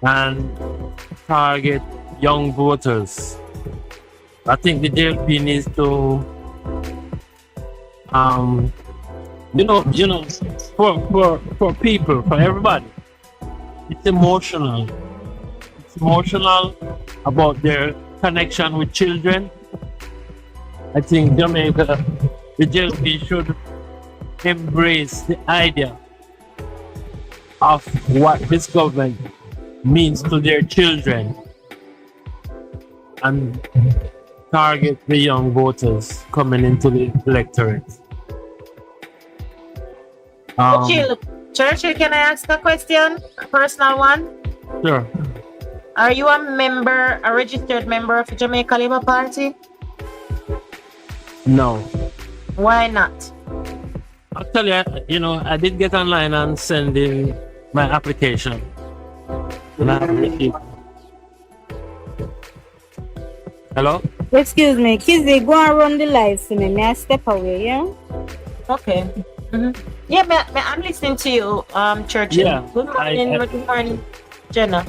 and target young voters. I think the JLP needs to, for people, for everybody. It's emotional. It's emotional about their connection with children. I think Jamaica, the JLP should embrace the idea of what this government means to their children and target the young voters coming into the electorate. Churchill, can I ask a question? A personal one? Sure. Are you a registered member of the Jamaica Labour Party? No. Why not? Actually, I did get online and send in my application. And I received. Hello? Excuse me, Kizzy, go and run the live for me. May I step away, yeah? Okay. Yeah, I'm listening to you, Churchill. Yeah, Good morning, good morning, Jenna.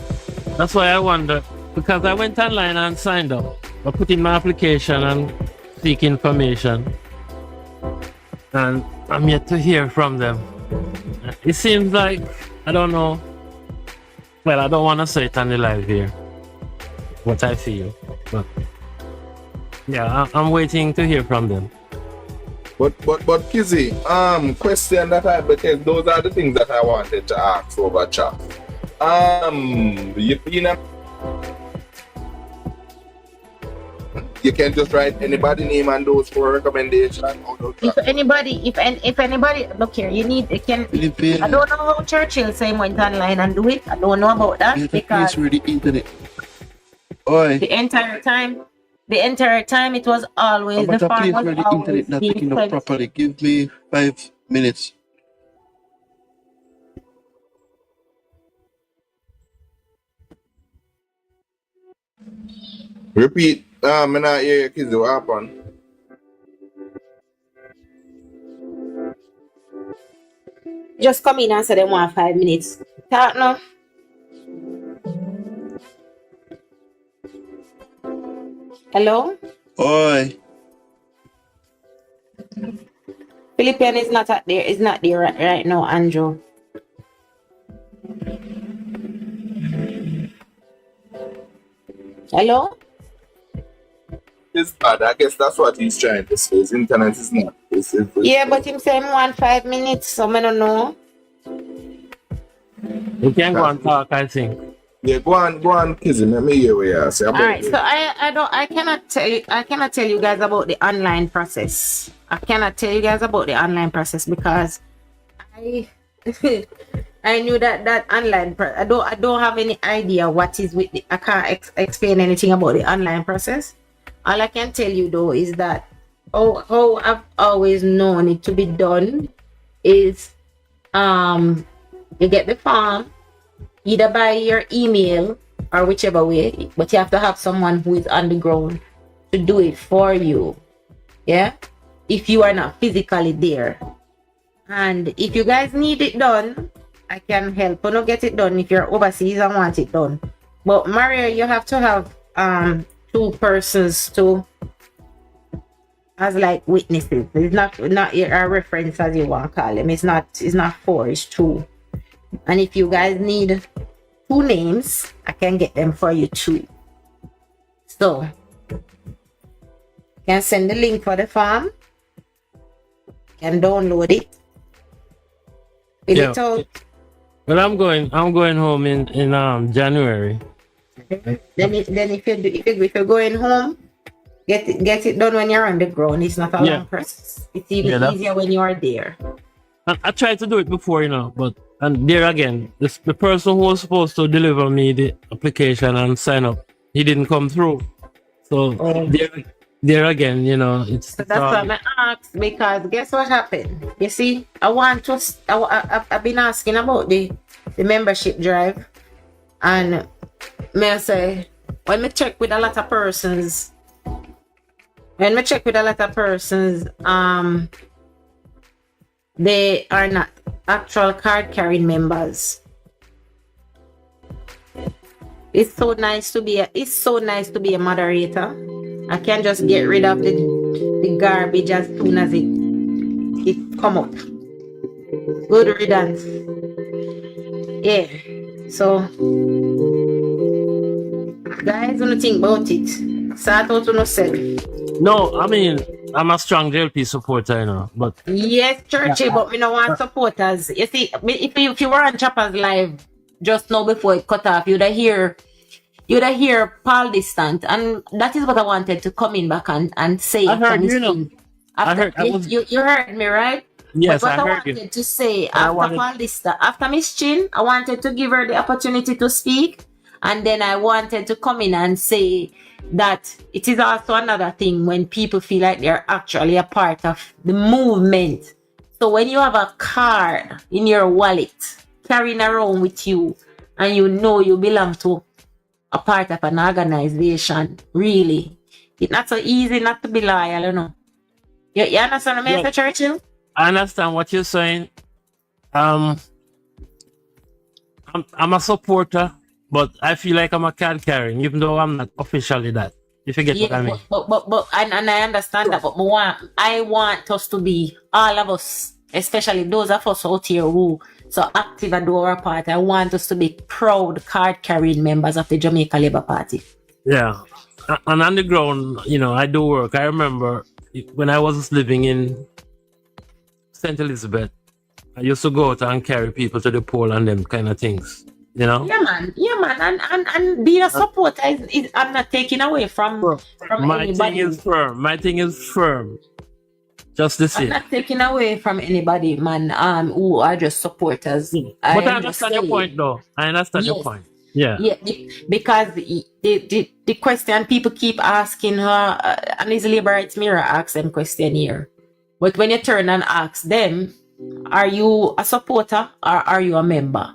That's why I wonder, because I went online and signed up. I put in my application and seek information. And I'm yet to hear from them. It seems like, I don't know. Well, I don't want to say it on the live here, what I feel. But yeah, I'm waiting to hear from them. But Kizzy, question that because those are the things that I wanted to ask over chat. You can just write anybody name and those for recommendation. If anybody, look here, I don't know how Churchill say went online and do it. I don't know about that because the internet. The entire time it was always the farm was where the internet not picking up properly. Give me 5 minutes. Repeat. I not hear your kids what happened. Just come in and say they want 5 minutes. Talk now. Hello? Oi. Philippine is not there right now, Andrew. Hello? It's bad. I guess that's what he's trying to say. His internet is not. Yeah, but him saying 5 minutes, so I don't know. You can go and talk, I think. Yeah, go on, Kizzy. Let me hear what you say. Alright, so I cannot tell you guys about the online process. I cannot tell you guys about the online process because I I knew that online I don't have any idea what is with the, I can't explain anything about the online process. All I can tell you though is that how I've always known it to be done is you get the form either by your email or whichever way, but you have to have someone who is on the ground to do it for you. Yeah, if you are not physically there. And if you guys need it done, I can help you get it done if you're overseas and want it done. But Maria, you have to have 2 persons to as like witnesses. It's not a reference as you want to call them. It's not 4, it's 2. And if you guys need 2 names, I can get them for you too. So you can send the link for the form. You can download it. Fill it out. Well, I'm going home in January. Then if you're going home, get it done when you're on the ground. It's not a long process. It's even easier when you are there. I tried to do it before, but there again, the person who was supposed to deliver me the application and sign up, he didn't come through. So there again, it's. So that's why I asked, because guess what happened? You see, I've been asking about the membership drive, and may I say, when I check with a lot of persons, they are not actual card carrying members. It's so nice to be a moderator. I can just get rid of the garbage as soon as it come up. Good riddance. Yeah. So guys, wanna think about it. Start out on yourself. No, I mean, I'm a strong JLP supporter, you know, but Yes, Churchy, but we don't want supporters. You see, if you were on Choppers Live just now before it cut off, you'd have hear Paul Distant, and that is what I wanted to come in back and say. I after heard, Miss you know, Chin. I heard, I Yes, was, you heard me, right? yes, But what I I heard you. wanted to say I after wanted- Paul Distant, after Miss Chin, I wanted to give her the opportunity to speak, and then I wanted to come in and say that it is also another thing when people feel like they're actually a part of the movement. So when you have a card in your wallet carrying around with you and you know you belong to a part of an organization, really, it's not so easy not to be loyal, you know. You understand what I mean, Yeah. Mr. Churchill? I understand what you're saying. I'm a supporter, but I feel like I'm a card carrying, even though I'm not officially that. If you get what I mean. but and I understand that, but I want us to be, all of us, especially those of us out here who so active and do our part. I want us to be proud card carrying members of the Jamaica Labour Party. Yeah. And on the ground, you know, I do work. I remember when I was living in St. Elizabeth, I used to go out and carry people to the poll and them kind of things, you know? Yeah, man, and being a supporter is I'm not taking away from My anybody. thing is firm. My thing is firm. Just the I'm same. not taking away from anybody, man, who are just supporters. But I am understand just your saying. point, though. I understand your Yes. point. Yeah. Yeah, because the question people keep asking her, and his Labour Rights Mirror asks them question here. But when you turn and ask them, are you a supporter or are you a member?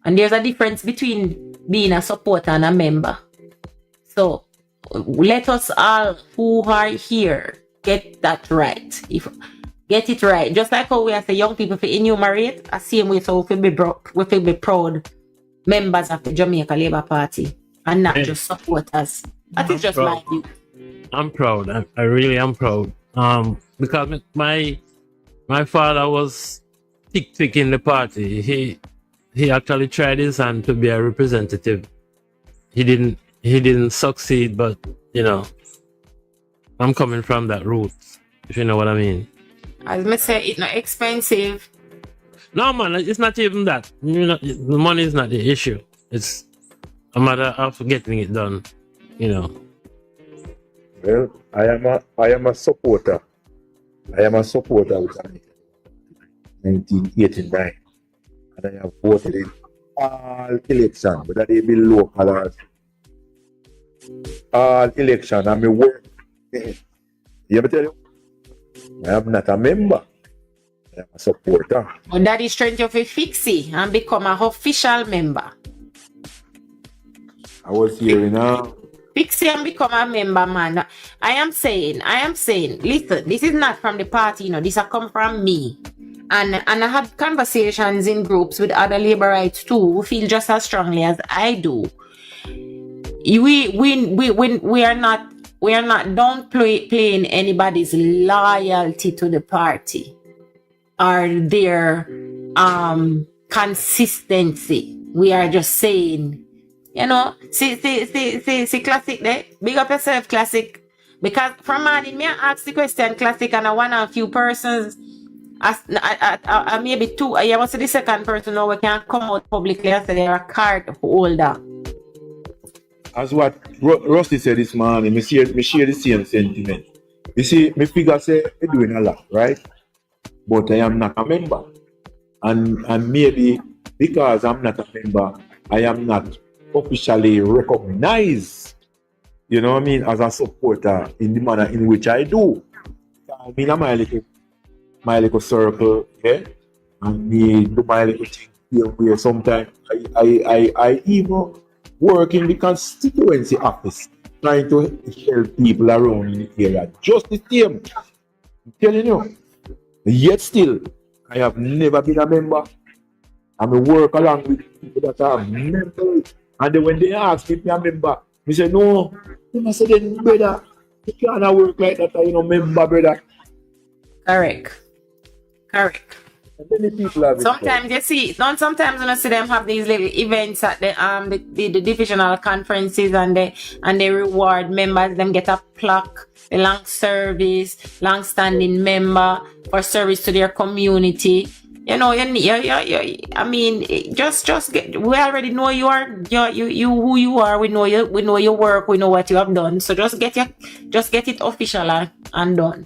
And there's a difference between being a supporter and a member. So let us all who are here get that right. Get it right. Just like how we as the young people for enumerate, the same way so we feel be proud members of the Jamaica Labour Party and not just supporters. That is just my view. I'm proud. I really am proud. Because my father was thick in the party. He actually tried his hand to be a representative. He didn't succeed, but you know, I'm coming from that route, if you know what I mean. As I say, it's not expensive. No, man, it's not even that. You know, the money is not the issue. It's a matter of getting it done, you know. Well, I am a supporter. I am a supporter of 1989. And I have voted in all elections, whether they be local or all election. I'm a work. You ever tell you? I am not a member. I am a supporter. But that is trying to fix it and become an official member. I was hearing Fix it and become a member, man. I am saying, listen, this is not from the party, you know, this has come from me. And I had conversations in groups with other labor rights too, who feel just as strongly as I do. We are not downplaying anybody's loyalty to the party or their consistency. We are just saying, you know, see Classic there. Big up yourself, Classic. Because from morning, me ask the question, Classic, and I want a few persons. I maybe two. I was the second person now we can come out publicly and say they're a card holder. as what Rusty said this morning, me share the same sentiment. You see, me figure say I'm doing a lot, right? But I am not a member. And maybe because I'm not a member, I am not officially recognized, you know what I mean, as a supporter in the manner in which I do. I mean, I'm my little circle, yeah? And me do my little thing here where sometimes I even work in the constituency office trying to help people around in the area. Just the same. I'm telling you. Yet still, I have never been a member. I work along with people that are members. And then when they ask if I'm member, me say no. Then I say then brother, you can't work like that, you know, member brother. Correct. And many people have it. Sometimes you see, sometimes when I see them have these little events at the divisional conferences and they reward members, them get a plaque, a long service, long standing member for service to their community. You know, I mean, just get. We already know you who you are. We know your work. We know what you have done. So just get it official and done.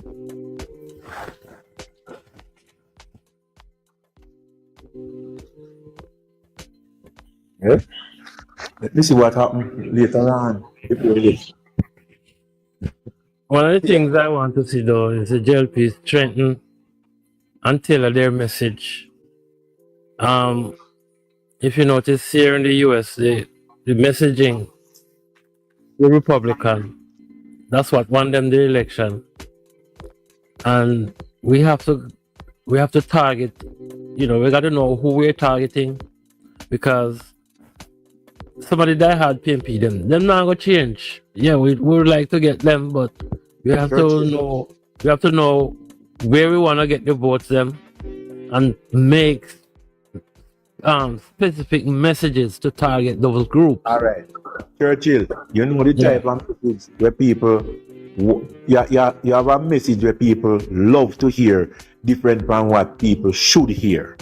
Yeah. Let me see what happened later on. One of the things I want to see though is the JLP strengthen and tailor their message. If you notice here in the US, the messaging, the Republican, that's what won them the election. And we have to target, you know, we got to know who we're targeting, because somebody that had PNP, them not gonna change. Yeah, we would like to get them, but we have to know where we want to get the votes them and make specific messages to target those groups. All right, Churchill, you know the type of message where people, you have a message where people love to hear different from what people should hear.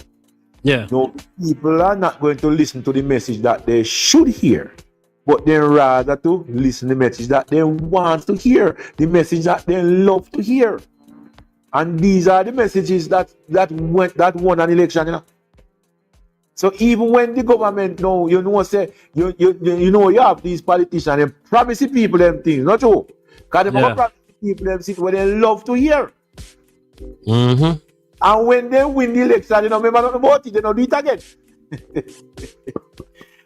Yeah. No, people are not going to listen to the message that they should hear, but they rather to listen to the message that they want to hear, the message that they love to hear. And these are the messages that won an election, you know. So even when the government know, you know, say you have these politicians and promising people them things, not true. Because they promise people them things where they love to hear. Mm-hmm. And when they win the election, they don't remember nothing about it, they don't do it again.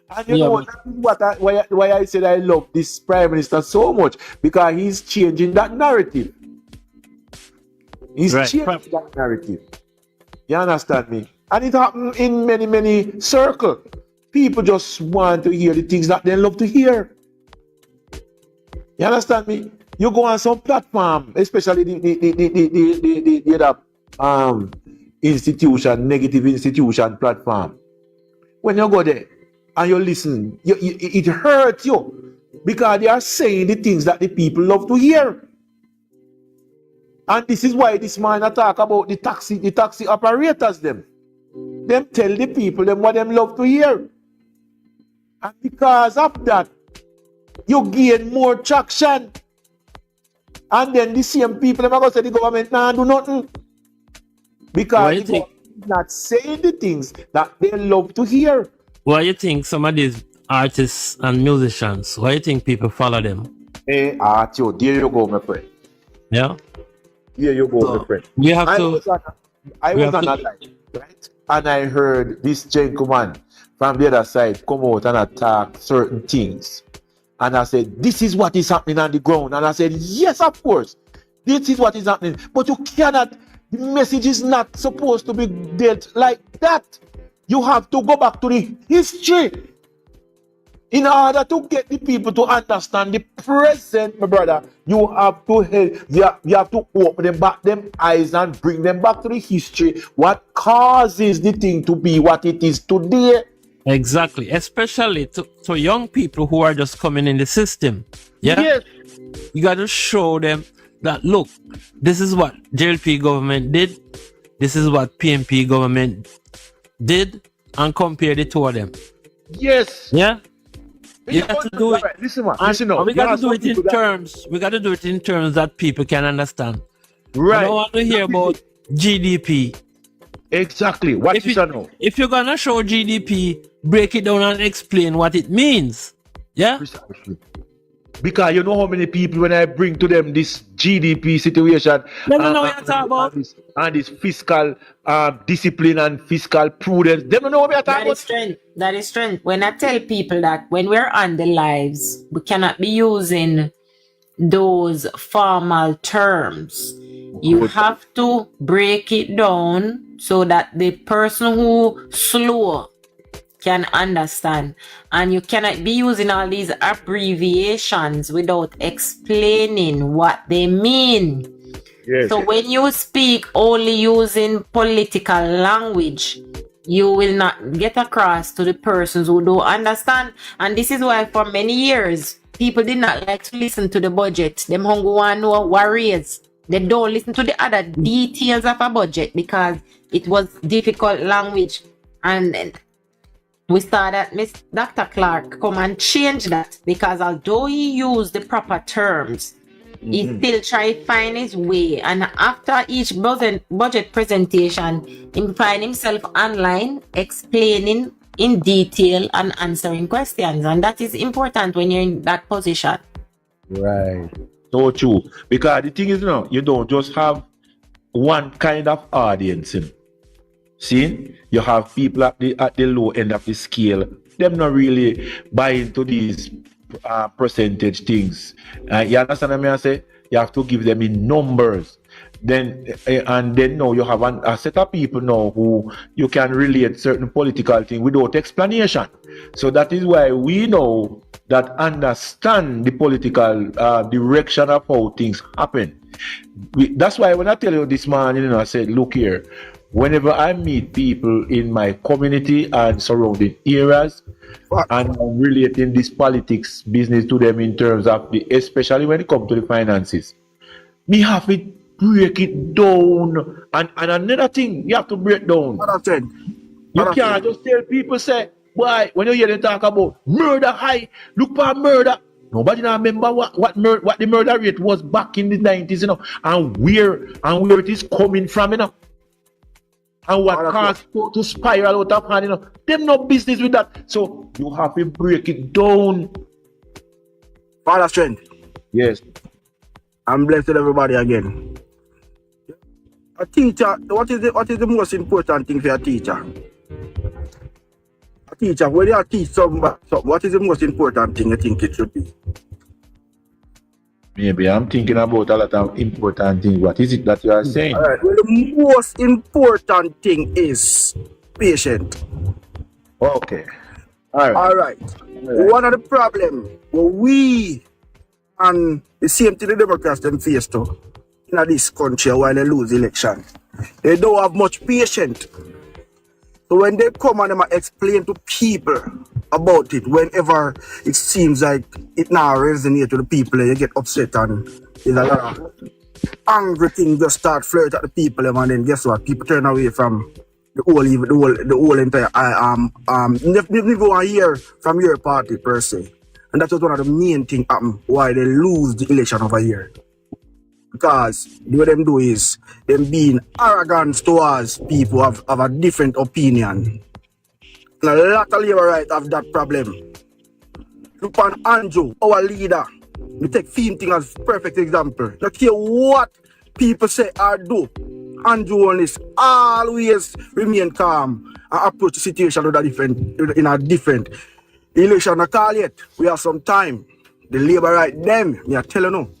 And you know, that is why I said I love this Prime Minister so much, because he's changing that narrative. He's changing that narrative. You understand me? And it happened in many circles. People just want to hear the things that they love to hear. You understand me? You go on some platform, especially the other negative institution platform. When you go there and you listen, it hurts you, because they are saying the things that the people love to hear. And this is why this man talk about the taxi operators them tell the people them what them love to hear. And because of that, you gain more traction. And then the same people them are going to say the government nah do nothing. Because they are not saying the things that they love to hear. Why you think some of these artists and musicians, why you think people follow them? There you go, my friend. Yeah? Here you go, my friend. We have I was on that line, right? And I heard this gentleman from the other side come out and attack certain things. And I said, this is what is happening on the ground. And I said, yes, of course. This is what is happening. But you cannot, the message is not supposed to be dealt like that. You have to go back to the history in order to get the people to understand the present, my brother. You have to help, you have to open them eyes and bring them back to the history. What causes the thing to be what it is today? Exactly, especially to young people who are just coming in the system. Yeah, yes. You got to show them that, look, this is what JLP government did, this is what PNP government did, and compare the two of them. Yes. Yeah. You have to do it. Listen, man. Listen, we got to do it in terms. We got to do it in terms that people can understand. Right. I don't want to hear about GDP. Exactly. What is that now? If you're gonna show GDP, break it down and explain what it means. Yeah. Precisely. Because you know how many people, when I bring to them this GDP situation, and this fiscal discipline and fiscal prudence, they don't know what we are talking about. That is strength. When I tell people that when we're on the lives, we cannot be using those formal terms. You have to break it down so that the person who slow can understand. And you cannot be using all these abbreviations without explaining what they mean. Yes. So when you speak only using political language, you will not get across to the persons who don't understand. And this is why for many years, people did not like to listen to the budget. Them hungry want to know warriors. They don't listen to the other details of a budget because it was difficult language. And then we saw that Miss Dr. Clark come and change that, because although he used the proper terms, he still tried to find his way. And after each budget presentation, he find himself online explaining in detail and answering questions. And that is important when you're in that position. Right. So true. Because the thing is, you don't just have one kind of audience. See, you have people at the low end of the scale. Them not really buy into these percentage things. You understand what I say? You have to give them in numbers. Then now you have a set of people now who you can relate certain political things without explanation. So that is why we know that understand the political direction of how things happen. That's why when I tell you this morning, I said, look here, whenever I meet people in my community and surrounding areas, and I'm relating this politics business to them in terms of especially when it comes to the finances, me have to break it down. And another thing, you have to break down. You can't just tell people, say, why, when you hear them talk about murder high, look for murder. Nobody now remember what the murder rate was back in the 90s, and where it is coming from, and what caused to spiral out of hand, Them no business with that. So you have to break it down. Father Strength. Yes. I'm blessed with everybody again. A teacher, what is the most important thing for a teacher? A teacher, when you teach somebody, what is the most important thing you think it should be? Maybe I'm thinking about a lot of important things. What is it that you are saying? All right. Well, the most important thing is patient. Okay. All right. One of the problems we and the same thing the Democrats them face too in this country while they lose election, they don't have much patience. So when they come and they explain to people about it, whenever it seems like it now resonates with the people, you get upset and there's a lot of angry things just start flirt at the people, and then guess what? People turn away from the whole entire never want to hear from your party per se. And that was one of the main things happen why they lose the election over here. Because what them do is them being arrogant towards people have a different opinion. And a lot of labor right have that problem. Look on Andrew, our leader. We take Theme thing as perfect example. Not care what people say or do. Andrew on this always remain calm and approach the situation in a different election. I call yet. We have some time. The labor right them, me I tell you.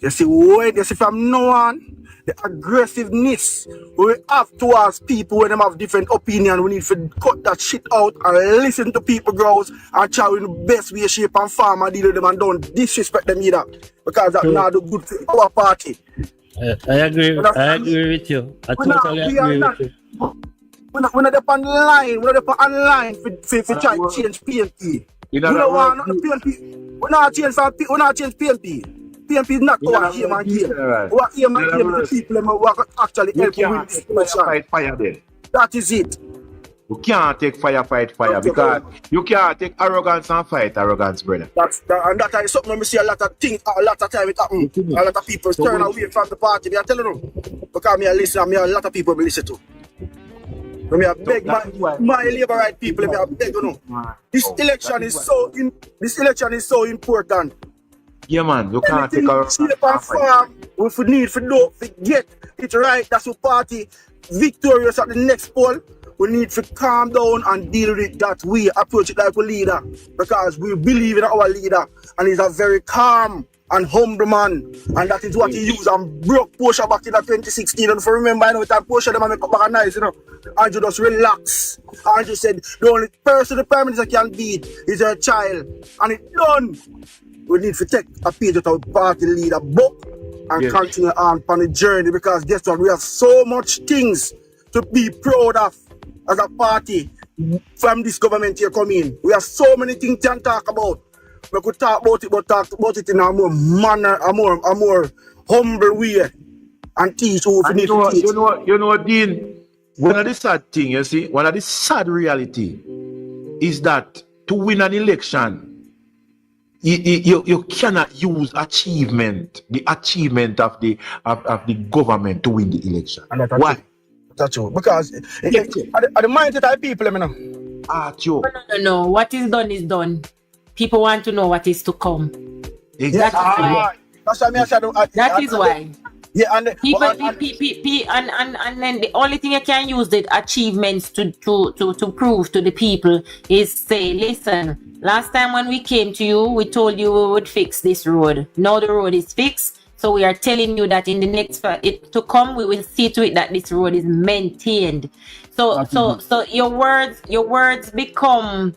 You see from now on, the aggressiveness we have towards people when they have different opinion, we need to cut that shit out and listen to people growls and try in the best way, shape and form and deal with them and don't disrespect them either. Because that's not the good for our party. I agree with you. I totally agree with you. We're not up online. We're not up online for try to change PNP. We don't want PNP. We're not change PNP. PNP is not our aim and game. Our aim and game is the people who actually help win this election. Fire then. That is it. You can't take fire, fight fire, because you can't take arrogance and fight arrogance, brother. That is something we see a lot of things, a lot of time it happen. A lot of people turn away from the party. Me I tell you, because me I listen, me a lot of people listen to. Me I beg my labor right people, me I beg you know. This election is so important. Yeah, man, you can't take arrogance and fight. If we need to get it right, that's your party victorious at the next poll. We need to calm down and deal with it that way, approach it like a leader, because we believe in our leader and he's a very calm and humble man. And that is what he used and broke Porsche back in 2016. And if you remember, that Porsche them make up back nice, And you just relax. And you said the only person the Prime Minister can beat is her child. And it's done. We need to take a page out of party leader book and continue on the journey, because guess what? We have so much things to be proud of as a party from this government here coming. We have so many things to talk about. We could talk about it, but talk about it in a more manner, a more humble way, and teach who we need to teach. You know, Dean, one of the sad thing, you see, one of the sad reality is that to win an election, you cannot use the achievement of the government to win the election. Why? That's true. Because at the mindset of people, No. What is done is done. People want to know what is to come. Exactly. That is why. Yeah, and people, and then the only thing you can use the achievements to prove to the people is say, listen, last time when we came to you, we told you we would fix this road. Now the road is fixed, so we are telling you that in the next to come, we will see to it that this road is maintained. So your words become.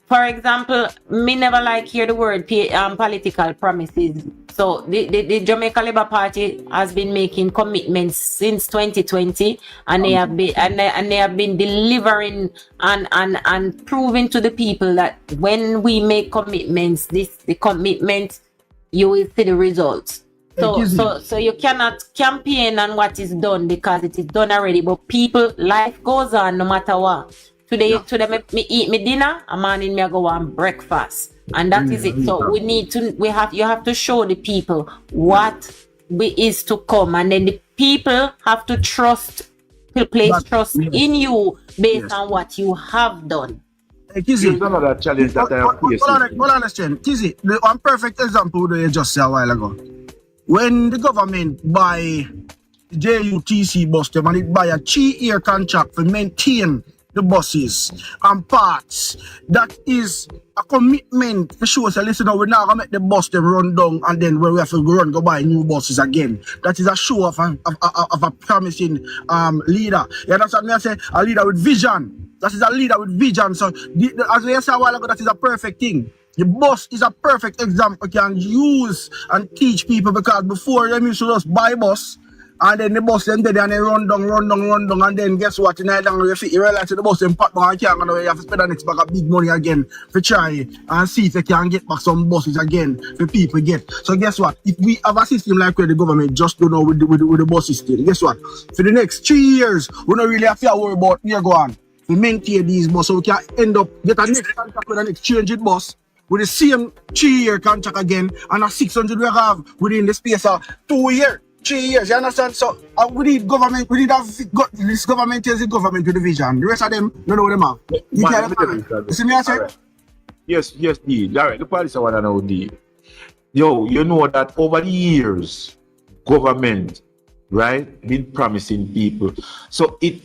For example, me never like hear the word political promises. So the Jamaica Labour Party has been making commitments since 2020, and they have been delivering and proving to the people that when we make commitments, the commitment, you will see the results. So you cannot campaign on what is done because it is done already. But people, life goes on no matter what. Today me eat me dinner, a morning me go on breakfast, and that is it. So you have to show the people what is to come, and then the people have to place trust in you based on what you have done. Kizzy, another challenge that I have faced. Hold on, Kizzy, one perfect example that you just said a while ago. When the government buy JUTC bus them and it buy a 3-year contract to maintain the buses and parts, that is a commitment to show us, listen, we're not gonna make the bus them run down and then when we have to go buy new buses again. That is a show of a promising leader. Yeah, that's what I say, a leader with vision. That is a leader with vision. So as we said a while ago, that is a perfect thing. The bus is a perfect example you can use and teach people, because before them used to just buy bus and then the bus them dead and they run down, and then guess what? In the long you realize the bus them pack down and can't go, you have to spend the next back of big money again for try and see if you can get back some buses again for people get. So guess what? If we have a system like where the government just don't know with the bus system, guess what? For the next 3 years, we don't really have to worry about where go on. We maintain these buses so we can end up get a next contract with an exchange bus with the same 3-year contract again, and a 600 we have within the space of 2 years. 3 years, you understand? So we need government, we need this government is the government with the vision. The rest of them, don't know them have. You see me I say? Right. Yes, D. All right, the police I want to know, D. Yo, you know that over the years, government, right, been promising people. So it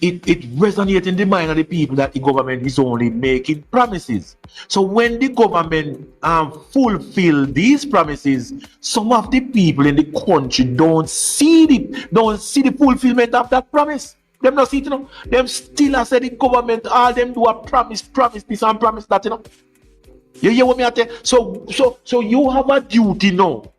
resonates in the mind of the people that the government is only making promises. So when the government fulfill these promises, some of the people in the country don't see the fulfillment of that promise. Them not see it, you know. Them still are saying the government, all them do a promise this and promise that, you know. You hear what me I tell? So you have a duty now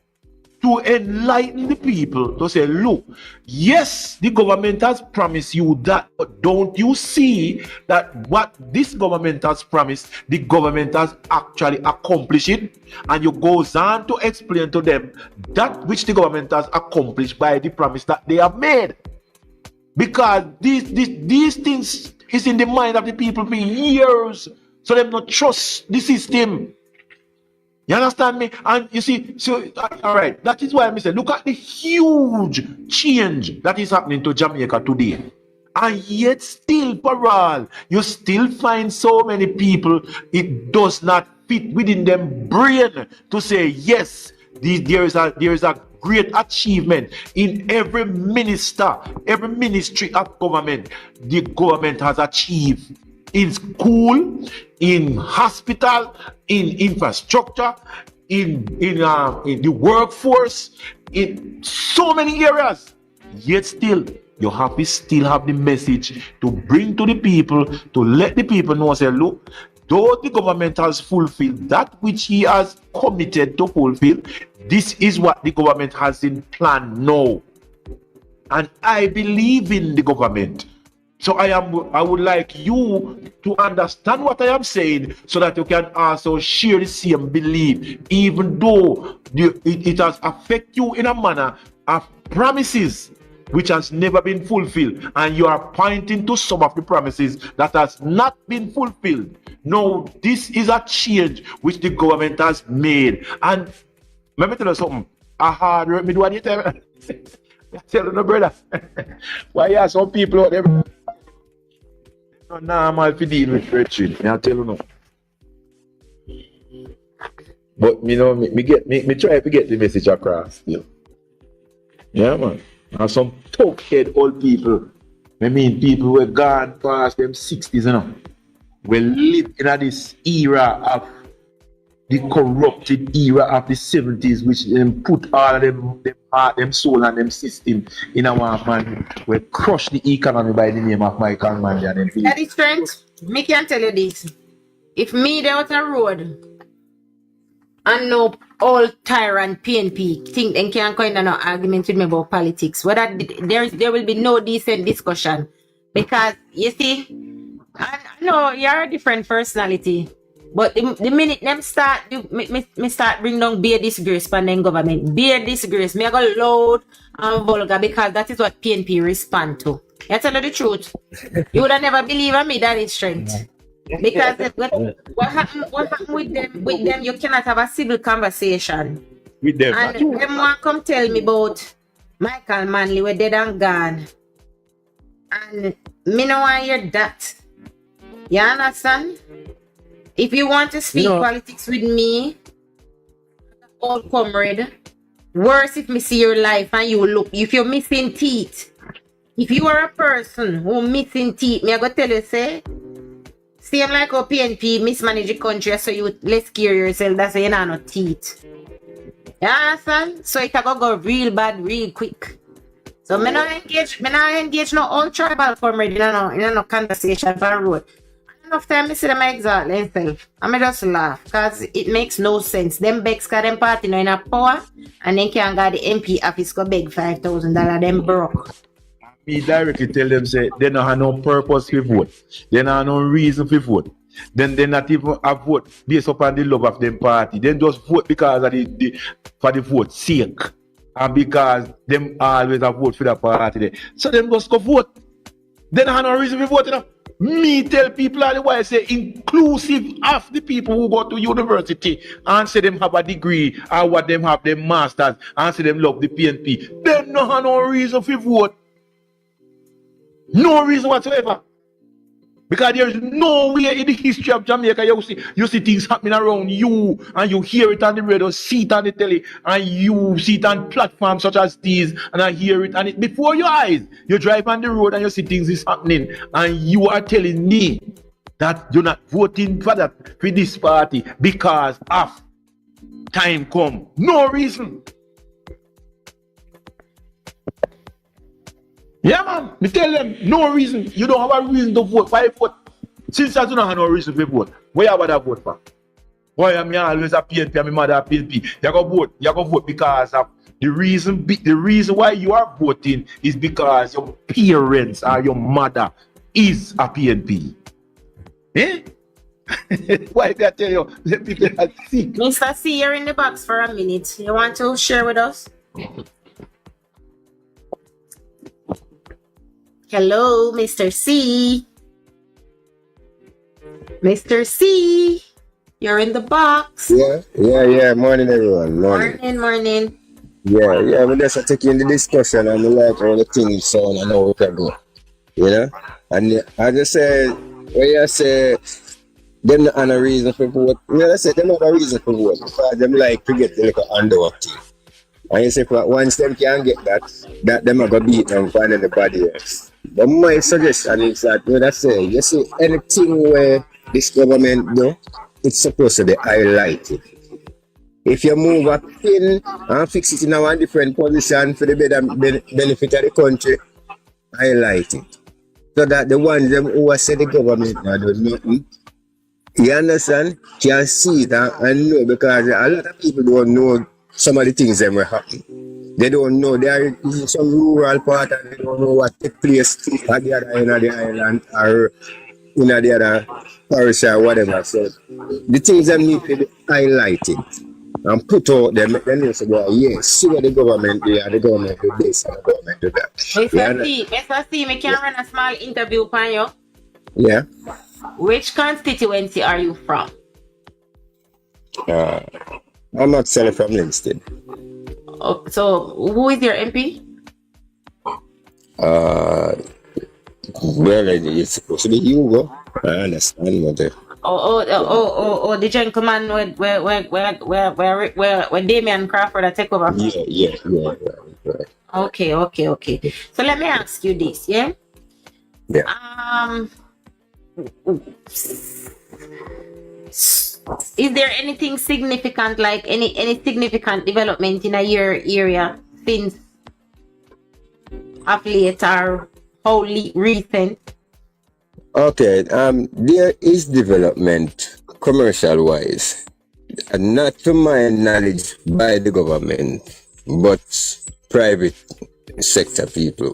to enlighten the people, to say, look, yes, the government has promised you that, but don't you see that what this government has promised, the government has actually accomplished it? And you goes on to explain to them that which the government has accomplished by the promise that they have made. Because these things is in the mind of the people for years, so they don't trust the system. You understand me? And you see, so all right, that is why I say, look at the huge change that is happening to Jamaica today. And yet still, parole, you still find so many people, it does not fit within them brain to say, yes, there is a great achievement in every minister, every ministry of government, the government has achieved. In school, in hospital, in infrastructure, in the workforce, in so many areas. Yet still, you have to still have the message to bring to the people, to let the people know, say, look, though the government has fulfilled that which he has committed to fulfill, this is what the government has in plan now. And I believe in the government. So I would like you to understand what I am saying so that you can also share the same belief, even though it has affected you in a manner of promises which has never been fulfilled, and you are pointing to some of the promises that has not been fulfilled. No, this is a change which the government has made. And let me tell you something. I hard work me do any time. I tell you, no, brother. Why are some people out there? No normal to deal with retreat. I tell you no. But you know, me try to get the message across still. Yeah, man. And some tough-head old people. I mean, people who are gone past them 60s, you know. We live in this era of the corrupted era of the 70s, which put all of them heart, them soul, and them system in our man. We crush the economy by the name of Michael Manley and them. That is strength. Me can tell you this. If me there was a road and no all tyrant PNP think they can kind of no argument with me about politics, whether there will be no decent discussion. Because you see, I know you're a different personality. But the minute them start, me start bring down bare disgrace from the government. Bare disgrace. Me go loud and vulgar because that is what PNP respond to. I tell you the truth. You would have never believe in me that is strength. Because what happened with them, you cannot have a civil conversation. With them. And them want come tell me about Michael Manley, we're dead and gone. And me no want hear that. You understand? If you want to speak politics with me, old comrade, worse if me see your life and you look, if you're missing teeth, if you are a person who missing teeth, me I go tell you, say, same like how PNP mismanage the country, so you let's scare yourself, that's why you don't have no teeth. You understand? So it can go real bad, real quick. So me not engage no old tribal comrade in no conversation for road. Enough time I see them exalt themselves. I just laugh because it makes no sense. Them begs cause them party now in a power and then can't go the MP office go beg $5,000. Them broke. Me directly tell them say they don't have no purpose to vote. They don't have no reason to vote. Then they not even have vote based upon the love of them party. They just vote because of for the vote sake. And because them always have vote for the party there. So them just go vote. They don't have no reason to vote, you know. Me tell people all the while, say inclusive of the people who go to university and say them have a degree or what them have them masters and say them love the PNP. Them no have no reason for vote. No reason whatsoever. Because there is no way in the history of Jamaica you see things happening around you and you hear it on the radio, see it on the telly, and you see it on platforms such as these, and I hear it and it before your eyes. You drive on the road and you see things is happening, and you are telling me that you're not voting for this party because of time come. No reason. Yeah, man. Me tell them, no reason. You don't have a reason to vote. Why vote? Since I don't have no reason to vote, why you would vote for? Why am I always a PNP and my mother a PNP? You go vote. You go vote because of the reason. The reason why you are voting is because your parents or your mother is a PNP. Eh? Why did I tell you? Let people see. Mr. C, you're in the box for a minute. You want to share with us? Hello, Mr. C. Mr. C, you're in the box. Yeah. Morning, everyone. Morning. Yeah. We just taking the discussion and we like all the things sound and how we can go. You know? And I just say, when you say, them not have a reason for vote, you know, I say, them not have a reason for vote because them like to get the little underwork team. And you say, once them can get that them are going to beat them for anybody else. But my suggestion is that, when I say, you see, anything where this government do, it's supposed to be highlighted. If you move a pin and fix it in a one different position for the better benefit of the country, highlight it. So that the ones them who are say the government now do nothing, you understand, can see it and know, because a lot of people don't know some of the things that were happening. They don't know. They are in some rural part and they don't know what took place at the other end of the island or in the other parish or whatever. So the things that need to be highlighted and put out there, make them know say, yes, see what the government do, and the government do this and the government do that. Mr. C, me can run a small interview upon you. Yeah. Which constituency are you from? I'm actually from Livingston. Oh, so who is your MP? Well, it's supposed to be Hugo. I understand what the The gentleman where Damian Crawford take over. yeah, right. Okay. So let me ask you this, yeah? Yeah. Is there anything significant, like any significant development in your area since of late or wholly recent? Okay, there is development commercial wise, and not to my knowledge by the government, but private sector people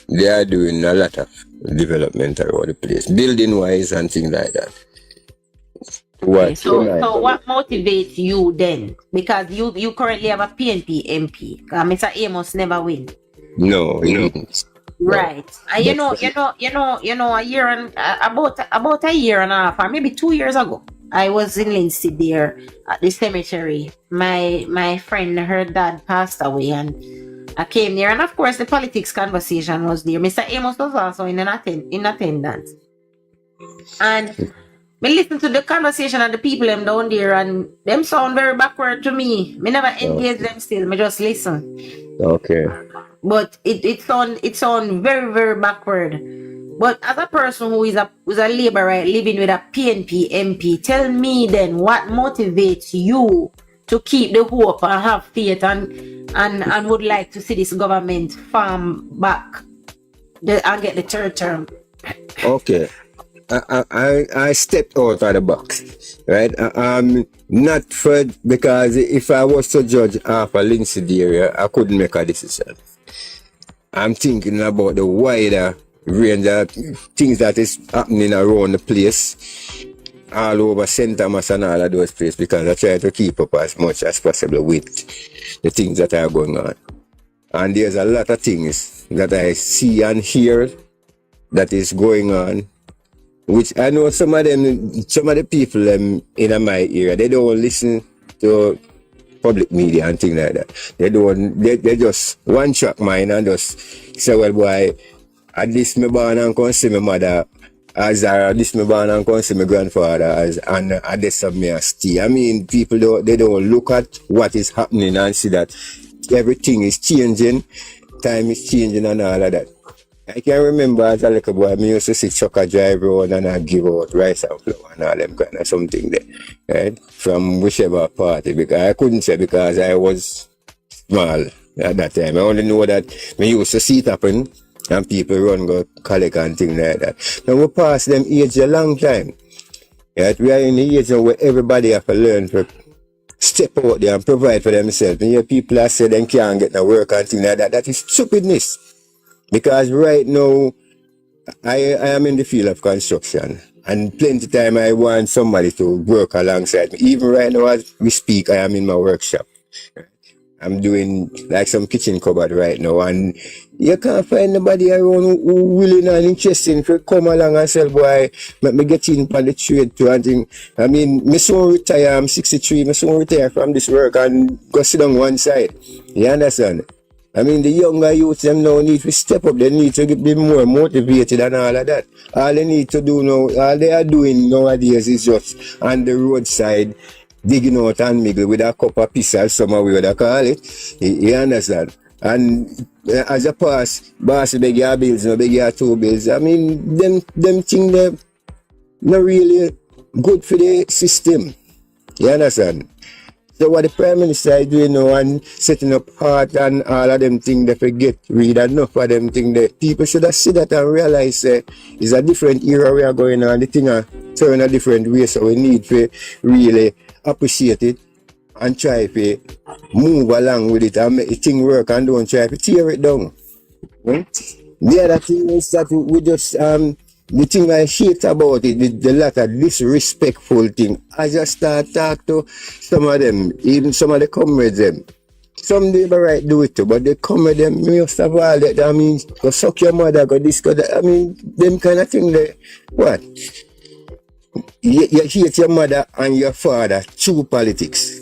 they are doing a lot of development around the place, building wise and things like that. So what motivates you then? Because you currently have a PNP MP. Mr. Amos never win. No, he didn't. Right. And you know, a year and about a year and a half, or maybe 2 years ago, I was in Lindsay there at the cemetery. My friend, her dad passed away, and I came there, and of course the politics conversation was there. Mr. Amos was also in attendance. And me listen to the conversation and the people them down there, and them sound very backward to me. Me never engage them still, me just listen. Okay. But it sound very, very backward. But as a person who's a laborer living with a PNP MP, tell me then what motivates you to keep the hope and have faith and would like to see this government farm back and get the third term. Okay. I stepped out of the box, right? Not for, because if I was to judge half a Lindsay area, I couldn't make a decision. I'm thinking about the wider range of things that is happening around the place, all over St. Thomas and all of those places, because I try to keep up as much as possible with the things that are going on. And there's a lot of things that I see and hear that is going on, which I know some of the people in my area, they don't listen to public media and things like that. They just one track mind and just say, well, boy, at least me born and come see my mother as at least me born and come see my grandfather as, and at this of me as stay. I mean, people don't look at what is happening and see that everything is changing, time is changing and all of that. I can remember as a little boy, I used to see trucker drive road and I give out rice and flour and all them kind of something there, right? From whichever party, because I couldn't say because I was small at that time. I only know that we used to see it happen and people run go collect and things like that. Now we passed them age a long time. Right? We are in the age where everybody have to learn to step out there and provide for themselves. And your people are saying they can't get no work and things like that. That is stupidness. Because right now, I am in the field of construction, and plenty of time I want somebody to work alongside me. Even right now as we speak, I am in my workshop. I'm doing like some kitchen cupboard right now, and you can't find nobody around who willing and interested to come along and say, boy, let me get in on the trade too and thing. I mean, me soon retire, I'm 63, me soon retire from this work and go sit on one side. You understand? I mean, the younger youth, them now need to step up. They need to be more motivated and all of that. All they need to do now, all they are doing nowadays is just on the roadside, digging out and miggle with a cup of piss or some way they call it. You understand? And as a boss beg your bills, no beg your 2 bills. I mean, them things they're not really good for the system. You understand? So what the Prime Minister is doing now and setting up heart and all of them things they forget read enough of them things that people should have seen that and realize it's a different era we are going on. The thing are turn a different way, so we need to really appreciate it and try to move along with it and make the thing work and don't try to tear it down. The other thing is that we just the thing I hate about it, the lot of disrespectful thing. I just start talk to some of them, even some of the comrades them. Some they right do it too, but they comrade them most of all that I mean go suck your mother, go this, go that. I mean them kind of thing they what? You hate your mother and your father through politics.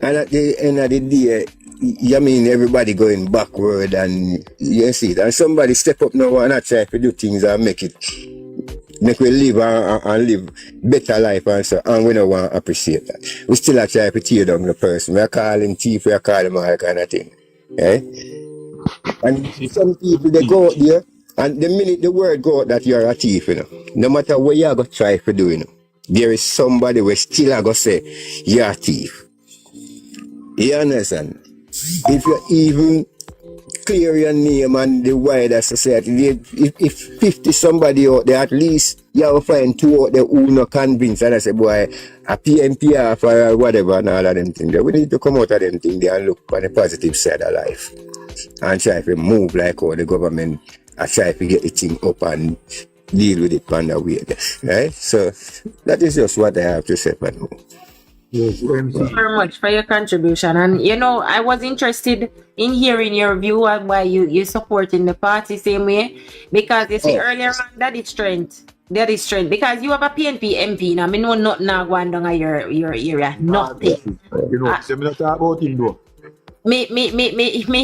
And at the end of the day, you mean everybody going backward and you see it. And somebody step up now and try to do things and make we live and live better life and so, and we don't want to appreciate that. We still are trying to tear down the person. We are calling thief, we are calling all kind of thing. Eh? And some people they go out there and the minute the word go out that you're a thief, no matter what you're going to try to do, there is somebody who still are going to say you're a thief. You understand? If you even clear your name and the wider society, if 50 somebody out there, at least you will find 2 out there who not convinced and I say, boy, a PNP or whatever and all of them things. We need to come out of them things there and look on the positive side of life and try to move like how the government are trying to get the thing up and deal with it on the way. Right? So that is just what I have to say for now. Thank you very much for your contribution. And I was interested in hearing your view on why you supporting the party same way. Because you see earlier on that is strength. Because you have a PNP MP now. I know nothing now going down at your area. Nothing. Me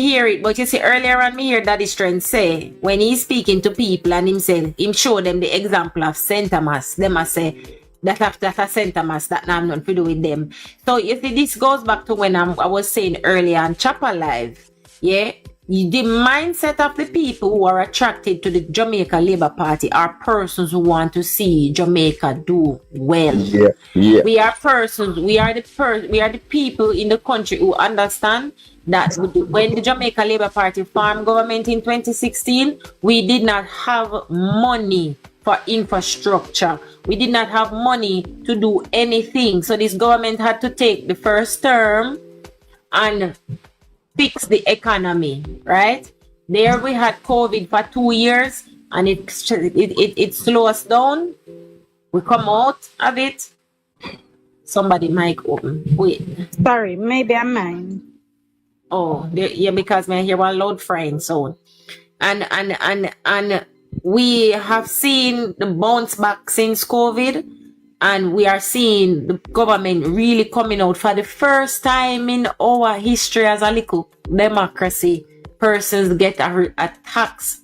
hear it, but you see earlier on me hear Daddy Strength say when he's speaking to people and him show them the example of St. Thomas, them must say that a St. Thomas that I'm not to do with them. So you see, this goes back to when I was saying earlier on Chopper Live, yeah. The mindset of the people who are attracted to the Jamaica Labour Party are persons who want to see Jamaica do well. Yeah. We are persons. We are the people in the country who understand that when the Jamaica Labour Party formed government in 2016, we did not have money for infrastructure. We did not have money to do anything. So this government had to take the first term and fix the economy, right? There we had COVID for 2 years and it slowed us down. We come out of it. Somebody mic open. Wait. Sorry, maybe I'm mine. Oh, yeah, because I hear one loud frying sound. And we have seen the bounce back since COVID. And we are seeing the government really coming out for the first time in our history as a little democracy. Persons get a tax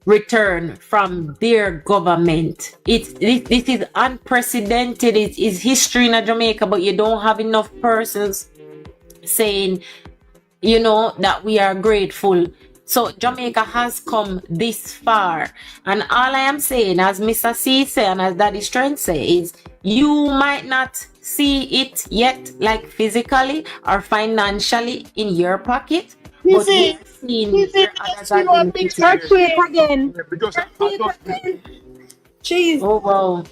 return from their government. This is unprecedented. It is history in Jamaica, but you don't have enough persons saying, that we are grateful. So Jamaica has come this far. And all I am saying, as Mr. C said and as Daddy Strength say, is you might not see it yet, like physically or financially in your pocket. But we've seen others are again. Jeez. Oh wow.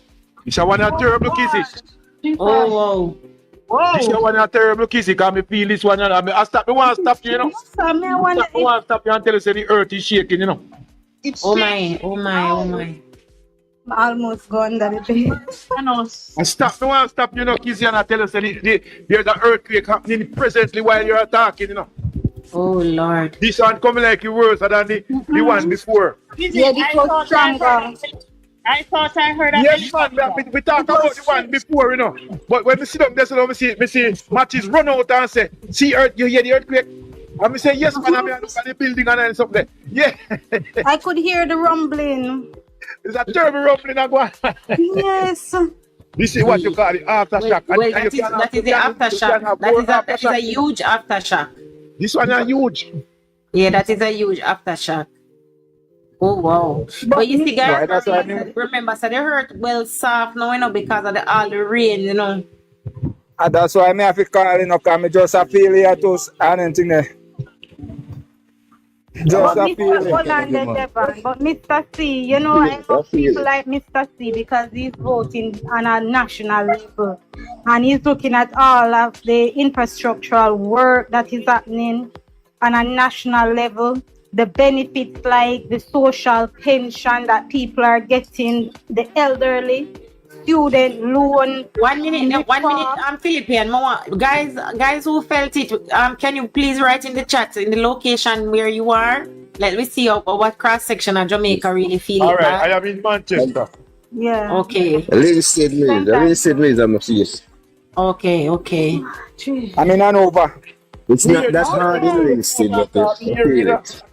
It's a one terrible kisses. Oh wow. This is one terrible kiss. Because I feel this one. I want to stop you, I want to stop you and tell you that the earth is shaking, It's oh my. I'm almost gone that day. I want to stop you, Kizzy, and I tell you that there's an earthquake happening presently while you're talking, Oh Lord. This one coming like worse than the one before. Yeah, this was stronger. I thought I heard that. Yes, man, we talked about the one before, But when we sit up there, so we see matches run out and say, see earth, you hear the earthquake? And we say, yes, man, I'm looking at the building and then something. Yeah. I could hear the rumbling. It's a terrible rumbling. Yes. This is what you call the aftershock. Well, that is the aftershock. That is a huge aftershock. This one is huge. Yeah, that is a huge aftershock. Oh wow. But you see, guys, that's what I mean. remember, so they hurt well soft now, because of all the rain. And that's why I have to call because I just a feel here too and anything there. Just But a Mr. feeling. Holland Devon, but Mr. C, I love people like Mr. C because he's voting on a national level and he's looking at all of the infrastructural work that is happening on a national level, the benefits like the social pension that people are getting, the elderly, student loan. 1 minute, I'm Philippine. Guys who felt it, can you please write in the chat in the location where you are? Let me see what cross section of Jamaica really feel All it. right, I am in Manchester. Yeah. Okay. Linstead Mills, I'm a face. Okay. I mean, Hanover. It's not that hard in Linstead, but I feel it.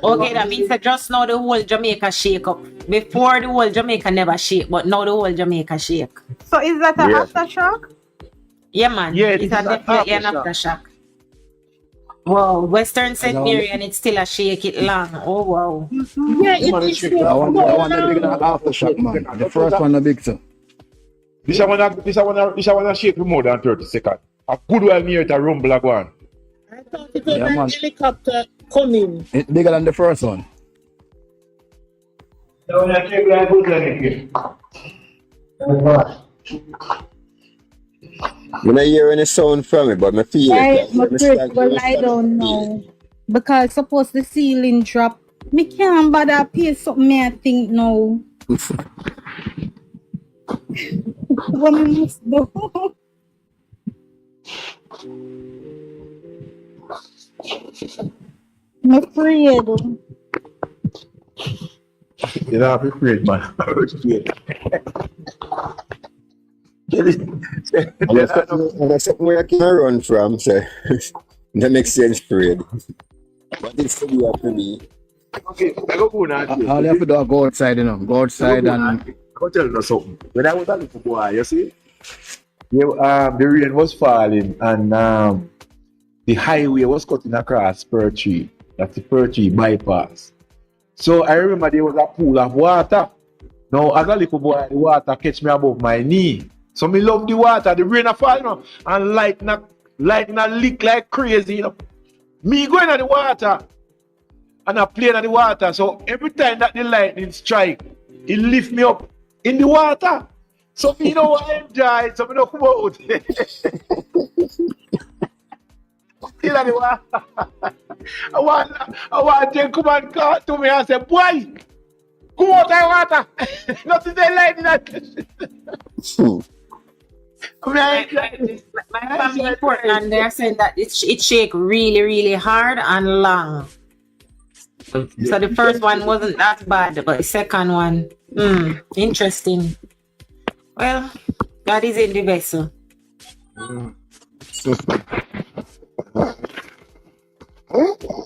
Okay, that means that just now the whole Jamaica shake up. Before the whole Jamaica never shake, but now the whole Jamaica shake. So is that an aftershock? Yeah, man. Yeah, it's definitely an aftershock. Wow, Western St. Mary and it's still a shake it long. Oh wow. Yeah, it's I want the big aftershock, man. The first one, the big one. This one shake for more than 30 seconds. A good while near it a rumble a go on. I thought it was a helicopter coming. It's bigger than the first one. I'm not hearing any sound from it, but I feel it. Well, I don't know. Because suppose the ceiling drop, me can't bother pay something I think no. What I must do? I'm afraid. You know, I'm afraid, man. That's where I can run from, so that makes sense, Fred. But it's still up to me. Okay, I go go now. All you have to do is go outside, Go outside and... I'll tell you something. When I was a little boy, you see, the rain was falling and the highway was cutting across Spur Tree. That's the Spur Tree bypass. So I remember there was a pool of water. Now, as a little boy, the water catch me above my knee. So me love the water, the rain a fall, and lightning a leak like crazy, Me going at the water and I play in the water. So every time that the lightning strike, it lift me up in the water. So me I enjoy it, so me don't come out. Still at the water. I want them come and call to me and say, boy, come out of the water. Nothing they lightning. My family in Portland, they're saying that it shake really, really hard and long. So the first one wasn't that bad, but the second one, interesting. Well, God is in the vessel. Let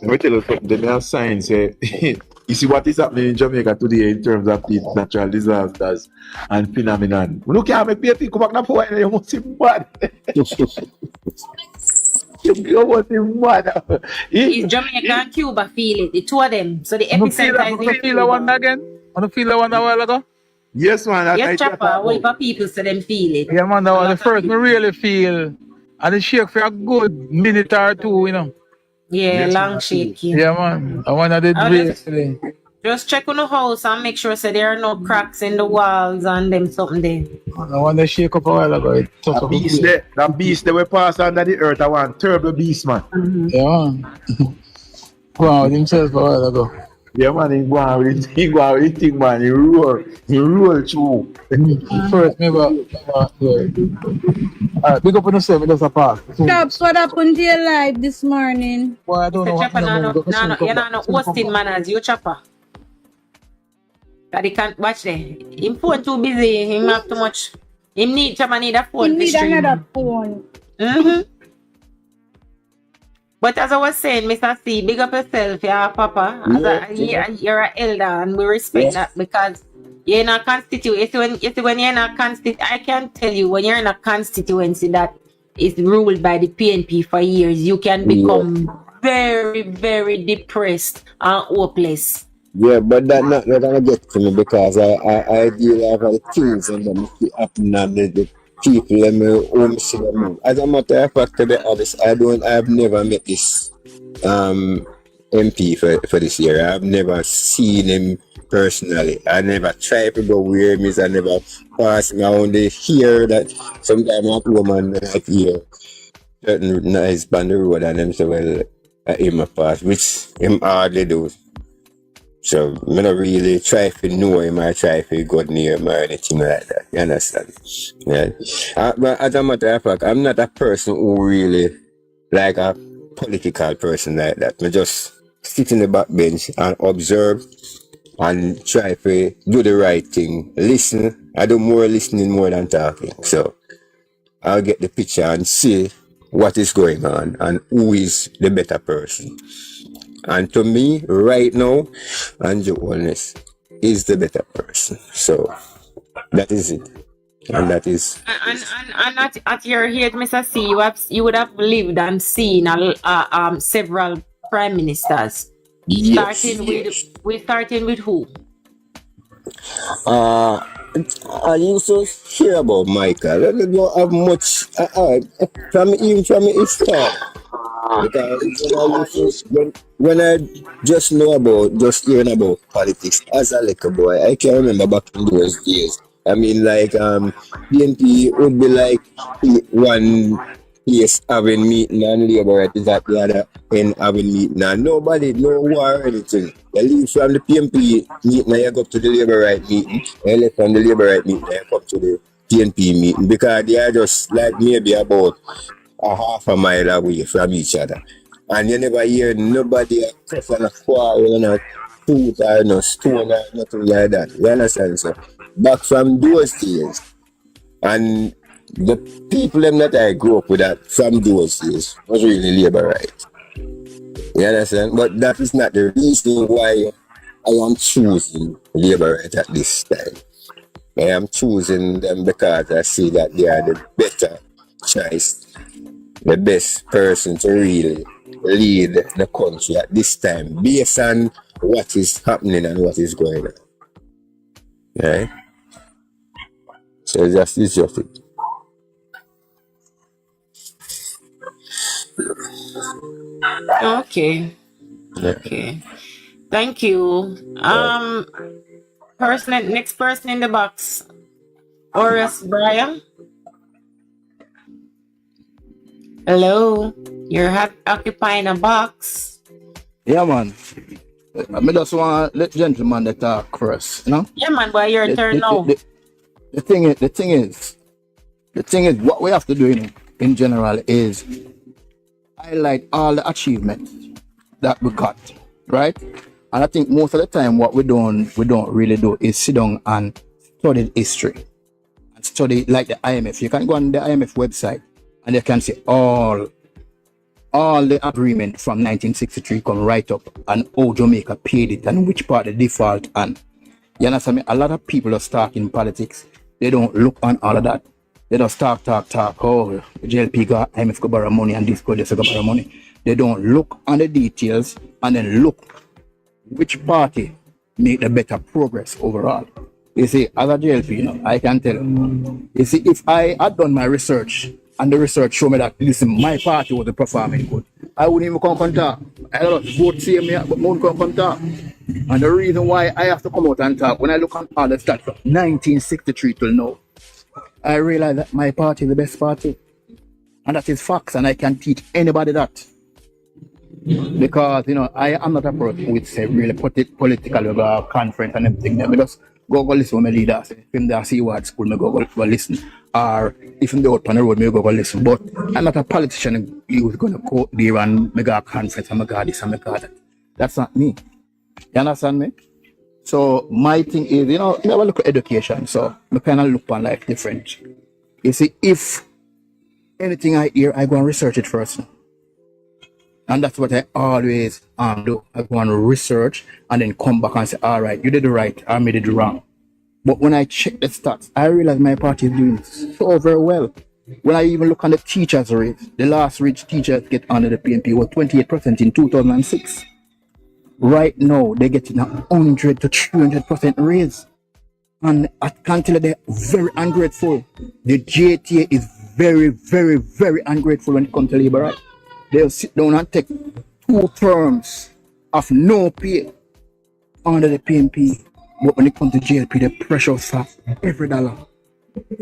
me tell you something. The sign say, you see what is happening in Jamaica today in terms of the natural disasters and phenomenon. Look at me, people come back now for you must see mad. You must see mad. Is Jamaica and Cuba feel it? The two of them. So the epicenter is in feel the one again? Want to feel the one a while ago? Yes, man. Yes, Chopper. What people say them feel it? Yeah, man, that was the first me really feel. And it shake for a good minute or two, Yeah, yes, long shaking. Yeah, man. I want to do it. Just check on the house and make sure so there are no cracks in the walls and them something there. I want to shake up a while ago. That beast they will pass under the earth. I want terrible beast, man. Yeah, man. Go on with himself a while ago. Yeah, man, he go on with his thing, man. He roll through. First, maybe. Big up on yourself, just a pass. Chops, what happened to your life this morning? Well, I don't know. Chopper, you're not hosting manners, you Chopper. That he can't watch there. Him phone too busy, him have too much. Him need a phone. You need another phone. But as I was saying, Mr. C, big up yourself, yeah, Papa. You're an elder and we respect that because you're in a constituency. When you're in a constituency, I can tell you, when you're in a constituency that is ruled by the PNP for years, you can become very, very depressed and hopeless. Yeah, but that not gonna get to me because I deal with all the things and them keep happening and the people and me home see them. As a matter of fact, to be honest, I've never met this MP for this year. I've never seen him personally. I never tried to go where him is. I never pass him. I only hear that sometimes a woman like hear certain nice on the road and them say, well, him a pass, which him hardly do. So I don't really try to know him or try to go near him or anything like that. You understand? Yeah. But as a matter of fact, I'm not a person who really like a political person like that. I just sit in the back bench and observe and try to do the right thing. Listen. I do more listening more than talking. So I'll get the picture and see what is going on and who is the better person. And to me, right now, Andrew Holness is the better person. So that is it. And that is. And at your age, Mr. C, you would have lived and seen several prime ministers. Yes, Starting with who? I used to hear about Michael. I don't have much from his start. Because when I just hearing about politics as a little boy, I can remember back in those days. I mean, like PNP would be like one place having meeting and Labour right is at the other end having meeting and nobody, no war or anything. You leave from the PNP meeting and you go to the Labour right meeting. You leave from the Labour right meeting and you come to the PNP meeting because they are just like maybe about a half a mile away from each other. And you never hear nobody cuss and a quarrel and a tooth or no stone or nothing like that. You understand, sir? Back from those days. And the people them that I grew up with that from those days was really Labour right. You understand? But that is not the reason why I am choosing Labour right at this time. I am choosing them because I see that they are the better choice, the best person to really lead the country at this time based on what is happening and what is going on. Right? So it's just it. Okay. Yeah. Okay. Thank you. Next person in the box. Horace Brian. Hello. You're occupying a box. Yeah, man. I just want to let gentlemen that talk first, you know? Yeah, man, but your turn now. The thing is, what we have to do in general is highlight all the achievements that we got, right? And I think most of the time what we don't really do is sit down and study history and study like the IMF. You can go on the IMF website and you can see all the agreement from 1963 come right up and how Jamaica paid it and which part the default and you understand me? A lot of people are stuck in politics. They don't look on all of that. They just talk. Oh, JLP got IMF go borrow money and this go borrow money. They don't look on the details and then look which party make the better progress overall. You see, as a JLP, I can tell you. You see, if I had done my research and the research showed me that, listen, my party wasn't performing good, I wouldn't even come and talk. I don't vote same here, but I wouldn't come and talk. And the reason why I have to come out and talk, when I look at all the stats from 1963 till now, I realize that my party is the best party. And that is facts, and I can teach anybody that. Because, I am not a person who would say really political conference and everything. But just go listen to my leader. If him there see what school, me go listen. Or if him there out on the road, me go listen. But I'm not a politician who's going to go there and make a conference and make this and make that. That's not me. You understand me? So my thing is, never look at education. So I kind of look on life different. You see, if anything I hear, I go and research it first. And that's what I always do. I go and research and then come back and say, all right, you did it right, I made it wrong. But when I check the stats, I realize my party is doing so very well. When I even look on the teachers' rate, the last rich teachers get under the PNP was 28% in 2006. Right now, they're getting 100 to 300% raise. And I can tell you they're very ungrateful. The JTA is very, very, very ungrateful when it comes to labor rights. They'll sit down and take 2 terms of no pay under the PNP. But when it comes to JLP, the pressure is for every dollar.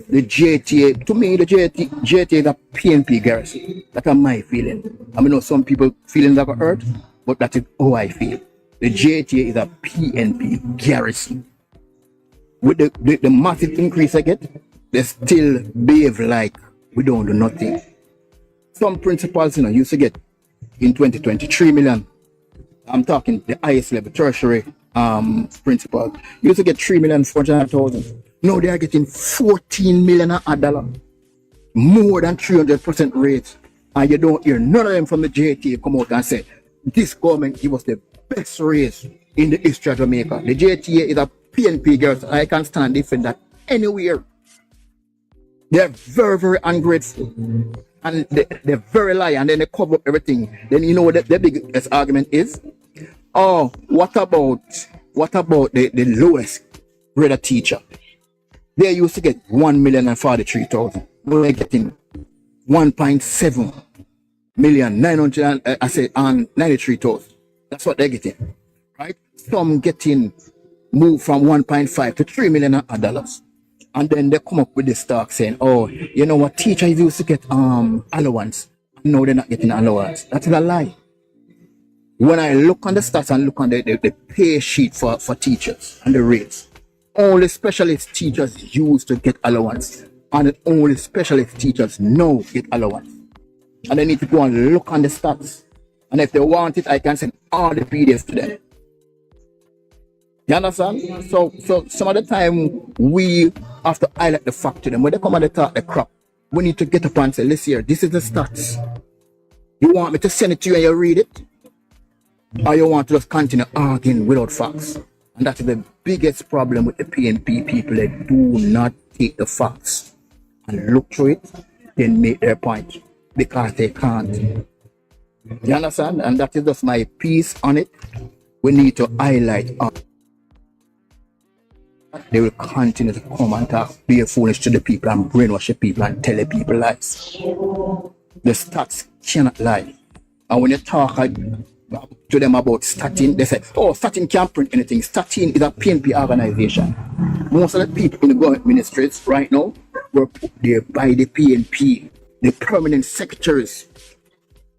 The JTA, to me, the JTA is a PNP garrison. That's my feeling. I know some people feelings are hurt, but that is how I feel. The JTA is a PNP garrison. With the massive increase I get, they still behave like we don't do nothing. Some principals, used to get in 2020 3 million. I'm talking the highest level tertiary principal. Used to get 3,400,000. Now they are getting 14 million $1, more than 300% rate. And you don't hear none of them from the JTA come out and say, this government give us the best raise in the history of Jamaica. The JTA is a PNP girls. I can stand defend that anywhere. They're very, very ungrateful. And they're very lie, and then they cover up everything. Then you know what the biggest argument is? Oh, what about the lowest grade teacher? They used to get 1,043,000. Now they're getting 1.7 million 993,000. That's what they're getting, right? Some getting moved from 1.5 to 3 million $. And then they come up with this talk saying, oh, you know what, teachers used to get allowance. No, they're not getting allowance. That's a lie. When I look on the stats and look on the pay sheet for teachers and the rates, only specialist teachers used to get allowance. And only specialist teachers now get allowance. And they need to go and look on the stats. And if they want it, I can send all the PDFs to them. You understand? So some of the time we have to highlight the fact to them. When they come and they talk the crap, we need to get up and say, listen here, this is the stats. You want me to send it to you and you read it? Or you want to just continue arguing without facts? And that's the biggest problem with the PNP people. They do not take the facts and look through it, then make their point. Because they can't. You understand? And that is just my piece on it. We need to highlight they will continue to come and talk, be foolish to the people and brainwash the people and tell the people lies. The stats cannot lie. And when you talk to them about Statin, they say, oh, Statin can't print anything. Statin is a PNP organization. Most of the people in the government ministries right now were put there by the PNP. The permanent secretaries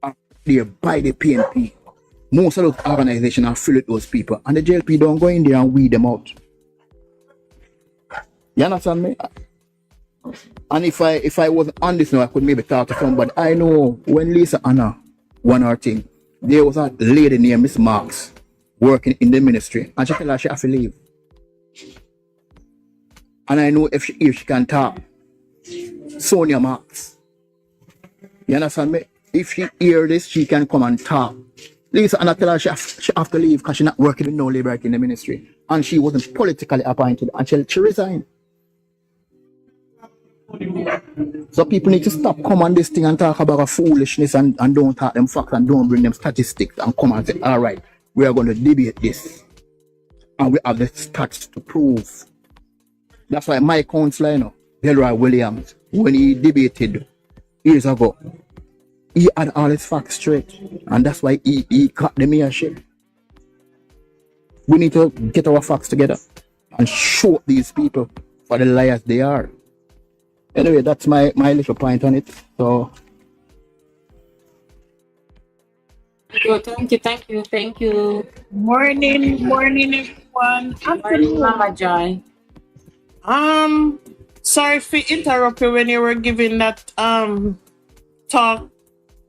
are there by the PNP. Most of those organizations are filled with those people. And the JLP don't go in there and weed them out. You understand me? And if I wasn't on this now, I could maybe talk to somebody. I know when Lisa Anna won her thing, there was a lady named Miss Marks working in the ministry, and she tell her she have to leave. And I know if she can talk, Sonia Marks. You understand me? If she hear this, she can come and talk. Lisa Anna tell her she have to leave because she's not working with no labor in the ministry. And she wasn't politically appointed until she resigned. So people need to stop come on this thing and talk about a foolishness and don't talk them facts and don't bring them statistics and come and say, all right, we are going to debate this. And we have the stats to prove. That's why my counselor, Delroy Williams, when he debated years ago, he had all his facts straight. And that's why he got the mayorship. We need to get our facts together and show these people for the liars they are. Anyway, that's my little point on it. So Thank you. Morning, everyone. Morning, Mama Joy. Sorry for interrupt you when you were giving that talk,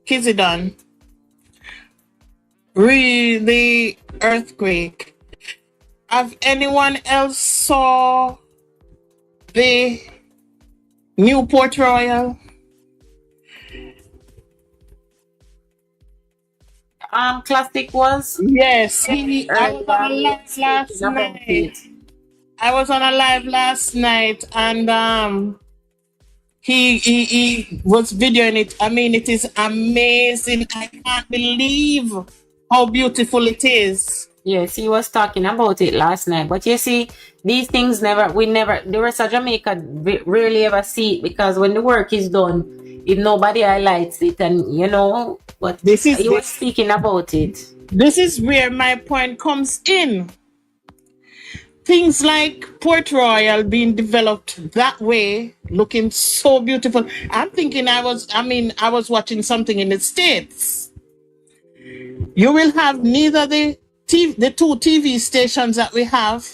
Kizidon. The earthquake. Have anyone else saw the new Port Royal? Classic was? Yes. I was on a live last night. I was on a live last night, and he was videoing it. I mean, it is amazing. I can't believe how beautiful it is. Yes, he was talking about it last night. But you see, these things the rest of Jamaica rarely ever see it, because when the work is done, if nobody highlights it, and but he was speaking about it. This is where my point comes in. Things like Port Royal being developed that way, looking so beautiful. I'm thinking I was watching something in the States. You will have neither the two TV stations that we have,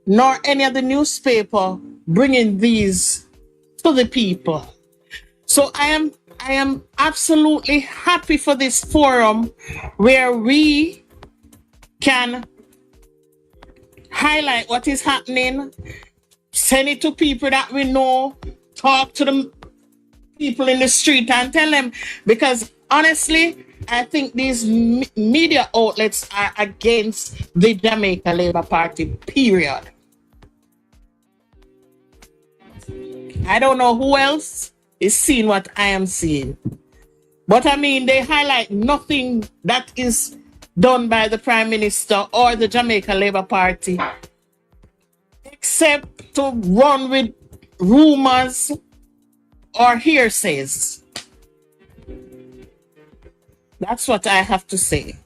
nor any other newspaper bringing these to the people. So I am absolutely happy for this forum where we can highlight what is happening, send it to people that we know, talk to the people in the street and tell them, because honestly, I think these media outlets are against the Jamaica Labour Party, period. I don't know who else is seeing what I am seeing. But I mean, they highlight nothing that is done by the Prime Minister or the Jamaica Labour Party, except to run with rumors or hearsays. That's what I have to say.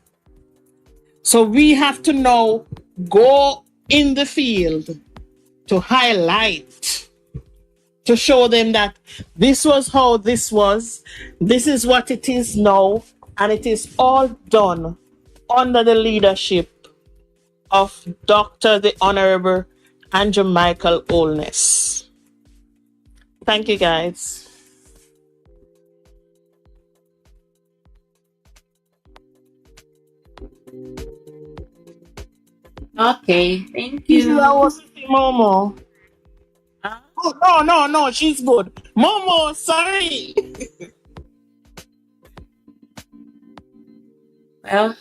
So we have to now go in the field to highlight, to show them that this was how this was, this is what it is now, and it is all done under the leadership of Dr. the Honorable Andrew Michael Olness. Thank you, guys. Okay, thank you. Momo. Huh? Oh, no, she's good. Momo, sorry. Well,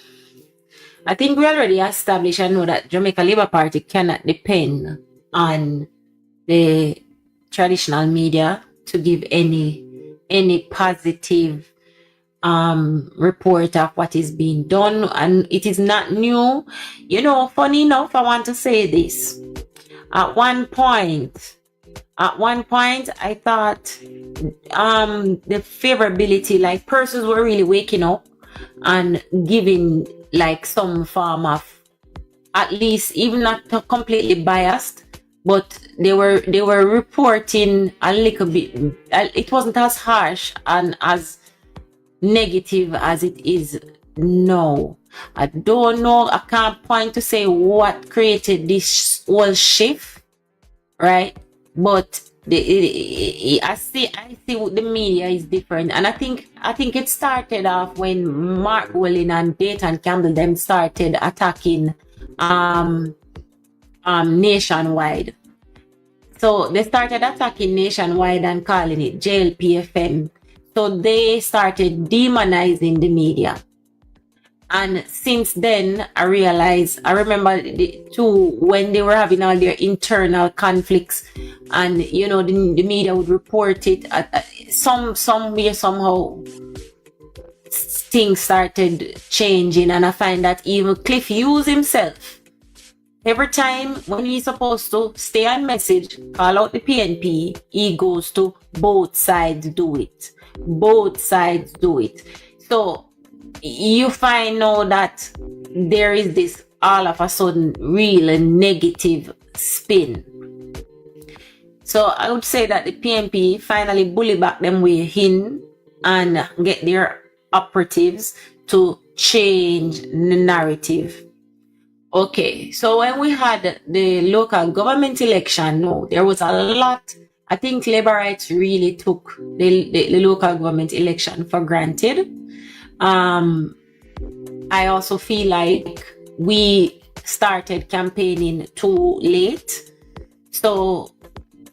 I think we already established, I know, that Jamaica Labour Party cannot depend on the traditional media to give any positive report of what is being done, and it is not new. Funny enough, I want to say this. At one point, I thought the favorability, like persons were really waking up and giving like some form of, at least, even not completely biased, but they were reporting a little bit. It wasn't as harsh and as negative as it is now. I don't know. I can't point to say what created this whole shift, right? But I see the media is different, and I think it started off when Mark Welling and Dayton Campbell them started attacking Nationwide. So they started attacking Nationwide and calling it JLP FM. So they started demonizing the media. And since then, I remember when they were having all their internal conflicts, and the media would report it. Somewhere, somehow, things started changing, and I find that even Cliff Hughes himself, every time when he's supposed to stay on message, call out the PNP, he goes to both sides do it. Both sides do it. So you find now that there is this all of a sudden real negative spin. So I would say that the PNP finally bully back them way in and get their operatives to change the narrative. Okay, so when we had the local government election, there was a lot. I think Laborites really took the local government election for granted. I also feel like we started campaigning too late. So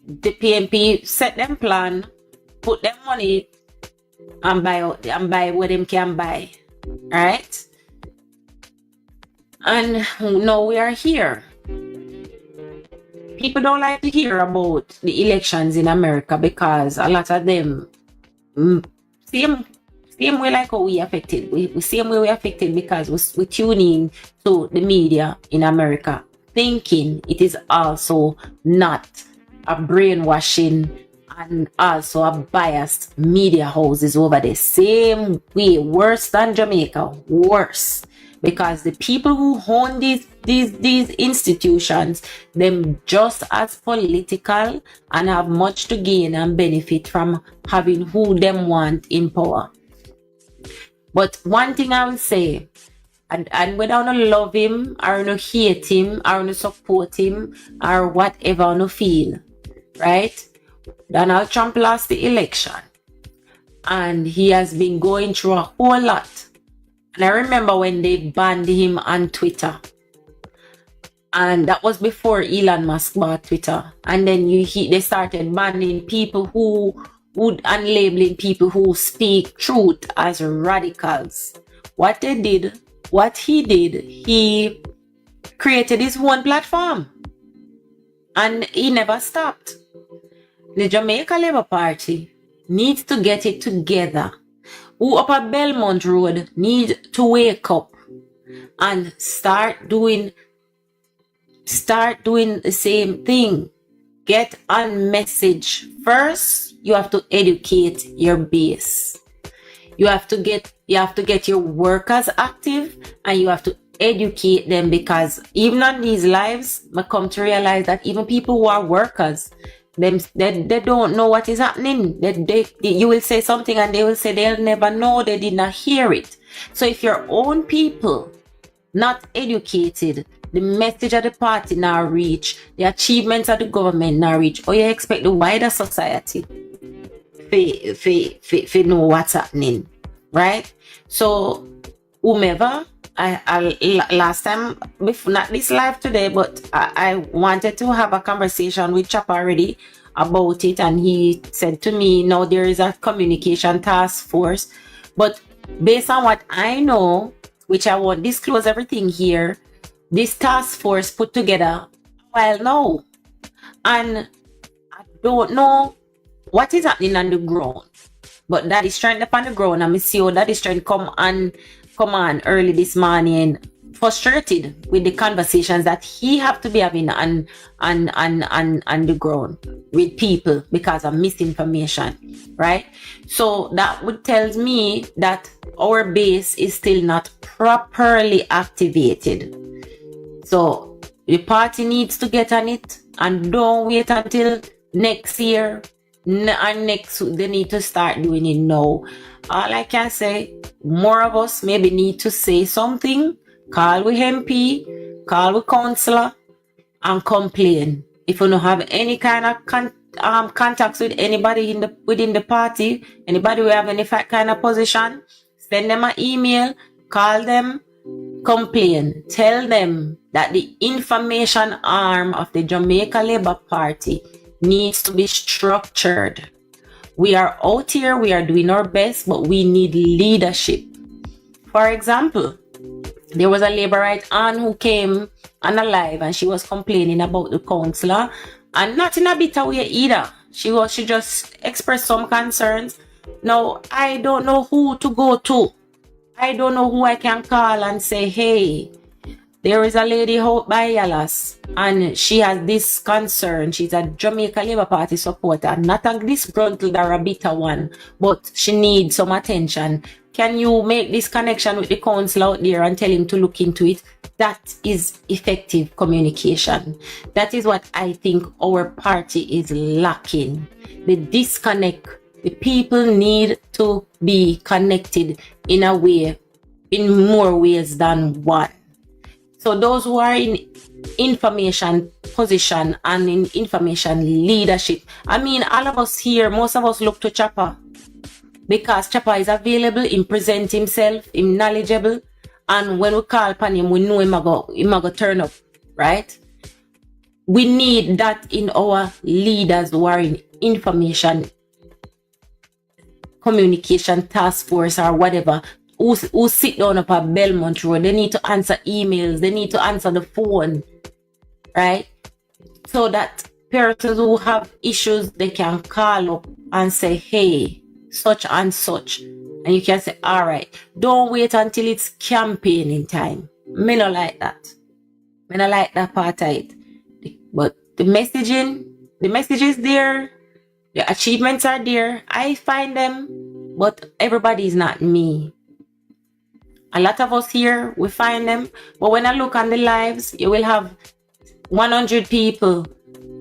the PNP set them plan, put them money, and buy what them can buy, right? And now we are here. people don't like to hear about the elections in America because a lot of them same way like how we affected. We same way we affected because we tune in to the media in America, thinking it is also not a brainwashing and also a biased media houses over the same way, worse than Jamaica, worse. Because the people who own these institutions, them just as political and have much to gain and benefit from having who them want in power. But one thing I will say, and whether I don't love him or I don't hate him or I don't support him or whatever I don't feel, right? Donald Trump lost the election and he has been going through a whole lot. And I remember when they banned him on Twitter. And that was before Elon Musk bought Twitter. And then they started banning people and labeling people who speak truth as radicals. What he did, he created his own platform. And he never stopped. The Jamaica Labour Party needs to get it together. Who up at Belmont Road need to wake up and start doing the same thing. Get on message. First, you have to educate your base. You have to get your workers active and you have to educate them, because even on these lives, I come to realize that even people who are workers, they don't know what is happening. You will say something and they will say they'll never know, they did not hear it. So if your own people not educated, the message of the party now reach, the achievements of the government now reach, or you expect the wider society to know what's happening, right? So whomever, I last time, before, not this live today, but I wanted to have a conversation with Chap already about it, and he said to me, no, there is a communication task force, but based on what I know, which I won't disclose everything here, this task force put together a while now, and I don't know what is happening on the ground, but that is trying to on the ground, and I see how that is trying to come on early this morning, frustrated with the conversations that he have to be having on the ground with people because of misinformation, right? So that would tell me that our base is still not properly activated. So the party needs to get on it and don't wait until next year and next week. They need to start doing it now. All I can say, more of us maybe need to say something, call with MP, call with councillor, and complain. If you don't have any kind of contacts with anybody within the party, anybody who have any kind of position, send them an email, call them, complain, tell them that the information arm of the Jamaica Labour Party needs to be structured. We are out here, we are doing our best, but we need leadership. For example, there was a Labourite Anne who came on a live and she was complaining about the councillor, and not in a bitter way either. She just expressed some concerns. Now, I don't know who to go to. I don't know who I can call and say, hey, there is a lady out by Yalas and she has this concern. She's a Jamaica Labour Party supporter, not a disgruntled or a bitter one, but she needs some attention. Can you make this connection with the council out there and tell him to look into it? That is effective communication. That is what I think our party is lacking. The disconnect. The people need to be connected in a way, in more ways than one. So those who are in information position and in information leadership, I mean, all of us here, most of us look to Chapa because Chapa is available, he present himself, he's knowledgeable, and when we call upon him, we know him go turn up, right? We need that in our leaders who are in information communication task force or whatever, who sit down up at Belmont Road. They need to answer emails, they need to answer the phone, right? so that persons who have issues, they can call up and say, hey, such and such. And you can say, all right, don't wait until it's campaigning time. Me not like that. Me not like that part of it. But the message is there. The achievements are there. I find them, but everybody is not me. A lot of us here, we find them. But when I look on the lives, you will have 100 people,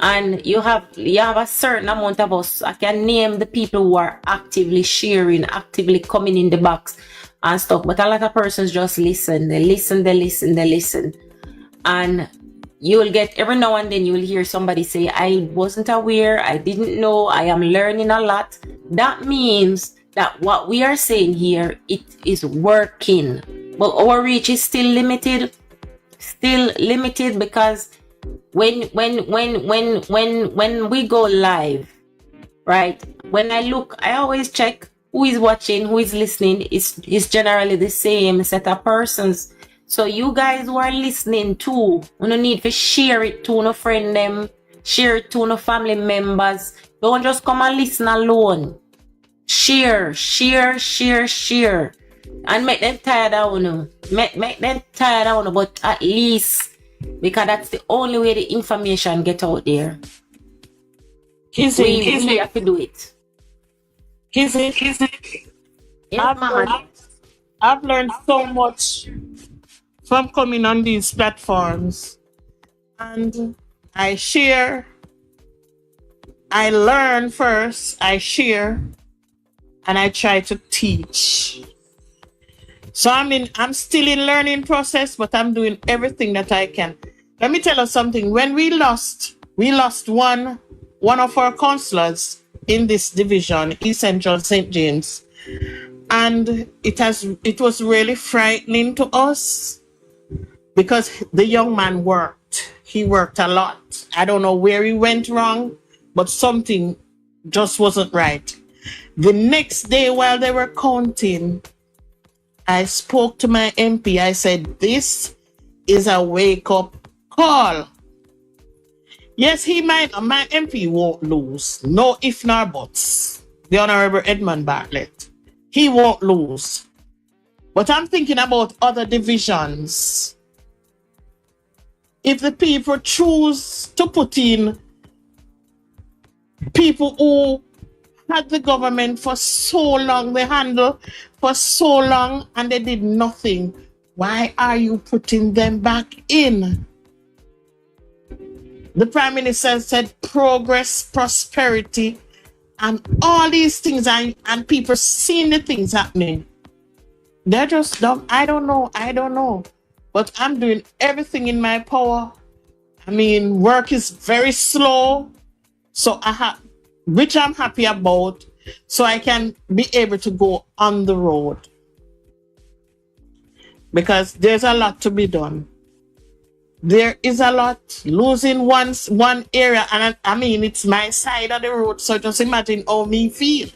and you have a certain amount of us. I can name the people who are actively sharing, actively coming in the box and stuff. But a lot of persons just listen. They listen. And you will get, every now and then you will hear somebody say, I wasn't aware, I didn't know, I am learning a lot. That means that what we are saying here, it is working. But our reach is still limited because when we go live, right? When I look, I always check who is watching, who is listening. It's generally the same set of persons. So you guys who are listening too, you don't need to share it to no friend them, share it to no family members. Don't just come and listen alone. Share, and make them tired of you. Make them tired of you, but at least, because that's the only way the information get out there. We have to do it. Yes, I've learned so much from coming on these platforms, and I share, I learn first, I share, and I try to teach. So I'm still in learning process, but I'm doing everything that I can. Let me tell you something. When we lost one of our councillors in this division, East Central St. James, and it was really frightening to us, because the young man worked. He worked a lot. I don't know where he went wrong, but something just wasn't right. The next day, while they were counting, I spoke to my MP. I said, this is a wake-up call. Yes, my MP won't lose. No if nor buts. The Honorable Edmund Bartlett. He won't lose. But I'm thinking about other divisions. If the people choose to put in people who had the government for so long, they handled for so long, and they did nothing, why are you putting them back in? The Prime Minister said progress, prosperity, and all these things, and people seeing the things happening. They're just dumb. I don't know. But I'm doing everything in my power. I mean, work is very slow, so which I'm happy about, so I can be able to go on the road, because there's a lot to be done. There is a lot. Losing one area, and I mean, it's my side of the road, so just imagine how me feel.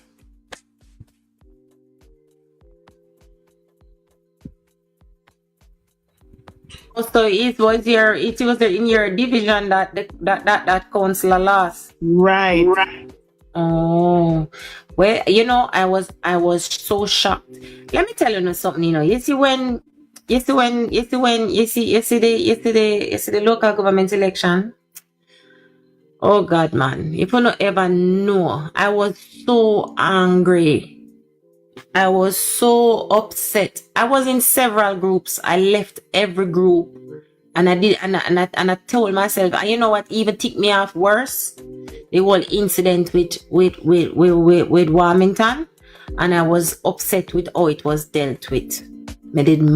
So it was in your division that councillor lost. Right. Oh, well, I was so shocked. Let me tell you something. You see the local government election. Oh God, man! If you don't ever know, I was so angry. I was so upset. I was in several groups. I left every group, and I told myself, and you know what even ticked me off worse? The whole incident with Warmington, and I was upset with how it was dealt with. I tell you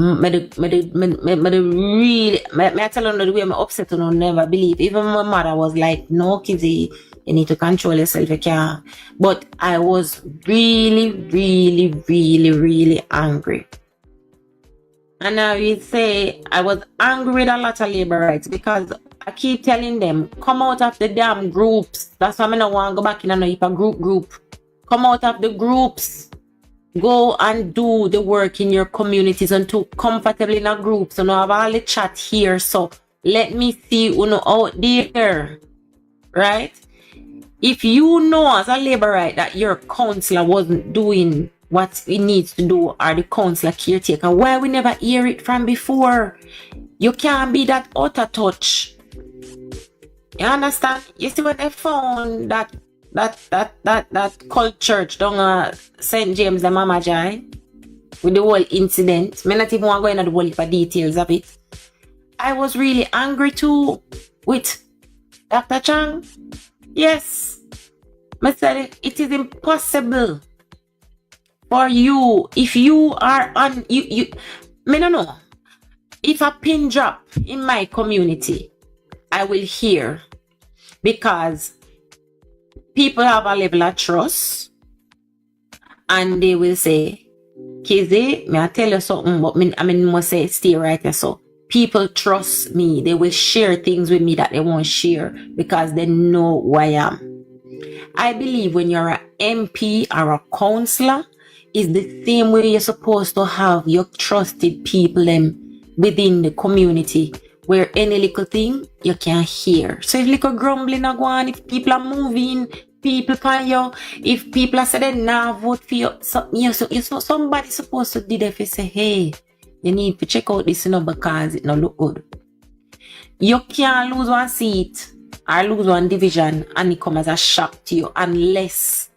the way I'm upset, and I'll never believe. Even my mother was like, no, Kizzy, you need to control yourself, you can't. But I was really, really, really, really angry. And I will say I was angry with a lot of labor rights, because I keep telling them, come out of the damn groups. That's why I don't want to go back in and a group. Come out of the groups. Go and do the work in your communities and to comfortably in a group. So now I have all the chat here. So let me see out there. right? If you know as a laborite that your councillor wasn't doing what he needs to do, or the councillor caretaker, why we never hear it from before? You can't be that out of touch. You understand? You see when they found that cult church down at St. James the Mama Jai with the whole incident. Me not even want to go into the whole heap of details of it. I was really angry too with Dr. Chang. Yes. I said it is impossible for you if you are on you me no know. If a pin drop in my community, I will hear, because people have a level of trust and they will say, Kizzy, may I tell you something, but I must say stay right there. So people trust me. They will share things with me that they won't share because they know who I am. I believe when you're an MP or a councillor, it's the same way you're supposed to have your trusted people within the community, where any little thing you can hear. So if little grumbling are going, if people are moving, people find you, if people are saying nah vote for you, so somebody supposed to do that if say, hey, you need to check out this, because it not look good. You can't lose one seat or lose one division and it come as a shock to you unless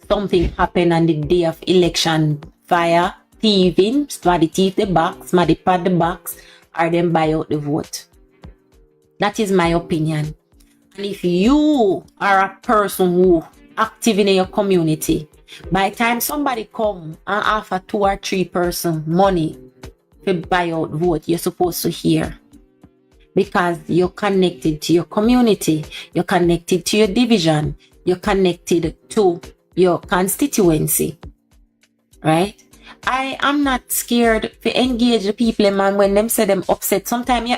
something happen on the day of election via thieving, somebody thief the box, somebody pad the box, or them buy out the vote. That is my opinion. And if you are a person who active in your community, by the time somebody come and offer 2 or 3 person money to buy out vote, you're supposed to hear. Because you're connected to your community, you're connected to your division, you're connected to your constituency, right? I am not scared to engage the people, man, when them say them upset. Sometimes you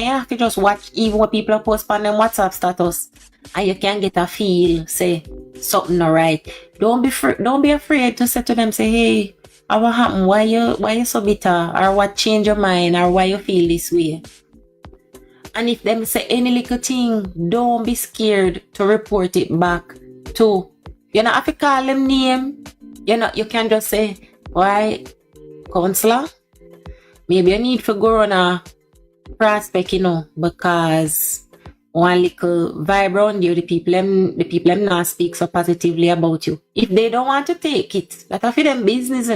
have to just watch even what people post on them WhatsApp status, and you can get a feel, say something alright. Don't be afraid to say to them, say, hey, what happened? Why you so bitter? Or what changed your mind? Or why you feel this way? And if them say any little thing, don't be scared to report it back to. You not have to call them name. You can just say, why, councillor? Maybe you need to go on a prospect, because one little vibe around you, the people not speak so positively about you. If they don't want to take it, that's for them business,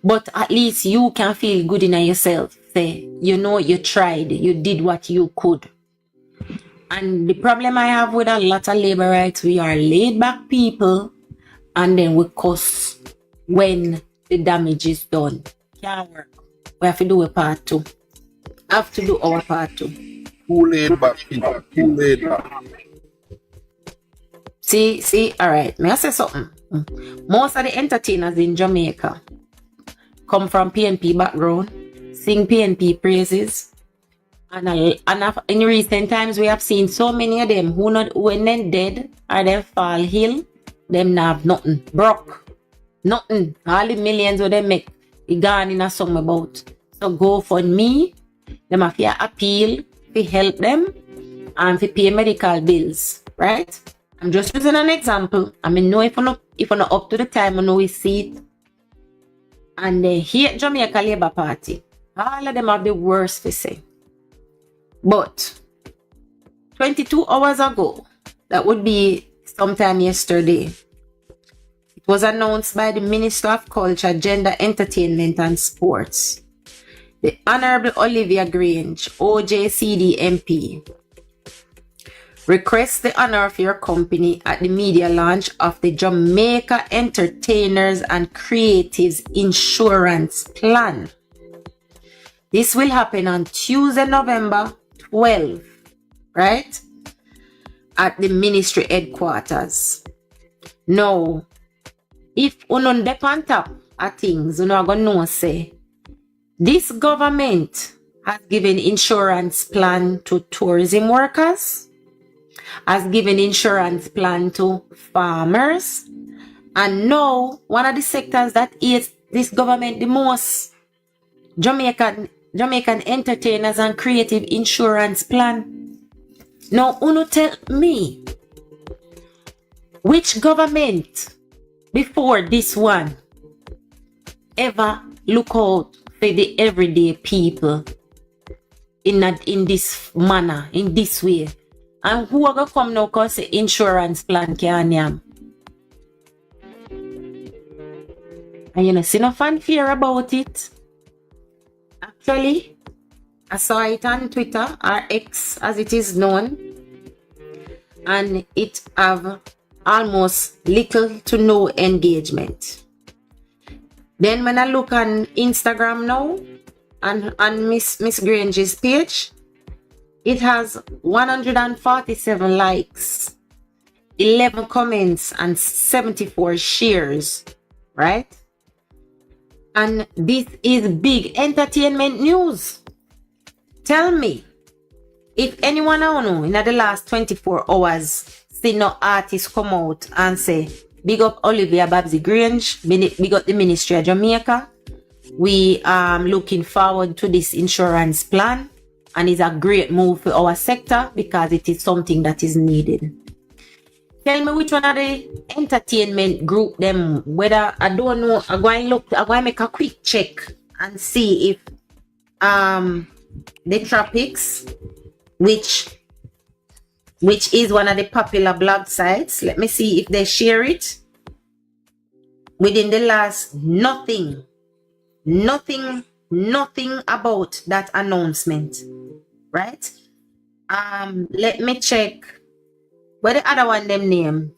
But at least you can feel good in yourself. Say, you tried, you did what you could. And the problem I have with a lot of laborites, we are laid back people, and then we cuss when the damage is done. Can't work. We have to do a part 2. Have to do our part 2. Too laid back, people. Too laid back. See, alright. May I say something? Most of the entertainers in Jamaica come from PNP background, sing PNP praises. And in recent times, we have seen so many of them who when they dead or they fall ill, them not have nothing. Broke. Nothing. All the millions of them make, they gone in a song about. So go for me. Them have to appeal to help them and to pay medical bills. Right? I'm just using an example. I know if you're not up to the time, I know we see it. And they hate Jamaica Labour Party. All of them have the worst to say. But 22 hours ago, that would be sometime yesterday, it was announced by the Minister of Culture, Gender, Entertainment and Sports, the Honorable Olivia Grange, OJCD MP, requests the honor of your company at the media launch of the Jamaica Entertainers and Creatives Insurance Plan. This will happen on Tuesday, November 12, right? At the ministry headquarters. Now, if unon depend top of things, you are going to know, say, this government has given insurance plan to tourism workers, has given insurance plan to farmers, and now one of the sectors that is this government the most, Jamaican Entertainers and Creative Insurance Plan. Now, Uno tell me, which government before this one ever look out for the everyday people in this manner, in this way? And who are gonna come now cause the insurance plan can yam? And you know, see no fanfare about it. Actually, I saw it on Twitter, or X as it is known, and it have almost little to no engagement. Then when I look on Instagram now, and on Miss Grange's page, it has 147 likes, 11 comments, and 74 shares, right? And this is big entertainment news. Tell me, if anyone I know in the last 24 hours see no artist come out and say, big up Olivia Babsy Grange, big up the Ministry of Jamaica, we are looking forward to this insurance plan, and it's a great move for our sector because it is something that is needed. Tell me which one of the entertainment group them, whether I don't know, I'm going to make a quick check and see if the Tropics, which is one of the popular blog sites, let me see if they share it. Within the last nothing about that announcement, right? Let me check. What the other one them name?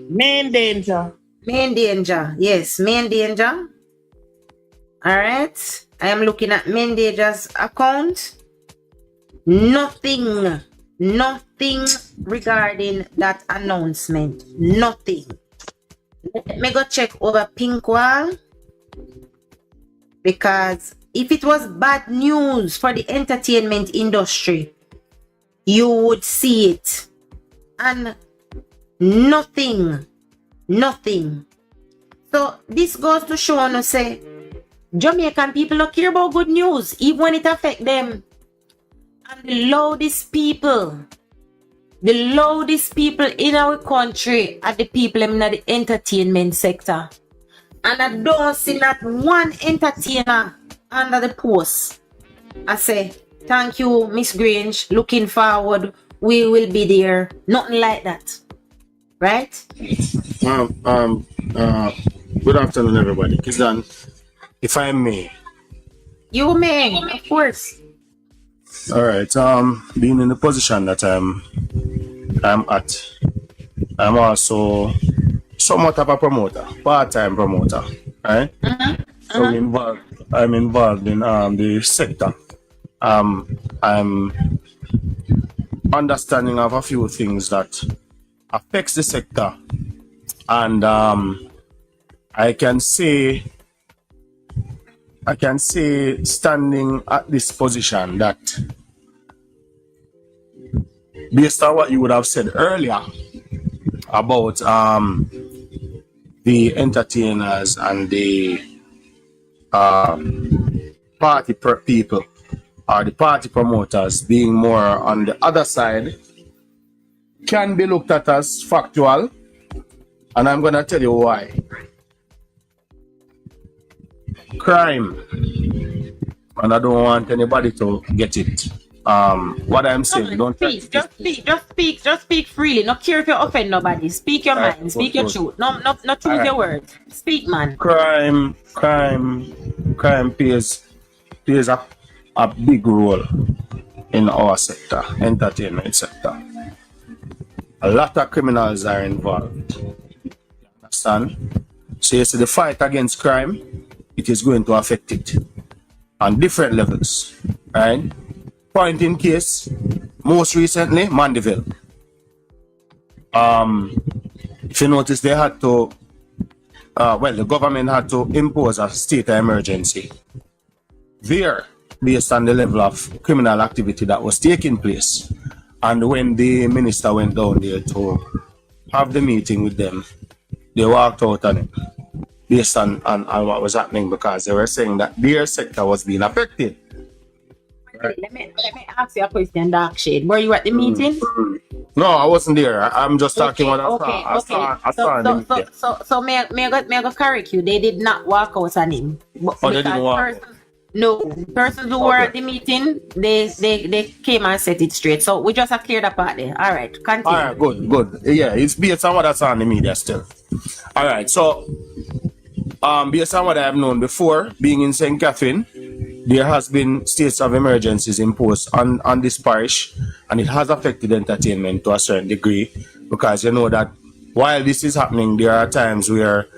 Main danger. Main danger. Yes, main danger. All right. I am looking at main danger's account. Nothing regarding that announcement. Nothing. Let me go check over Pinkwall, because if it was bad news for the entertainment industry, you would see it. And nothing. So this goes to show us, say, Jamaican people don't care about good news, even when it affects them. And the loudest people in our country are the people in the entertainment sector. And I don't see not one entertainer under the post. I say, thank you, Miss Grange. Looking forward. We will be there. Nothing like that. Right? Good afternoon, everybody. Kizan, if I may. You may, of course. All right. Being in the position that I'm at, I'm also somewhat of a promoter, part-time promoter, right? So I'm involved in the sector. I'm understanding of a few things that affects the sector, and I can say standing at this position that based on what you would have said earlier about the entertainers and the party people or the party promoters being more on the other side can be looked at as factual, and I'm gonna tell you why. Crime, and I don't want anybody to get it. What I'm saying, Just speak freely. Not care if you offend nobody. Speak your mind. Speak your truth. Not choose your words. Speak, man. Crime plays a big role in our sector, entertainment sector. A lot of criminals are involved. Understand? So you see, the fight against crime, it is going to affect it on different levels, right? Point in case, most recently, Mandeville. If you notice, they had to, the government had to impose a state of emergency there based on the level of criminal activity that was taking place. And when the minister went down there to have the meeting with them, they walked out on it based on what was happening, because they were saying that their sector was being affected. Let me ask you a question, Dark Shade. Were you at the meeting? No, I wasn't there. I'm just talking Okay, what I saw. I saw in the media. So may I go correct you? They did not walk out on him. Oh, they didn't walk out. No, persons who were at the meeting, they came and set it straight. So we just have cleared the part there. All right, continue. All right, good. Yeah, it's based on what I saw in the media still. All right, so based on what I have known before, being in St. Catherine, there has been states of emergencies imposed on this parish, and it has affected entertainment to a certain degree, because you know that while this is happening, there are times where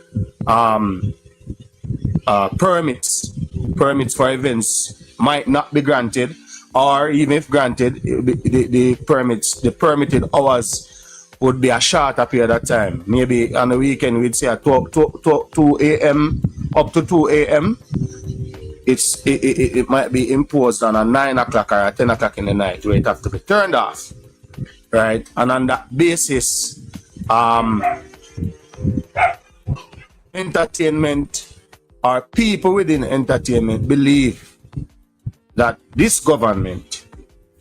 permits for events might not be granted, or even if granted, the permitted hours would be a shorter period of time. Maybe on the weekend we'd say at 2 a.m. up to 2 a.m. It might be imposed on a 9 o'clock or a 10 o'clock in the night where it have to be turned off, right? And on that basis, entertainment or people within entertainment believe that this government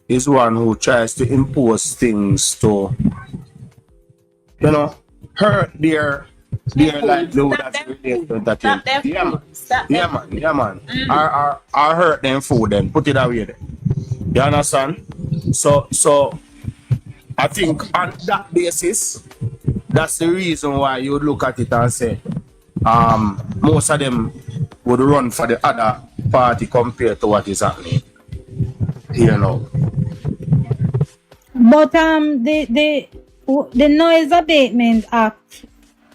is one who tries to impose things to, you know, hurt their livelihood as related to entertainment. Yeah, man. Or hurt them food then, put it away then. You understand? So I think on that basis, that's the reason why you would look at it and say, most of them would run for the other party compared to what is happening here now. But the Noise Abatement Act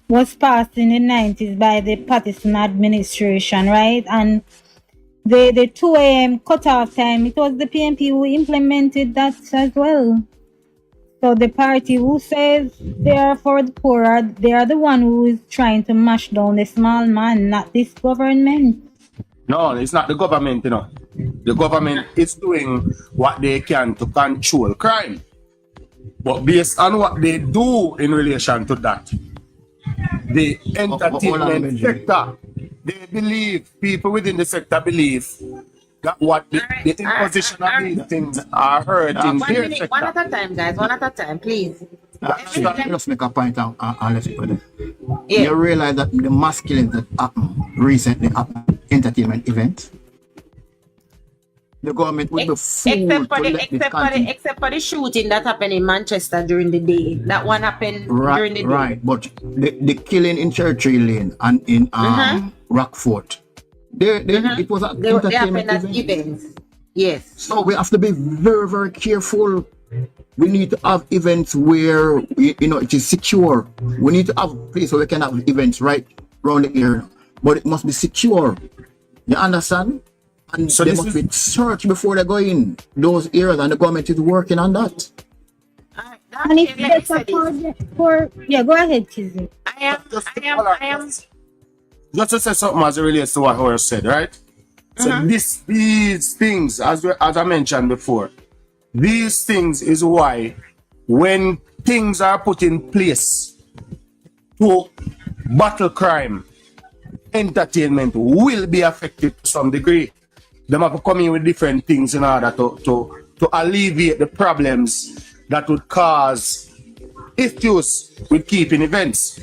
was passed in the 90s by the Patterson administration, right? And the 2 a.m. cutoff time, it was the PNP who implemented that as well. So the party who says they are for the poor, they are the one who is trying to mash down the small man, not this government. No, it's not the government, you know. The government is doing what they can to control crime. But based on what they do in relation to that, the entertainment sector, they believe, people within the sector believe that what the imposition of these things are hurting their sector. One at a time, guys. One at a time, please. Just make a point and let's put it. Yeah. You realize that the mass killings that happened recently at entertainment events, the government will be fool except for the shooting that happened in Manchester during the day. That one happened during the day. Right, but the killing in Churchill Lane and in Rockford, it was an entertainment event. Yes. So we have to be very, very careful. We need to have events where it is secure. We need to have a place where we can have events right around the area, but it must be secure. You understand? And so they must be searched before they go in those areas, and the government is working on that. And if there's a for go ahead, Kizzy. I am. Just to say something as it relates to what Horace said, right? So these things, as I mentioned before, these things is why when things are put in place to battle crime, entertainment will be affected to some degree. They have to come in with different things in order to alleviate the problems that would cause issues with keeping events.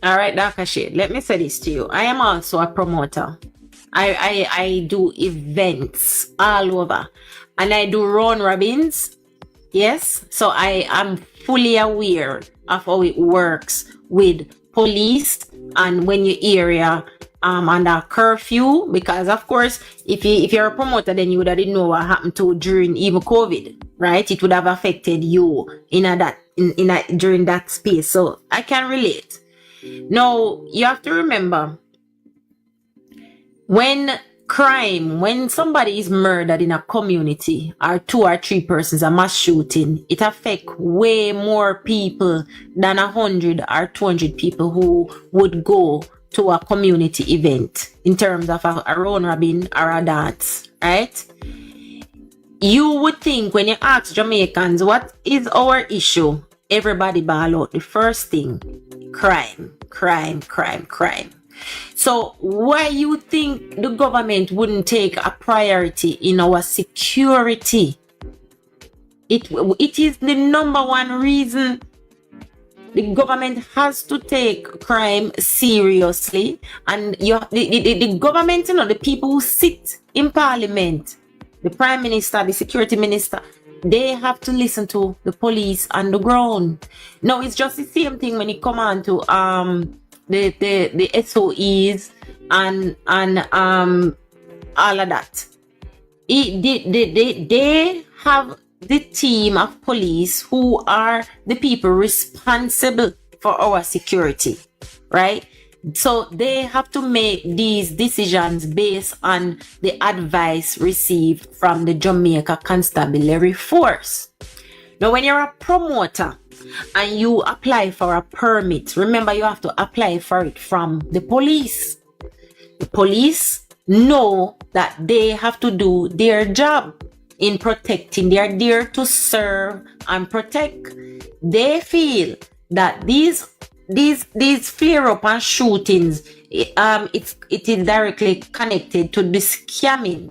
All right, Dr. Shade, let me say this to you. I am also a promoter. I do events all over, and I do round robins. Yes, so I am fully aware of how it works with police and when your area under curfew, because of course if you're a promoter, then you would have know what happened to during even COVID, right? It would have affected you during that space. So I can relate. Now you have to remember, when somebody is murdered in a community, or 2 or 3 persons, a mass shooting, it affects way more people than 100 or 200 people who would go to a community event in terms of a round robin or a dance, right? You would think when you ask Jamaicans what is our issue, everybody ball out the first thing: crime. So why you think the government wouldn't take a priority in our security? It is the number one reason the government has to take crime seriously, and the government, the people who sit in parliament, the prime minister, the security minister, they have to listen to the police on the ground. No, it's just the same thing when it come on to the SOEs and all of that. They have the team of police who are the people responsible for our security, right? So they have to make these decisions based on the advice received from the Jamaica Constabulary Force. Now, when you're a promoter and you apply for a permit, remember you have to apply for it from the police. The police know that they have to do their job in protecting. They are there to serve and protect. They feel that these flare up and shootings, it is directly connected to the scamming,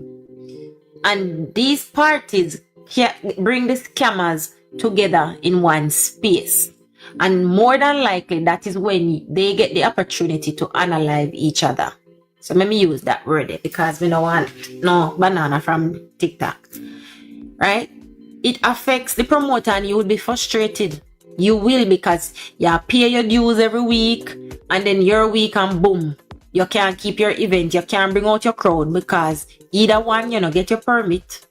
and these parties bring the scammers together in one space, and more than likely that is when they get the opportunity to unalive each other. So let me use that word because we don't want no banana from TikTok, right? It affects the promoter and you will be frustrated. You will, because you pay your dues every week and then your week and boom, you can't keep your event, you can't bring out your crowd because either one, get your permit,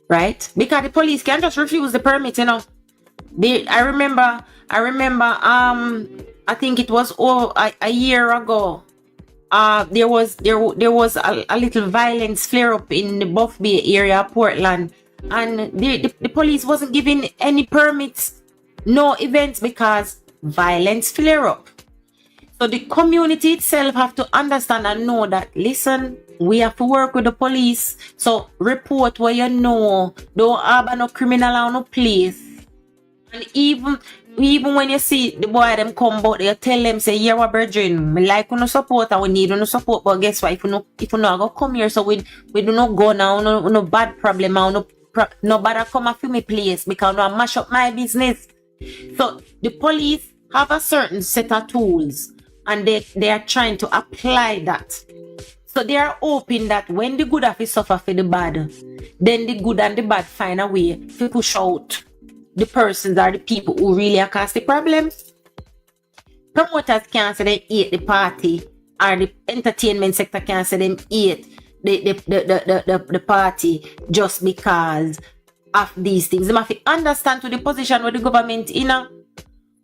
right? Because the police can't just refuse the permit, I remember, I think it was a year ago. There was a little violence flare up in the Buff Bay area of Portland, and the police wasn't giving any permits, no events, because violence flare up. So the community itself have to understand and know that, listen, we have to work with the police. So report what you know. Don't have no criminal on no place. And even when you see the boy them come out, you tell them, say, yeah, we're brethren, me like no support and we need no support. But guess what? If you not go come here, so we do not go now, no bad problem, no bother come a few me place because no mash up my business. So the police have a certain set of tools and they are trying to apply that. So they are hoping that when the good have to suffer for the bad, then the good and the bad find a way to push out the persons or the people who really are cause the problems. Promoters can't say they hate the party, or the entertainment sector can't say them hate the party just because of these things. They have to understand to the position where the government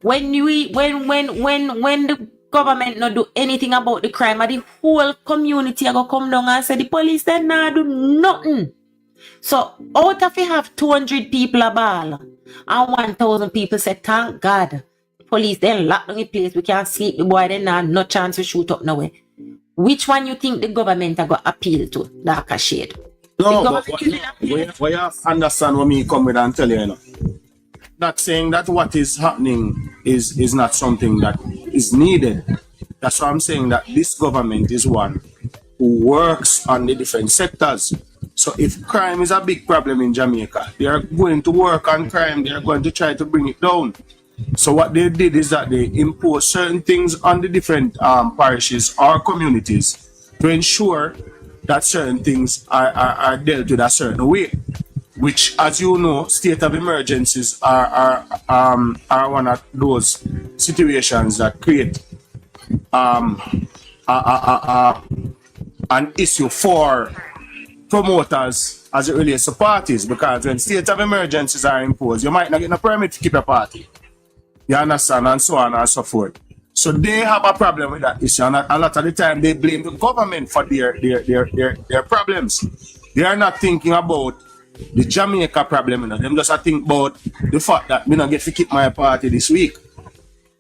when the government not do anything about the crime, the whole community are gonna come down and say the police then not do nothing. So out of you have 200 people a ball and 1,000 people say, thank God, police then lock down the place, we can't sleep, the boy then not no chance to shoot up nowhere. Which one you think the government are going to appeal to, darker shade? No, but what you understand what me come with and tell you, Not saying that what is happening is not something that is needed. That's why I'm saying that this government is one who works on the different sectors. So if crime is a big problem in Jamaica, they are going to work on crime, they are going to try to bring it down. So what they did is that they imposed certain things on the different parishes or communities to ensure that certain things are dealt with a certain way. Which, as you know, state of emergencies are one of those situations that create an issue for promoters as it relates to parties, because when state of emergencies are imposed, you might not get a permit to keep a party. You understand, and so on and so forth. So they have a problem with that issue, and a lot of the time they blame the government for their problems. They are not thinking about the Jamaica problem, Them just think about the fact that me not get to keep my party this week,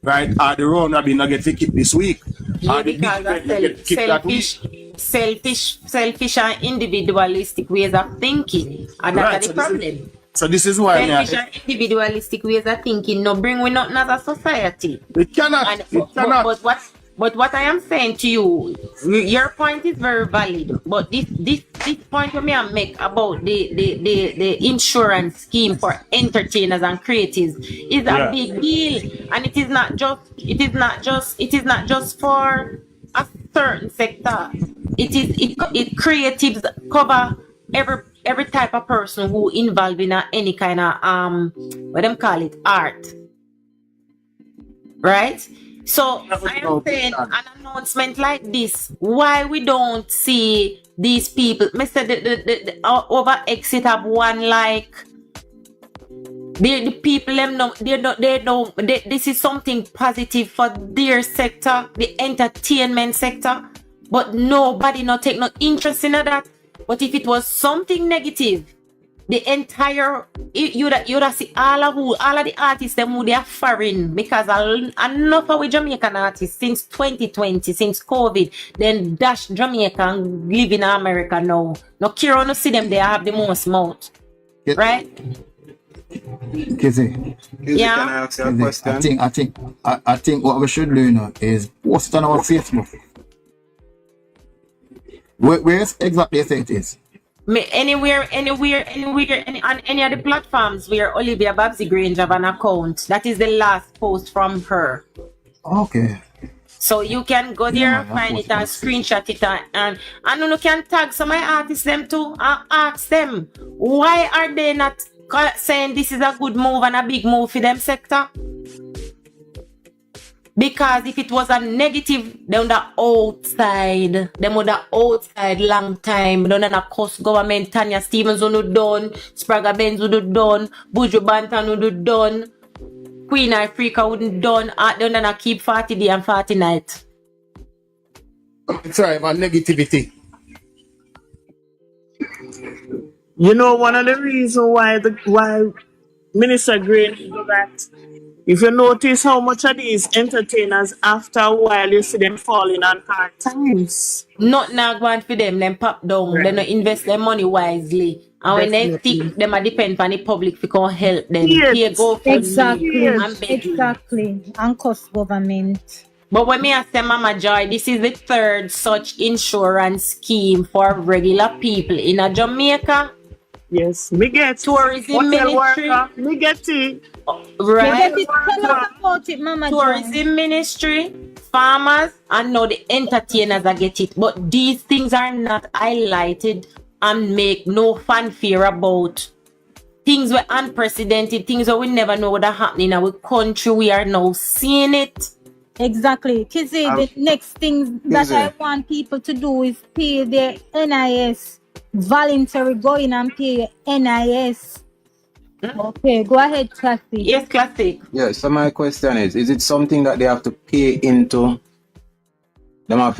right? Or the round robin not get to keep this week. Yeah, because of selfish and individualistic ways of thinking, and that's the problem. So this is why selfish and individualistic ways of thinking no bring we nothing as a society. It cannot. But what I am saying to you, your point is very valid. But this point that me I make about the insurance scheme for entertainers and creatives is a big deal, and it is not just for a certain sector. It creatives cover every type of person who involved in any kind of what them call it, art, right? So I am saying an announcement like this, why we don't see these people? Mr. The over exit have one like the people them know this is something positive for their sector, the entertainment sector, but nobody not take no interest in that. But if it was something negative, the entire you'd see all of the artists them who they are foreign, because enough of we Jamaican artists since 2020, since COVID, then dash Jamaica and live in America now. No care no see them, they have the most mouth. Right? Kizzy, Yeah. Can I ask you a question? I think what we should do now is post it on our Facebook. Where exactly you say it is? Anywhere, on any of the platforms where Olivia Babsy Grange have an account. That is the last post from her. Okay. So you can go there and find it and screenshot it, and you can tag some of my artists them too and ask them, why are they not saying this is a good move and a big move for them sector? Because if it was a negative, they would have outside. They would have outside long time. They would have cost government. Tanya Stevens would have done. Sprague Benz would have done. Buju Banton would have done. Queen Africa wouldn't have done. They would have keep 40 day and 40 night. It's right about negativity. You know, one of the reasons why Minister Green do that, if you notice how much of these entertainers, after a while, you see them falling on hard times. Not now going for them pop down. Right. They not invest their money wisely. And when they stick, them a depend on the public to come help them. Yes. Here go for Exactly. and beg you. Exactly. And cost government. But when me ask them, Mama Joy, this is the third such insurance scheme for regular people in a Jamaica. Yes, me get Tourism hotel ministry. worker, me get it. Right? Tell us about it, Mama Joy. Tourism ministry, farmers, and now the entertainers that get it. But these things are not highlighted and make no fanfare about. Things were unprecedented, things that we never know what are happening in our country. We are now seeing it. Exactly. Kizzy, the next thing that I want people to do is pay their NIS. Voluntary going and pay NIS. Okay, go ahead, Classic. Yes, Classic. Yeah, so my question is it something that they have to pay into? Them have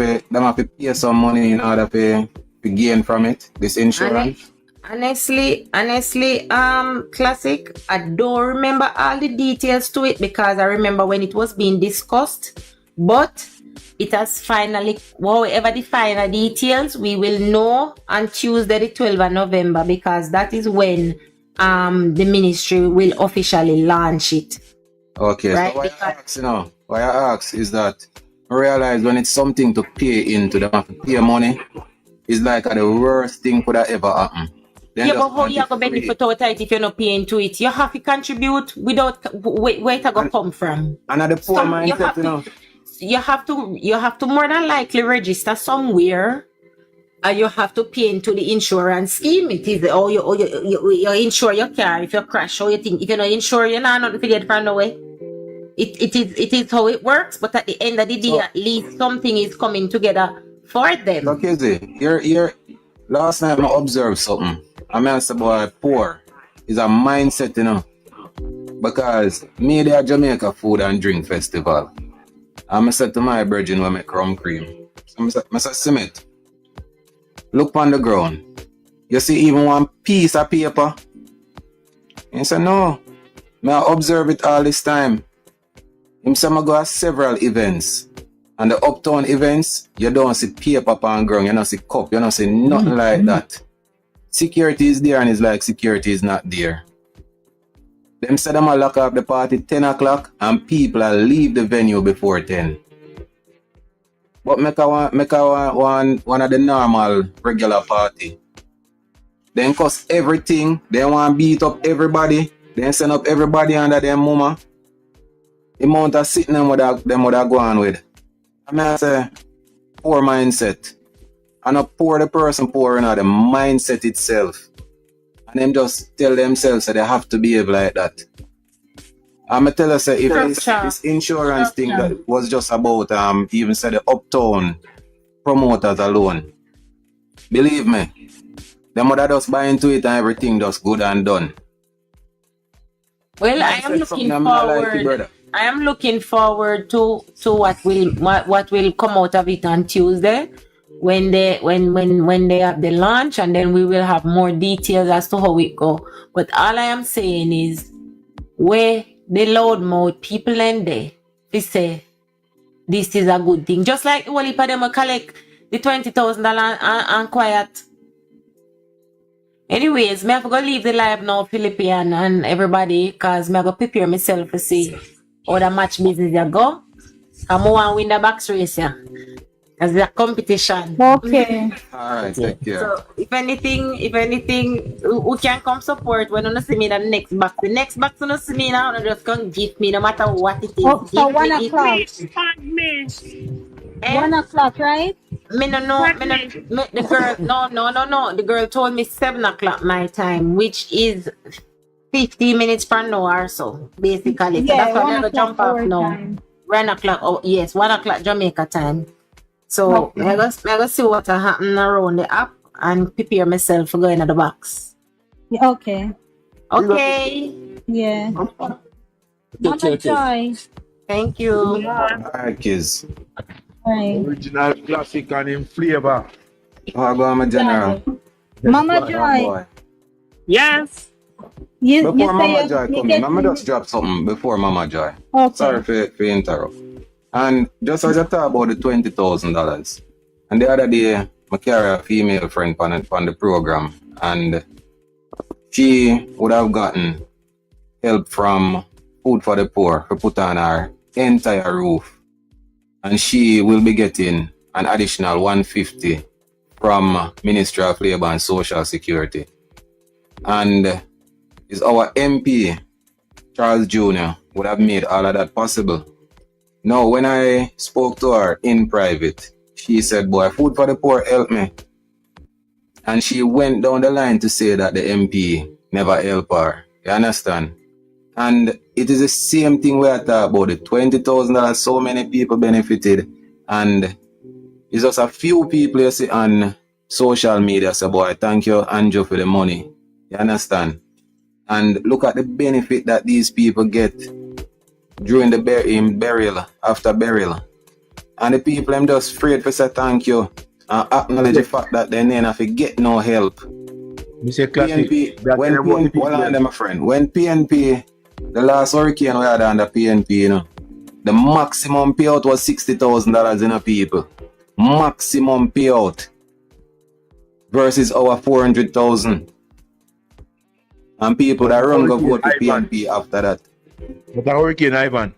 to pay some money in order to gain from it, this insurance? Honestly, Classic, I don't remember all the details to it because I remember when it was being discussed, but it has finally, however the final details, we will know on Tuesday the 12th of November, because that is when the ministry will officially launch it. Okay, right? So why I ask is that I realize when it's something to pay into, them have to pay money, it's like the worst thing could have ever happened. Yeah, but how you going to benefit out of it if you're not paying to it? You have to contribute without where it going to come from. Another poor mindset, you have to more than likely register somewhere, and you have to pay into the insurance scheme. It is you insure your car if you crash, or you think if you're not insured, you're not nothing to get from nowhere. It is how it works, but at the end of the day, at least something is coming together for them. Okay, you're last night I observed something. I mean, say boy, poor is a mindset, because me there Jamaica Food and Drink Festival. I said to my brethren when I make rum cream, I said, Simit, look on the ground. You see even one piece of paper? He said, no. I observe it all this time. He said, I go to several events. And the uptown events, you don't see paper on the ground, you don't see cup, you don't see nothing like that. Security is there and it's like security is not there. Them said them lock up the party 10 o'clock and people leave the venue before 10. But make a one of the normal regular party. Then cost everything. They want beat up everybody. Then send up everybody under them mama. The amount of sitting them would have go on with. I mean, I say, poor mindset. And not poor the person poor, you know, the mindset itself. And them just tell themselves that they have to behave like that. I'm going to tell you, say, if this insurance thing that was just about, even say the uptown promoters alone, believe me, them would have just buy into it and everything just good and done. Well, I am looking forward. I am looking forward to what will come out of it on Tuesday when they have the launch, and then we will have more details as to how it go. But all I am saying is, where the loudmouth people in there, they say this is a good thing. Just like the whole them will collect the $20,000 and quiet. Anyways, me have to go leave the live now, Philippian and everybody, because me have to prepare myself to see how the match business you go. I'm going to win the box race, yeah. As a competition. Okay. Alright, take care. So if anything, who can come support when you see me in the next box? The next box you see me now, you just come give me no matter what it is. Oh, so 1 o'clock. 1 o'clock, right? The girl, no. The girl told me 7 o'clock my time, which is 50 minutes from now or so, basically. So that's why I'm going to jump off now. 1 o'clock, oh yes, 1 o'clock Jamaica time. So I'm going to see what happen around the app and prepare myself for going to the box. Okay. Okay. Yeah. Mama Joy. Thank you. Alright, kids. Right. Original, classic, and in flavor. Oh, go on, my general. Mama Joy. Yes. You Before Mama say Joy come in, Mama just drop something before Mama Joy. Okay. Sorry for interrupt. And just as I talk about the $20,000, and the other day, I carry a female friend on the program, and she would have gotten help from Food for the Poor to put on her entire roof. And she will be getting an additional $150 from Ministry of Labour and Social Security. And it's our MP, Charles Jr., would have made all of that possible. Now, when I spoke to her in private, she said, boy, Food for the Poor help me. And she went down the line to say that the MP never helped her. You understand? And it is the same thing we are talking about, the $20,000, so many people benefited. And it's just a few people you see on social media say, boy, thank you, Andrew, for the money. You understand? And look at the benefit that these people get during the burial, after burial. And the people, I'm just afraid to say thank you and acknowledge the fact that they never get no help. Mr. Classic. PNP, hold on, my friend. When PNP, the last hurricane we had under PNP, you know, the maximum payout was $60,000 in a people. Maximum payout versus our 400,000. And people that run go vote to PNP after that. But the Hurricane Ivan.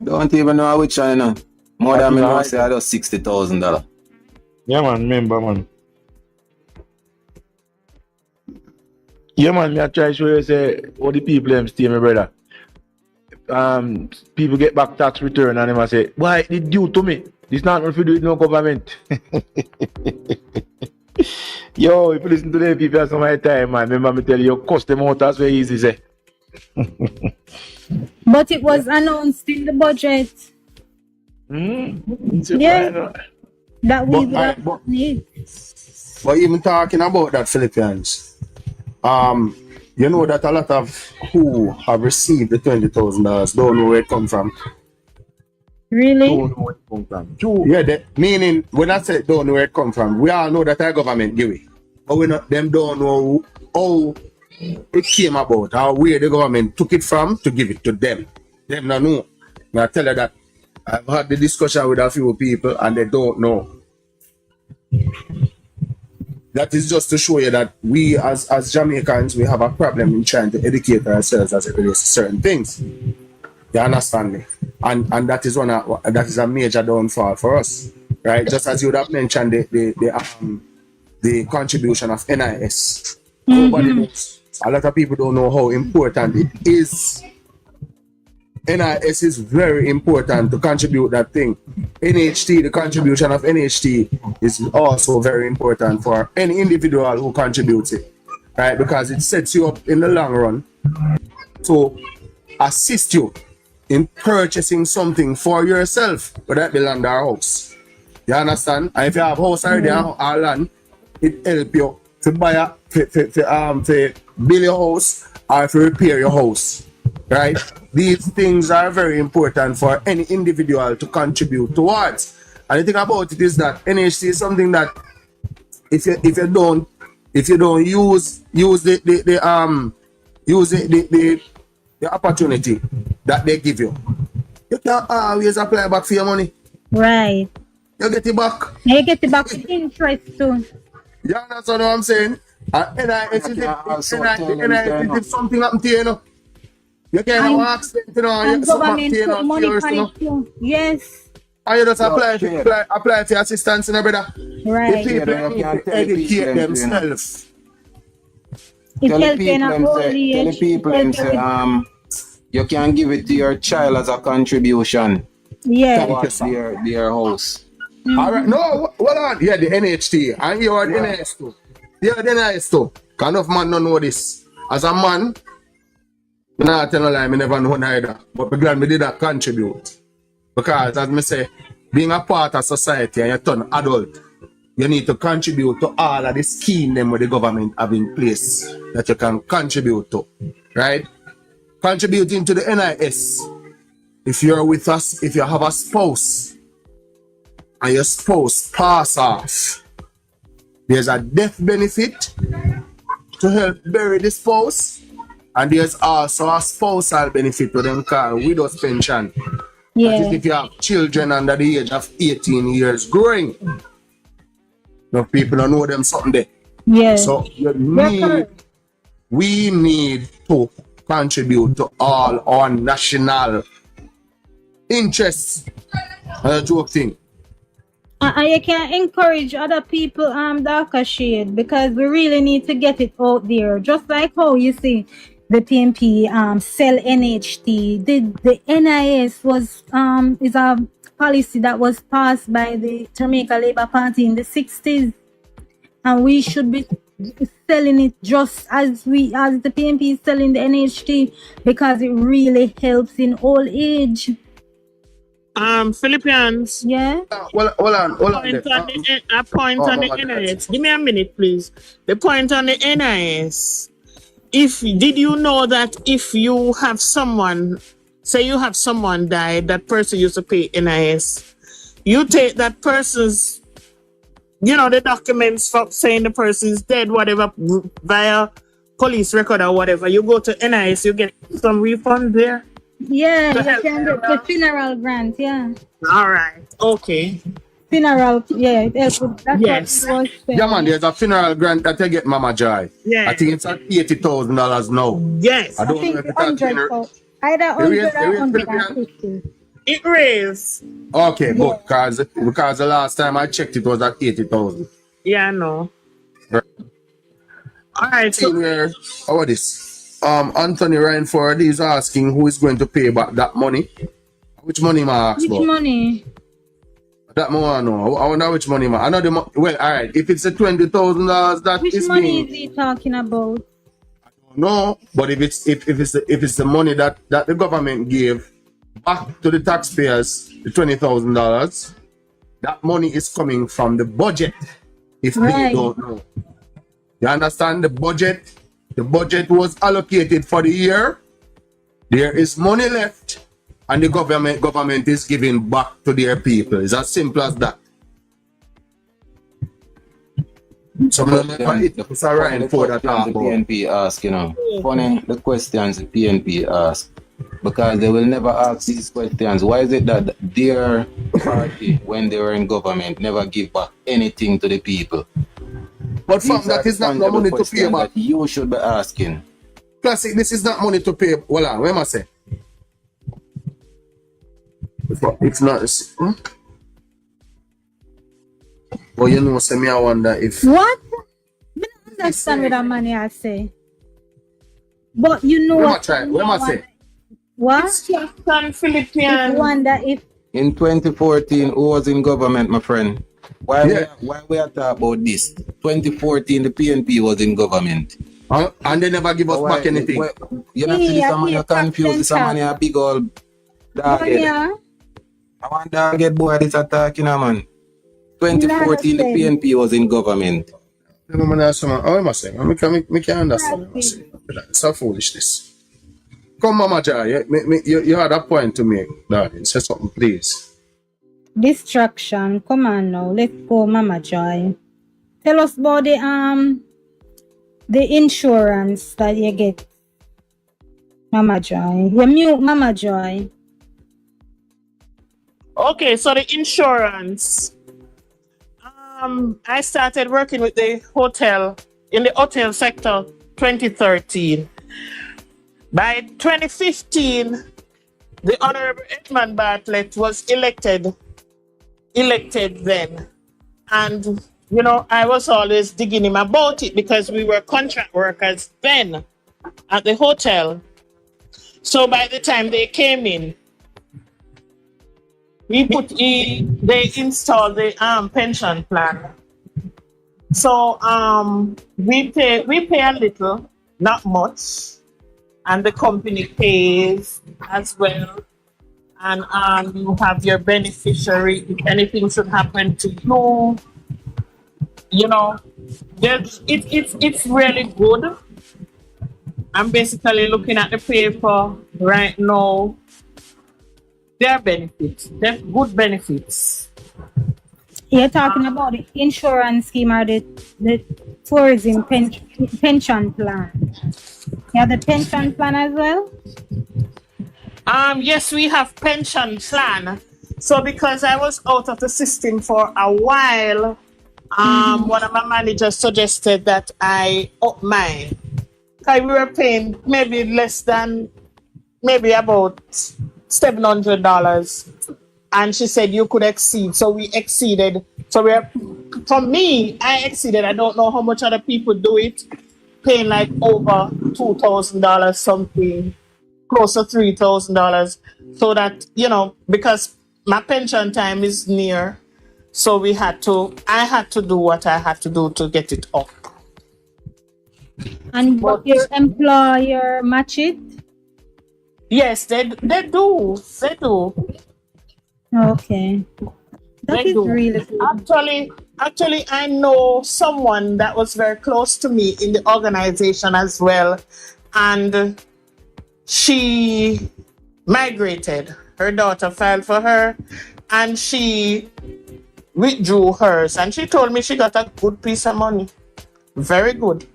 Don't even know which one, you know. More than me know say I just $60,000. Yeah, man, remember, man. Yeah, man, me I try to show you say all the people them stay, my brother. People get back tax return and them I say, why it due to me? This not if you do it no government. Yo, if you listen to them people some of the time, man, remember me tell you, cost them out as very easy, say. But it was announced in the budget. Yeah. That we would have need. But even talking about that, Philippians, you know that a lot of who have received the $20,000 don't know where it come from. Really? Don't know where it come from. Yeah, meaning when I say don't know where it come from, we all know that our government give it, but we not them don't know how it came about, or where the government took it from to give it to them. Them not know. I tell you that I've had the discussion with a few people and they don't know. That is just to show you that we as Jamaicans, we have a problem in trying to educate ourselves as it relates to certain things. You understand me? And that is that is a major downfall for us, right? Just as you would have mentioned the contribution of NIS. Nobody knows. A lot of people don't know how important it is. NIS is very important to contribute that thing. NHT, the contribution of NHT is also very important for any individual who contributes it, right? Because it sets you up in the long run to assist you in purchasing something for yourself, but that belongs to our house. You understand? And if you have house already or land, it help you to buy to build your house or to repair your house. Right? These things are very important for any individual to contribute towards. And the thing about it is that NHT is something that if you don't use the opportunity that they give you, you can't always apply back for your money. Right. You get it back. You get it back with interest too. You understand what I'm saying? And if something happen to you, you know, you can't ask them, you know, and government put money on it too. Yes. And you just apply for assistance, you know, brother. Right. The people need to educate themselves. It's helping a whole tell the people and say, you can give it to your child as a contribution. Yeah. Towards their house. All right. No, hold on. Yeah, the NHT. And you are the NIS too. Yeah, the NIS too. Kind of man don't know this. As a man, I'm not telling a lie, I never know neither. But I'm glad I did that contribute. Because as I say, being a part of society and you turn adult, you need to contribute to all of the scheme them where the government have in place that you can contribute to. Right? Contributing to the NIS. If you're with us, if you have a spouse and your spouse pass off, there's a death benefit to help bury the spouse, and there's also a spousal benefit to them called widow's pension. Yeah. That is if you have children under the age of 18 years growing. No people don't know them something there. Yeah. So we need to contribute to all our national interests. That's a joke thing. And you can encourage other people darker shade, because we really need to get it out there. Just like how you see the PNP sell NHT. The NIS was is a policy that was passed by the Jamaica Labour Party in the 60s. And we should be selling it just as the PNP is selling the NHT, because it really helps in old age. Philippians. Yeah. Hold on. A point on the NIS. Give me a minute, please. The point on the NIS. Did you know that if you have someone, say you have someone died, that person used to pay NIS, you take that person's, the documents for saying the person is dead, whatever, via police record or whatever, you go to NIS, you get some refund there. Yeah, you can get the funeral grant, yeah. All right, okay. Funeral, yeah. That's yes. What it was. Yeah, man, there's a funeral grant that you get Mama Joy. Yeah. I think it's at $80,000 now. Yes. I don't know if it's at either 100 or 150. It raised. Okay, good. Because the last time I checked, it was at 80,000. Yeah, I know. Right. All right. So, how about this? Anthony Rainford is asking who is going to pay back that money. Which money, ma? Which money? That money, I know. I wonder which money, ma. I know the money. Well, all right. If it's the $20,000, that which is money is he talking about? I don't know, but if it's the money that the government gave back to the taxpayers, the $20,000, that money is coming from the budget. If they don't know, you understand the budget. The budget was allocated for the year. There is money left, and the government is giving back to their people. It's as simple as that. So it's alright for that. The PNP ask, funny the questions the PNP ask, because they will never ask these questions. Why is it that their party, when they were in government, never give back anything to the people? But from that is not no money to pay back. You should be asking. Classic, this is not money to pay. Hold on, what am I say? If not, but you know, say me, I wonder if. What? I don't understand what that money I say. But you know What am I what? trying? What am I saying? What? Instruction If Philippine. wonder if In 2014, who was in government, my friend? Why Yeah. we are talking about this? 2014, the PNP was in government. And they never give us So back anything. you know, see this I man, pay you're tax confused. This man, you're a big old dog. But yeah, I want to get boy this attack, you know, man. 2014, the understand. PNP was in government. How am I saying? I can understand what I'm saying. It's so foolishness. Come, Mama Jai, you had a point to make, darling. Say something, please. Distraction. Come on now. Let's go, Mama Joy. Tell us about the insurance that you get, Mama Joy. You mute Mama Joy. Okay, so the insurance. I started working with the hotel in the hotel sector 2013. By 2015, the Honorable Edmund Bartlett was elected then. And, you know, I was always digging him about it because we were contract workers then at the hotel. So by the time they came in, they installed the pension plan. So we pay a little, not much, and the company pays as well. And you have your beneficiary if anything should happen to you. You know, it's really good. I'm basically looking at the paper right now. There are benefits. There's good benefits. You're talking about the insurance scheme or the tourism pension plan. You have the pension plan as well? Yes, we have pension plan. So because I was out of the system for a while, one of my managers suggested that I up mine. Because we were paying maybe less than about $700. And she said you could exceed. So we exceeded. So for me, I exceeded. I don't know how much other people do it. Paying like over $2,000 something, close to $3,000. So that, you know, because my pension time is near. So I had to do what I had to do to get it up. And but your employer match it? Yes, they do. They do. Okay. That They is do. really good. Actually, I know someone that was very close to me in the organization as well, and she migrated. Her daughter filed for her, and she withdrew hers, and she told me she got a good piece of money. Very good.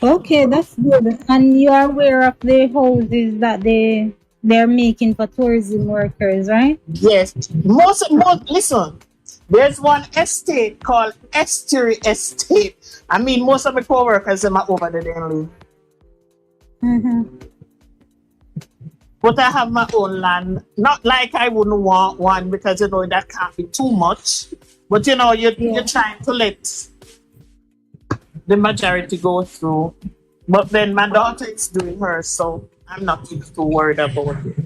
Okay, that's good. And you are aware of the houses that they're making for tourism workers, right? Yes. Most listen. There's one estate called Estuary Estate. I mean, most of my co-workers are over there. They live. But I have my own land. Not like I wouldn't want one because, you know, that can't be too much. But, you know, you're trying to let the majority go through. But then my daughter is doing hers, so I'm not too worried about it.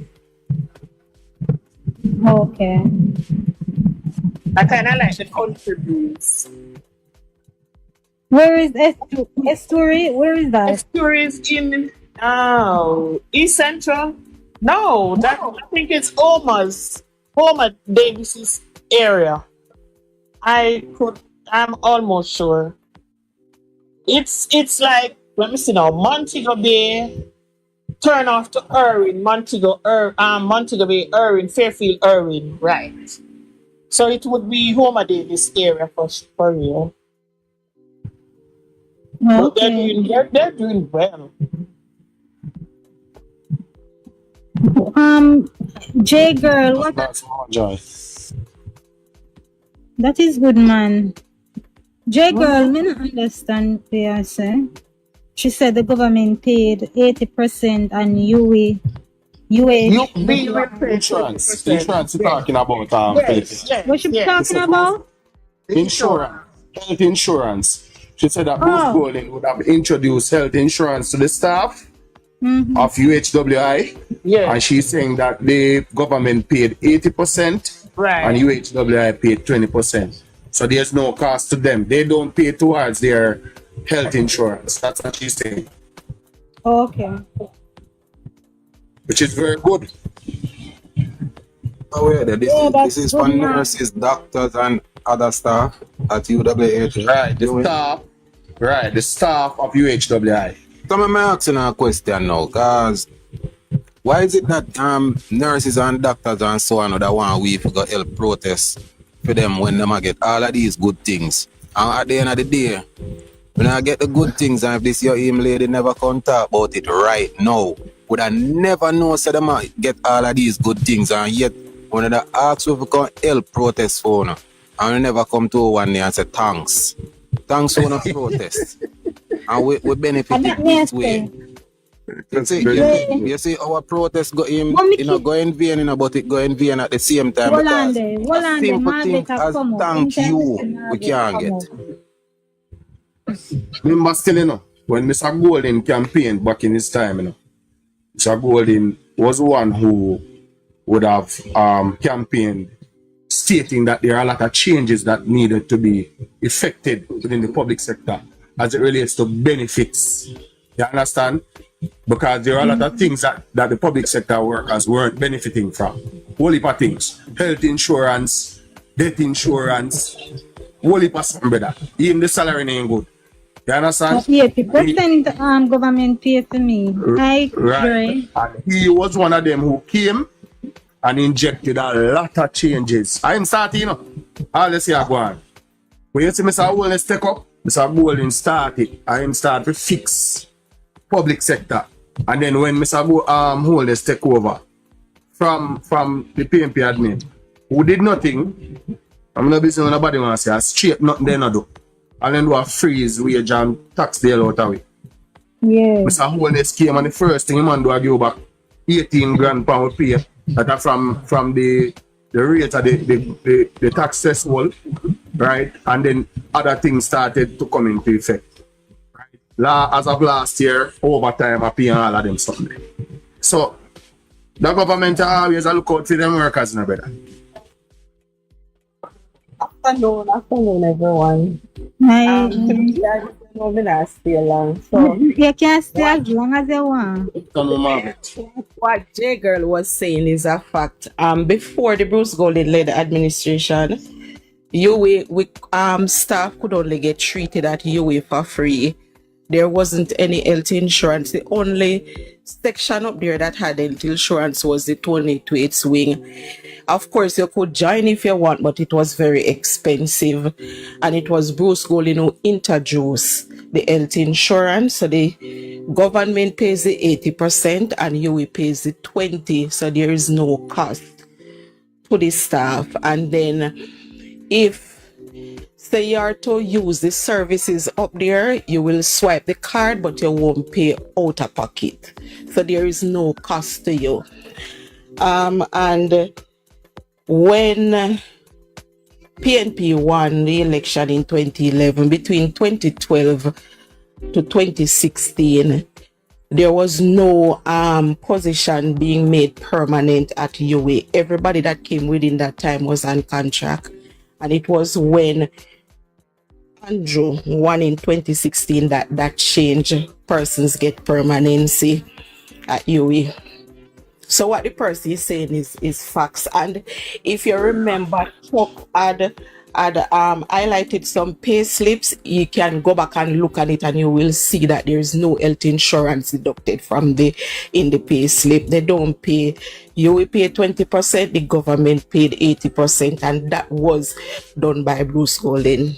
Okay. I kind of like the country breeze. Where is Estuary? Where is that? Estuary is in East Central. No, that I think it's Homer Davis's area. I'm almost sure. It's like, let me see now, Montego Bay, turn off to Irwin, Montego Bay, Irwin, Fairfield, Irwin, right. So it would be Homer Davis area for you. But they're doing well. J girl, what? That's more joy. That is good, man. J girl, me not understand what you say. She said the government paid 80% and you UH. The insurance. The insurance you're talking about, Yes, yes, What you yes. talking about? insurance, health insurance. She said that Bruce Oh. Golding would have introduced health insurance to the staff Mm-hmm. of UHWI, Yes, and she's saying that the government paid 80% and right. UHWI paid 20%. So there's no cost to them. They don't pay towards their health insurance. That's what she's saying, Okay. which is very good. Aware that Yeah, that's this is good for enough. nurses, doctors, and other staff at UWH. Right, the staff of UHWI. So I'm asking a question now, cause why is it that nurses and doctors and so on that want we to go help protest for them when them get all of these good things? And at the end of the day, when I get the good things, and if this your aim lady never come talk about it right now, would I never know so them get all of these good things, and yet when I ask if we can help protest for no, and we never come to one day and say thanks. Thanks for the protest. And we benefit And it that this nasty. way. You see our protest go in, Mommy go in vain, but it go in vain at the same time. Hold because on there. Hold a on there. simple thing Margaret have as come out. thank Anytime you, Mr. we Margaret can't come get. out. Remember still, when Mr. Golden campaigned back in his time, Mr. Golden was one who would have campaigned stating that there are a lot of changes that needed to be effected within the public sector as it relates to benefits. You understand? Because there are a lot of things that the public sector workers weren't benefiting from. Whole heap of things. Health insurance, death insurance, whole heap of something, brother. Even the salary ain't good. You understand? 80% government pay to me. I Right. And he was one of them who came and injected a lot of changes. I'm starting, all this year go on. When you see Mr. Golden step up, Mr. Golden started and start to fix public sector. And then when Mr. Golden take over from the PNP admin, who did nothing, I'm not busy nobody wants to say straight nothing they not do. And then do a freeze wage and tax deal out of it. Yeah. Mr. Holness came and the first thing man do I give back 18 grand pound pay that are from the rate of the tax threshold, right? And then other things started to come into effect. Right? As of last year, overtime I pay all of them something. So the government always look out for them workers, no better. Afternoon, everyone. I, To be honest, I know me not stay long. So you can stay as long as you want. what J Girl was saying is a fact. Before the Bruce Golding led administration, staff could only get treated at UA for free. There wasn't any health insurance. The only section up there that had health insurance was the 28 wing. Of course, you could join if you want, but it was very expensive. And it was Bruce Golding who introduced the health insurance. So the government pays the 80% and UA pays the 20%. So there is no cost to the staff. And then if say you are to use the services up there, you will swipe the card, but you won't pay out of pocket. So there is no cost to you. And when PNP won the election in 2011, between 2012 to 2016, there was no position being made permanent at UA. Everybody that came within that time was on contract. And it was when Andrew won in 2016 that changed. Persons get permanency at UA. So what the person is saying is facts. And if you remember, Chuck had highlighted some pay slips. You can go back and look at it and you will see that there is no health insurance deducted from in the pay slip. They don't pay. You will pay 20%, the government paid 80%, and that was done by Bruce Golding.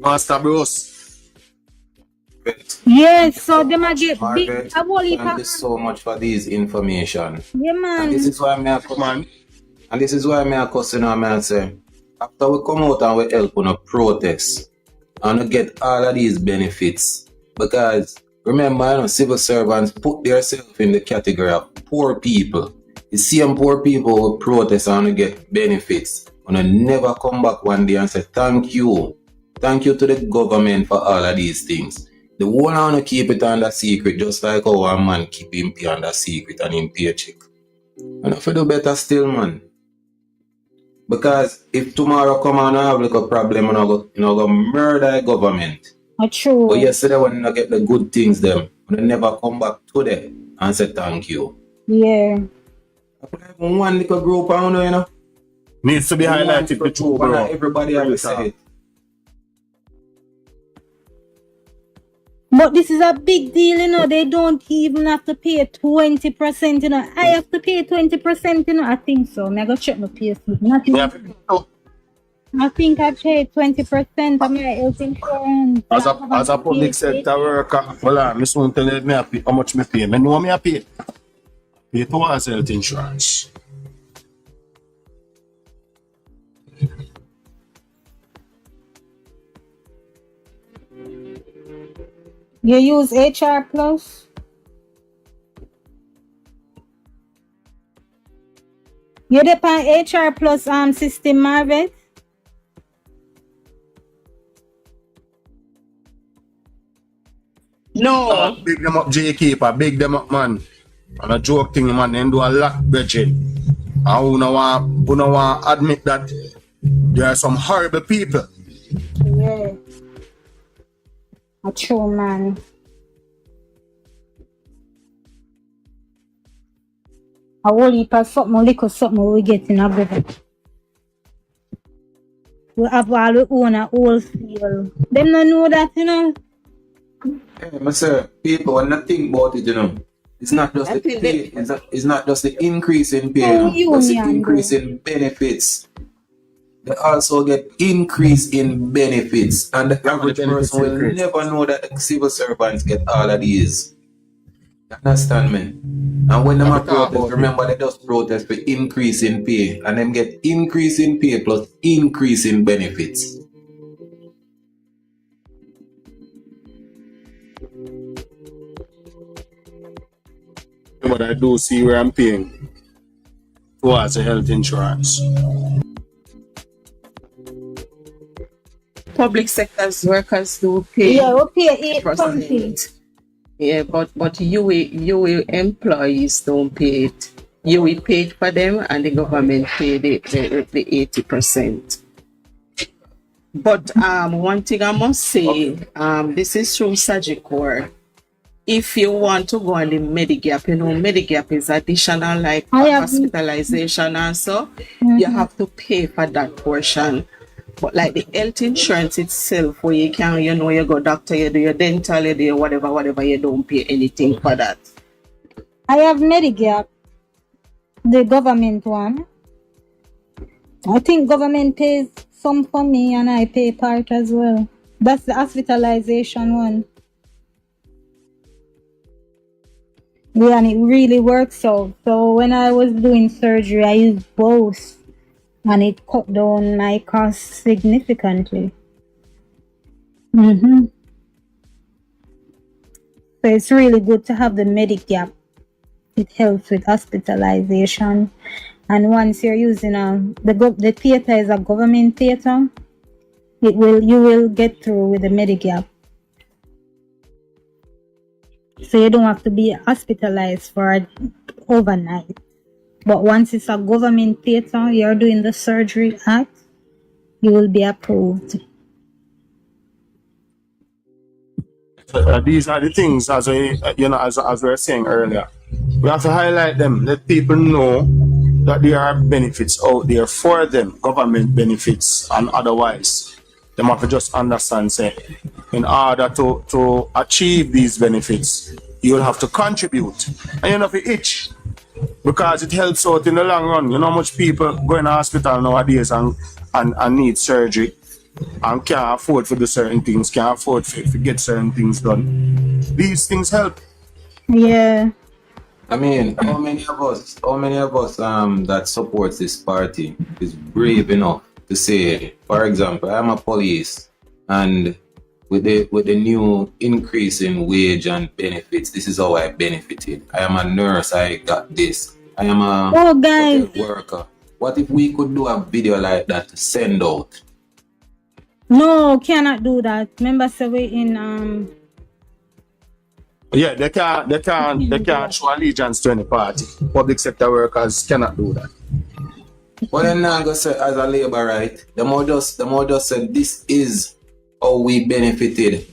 Master Bruce. Yes, so them a get big. Margaret, I will thank you so much for this information. Yeah, man. And this is why I come on. And this is why I question and say, after we come out and we help on a protest and we get all of these benefits, because Remember, you know, civil servants put themselves in the category of poor people. The same poor people who protest and get benefits and never come back one day and say thank you. Thank you to the government for all of these things. The one want to keep it under secret, just like how a man keep him pay under secret and him paycheck. And if you do better still, man. Because if tomorrow come and have like a problem and go murder the government. True. But yesterday when you get the good things them, you never come back today and say thank you. Yeah. One little group, you know. Needs to be highlighted the truth, bro. Everybody have to say it. But this is a big deal, you know. They don't even have to pay 20%, you know. I have to pay 20%, you know. I think so. I'm going to check my payslip. I think I paid 20% of my health insurance. As a public sector worker, well, I'm soon telling me how much me pay. I know me I pay. Pay towards health insurance. You use HR Plus? You depend HR Plus system, Marvet? No. Big them up, J Keeper. Big them up, man. And a joke thing, man. They do a lot, Bridget. And we don't want to admit that there are some horrible people. Yeah. A true man. A whole heap of something, little something we get in a brother. We have all we own a whole field. Them don't know that, you know. Hey, sir, people, when I think about it, you know, it's not just the pay, it's not just the increase in pay, you know, it's the increase in benefits. They also get increase in benefits, and the average person will never know that the civil servants get all of these. You understand me? And when them protest, remember they just protest for increase in pay, and them get increase in pay plus increase in benefits. But I do see where I'm paying towards the health insurance. Public sector's workers do pay. Yeah, we pay 8%. Yeah, but you employees don't pay it. You pay it for them, and the government pay the 80%. But one thing I must say, this is through Sagicor. If you want to go on the Medigap, you know, Medigap is additional like hospitalization and so, you have to pay for that portion. But like the health insurance itself, where you can, you know, you go doctor, you do your dental, you do your whatever, you don't pay anything for that. I have Medigap, the government one. I think government pays some for me and I pay part as well. That's the hospitalization one. Yeah, and it really works out. So when I was doing surgery, I used both. And it cut down my costs significantly. So it's really good to have the Medigap. It helps with hospitalization. And once you're using the theater is a government theater, you will get through with the Medigap. So you don't have to be hospitalized for overnight. But once it's a government theater, you're doing the surgery act, you will be approved. These are the things, as we were saying earlier. We have to highlight them, let people know that there are benefits out there for them, government benefits and otherwise. They have to just understand, say, in order to achieve these benefits, you will have to contribute. And you know, if you itch, because it helps out in the long run. You know how much people go in the hospital nowadays and need surgery and can't afford to do certain things, can't afford to get certain things done. These things help. Yeah. I mean, how many of us that supports this party is brave enough to say, for example, I'm a police and with the new increase in wage and benefits, this is how I benefited. I am a nurse, I got this. I am a guys, hotel worker. What if we could do a video like that to send out? no, cannot do that. Remember, say we in Yeah, they can't show allegiance to any party. Public sector workers cannot do that. But then now go say as a labor right, the more just say this is how we benefited.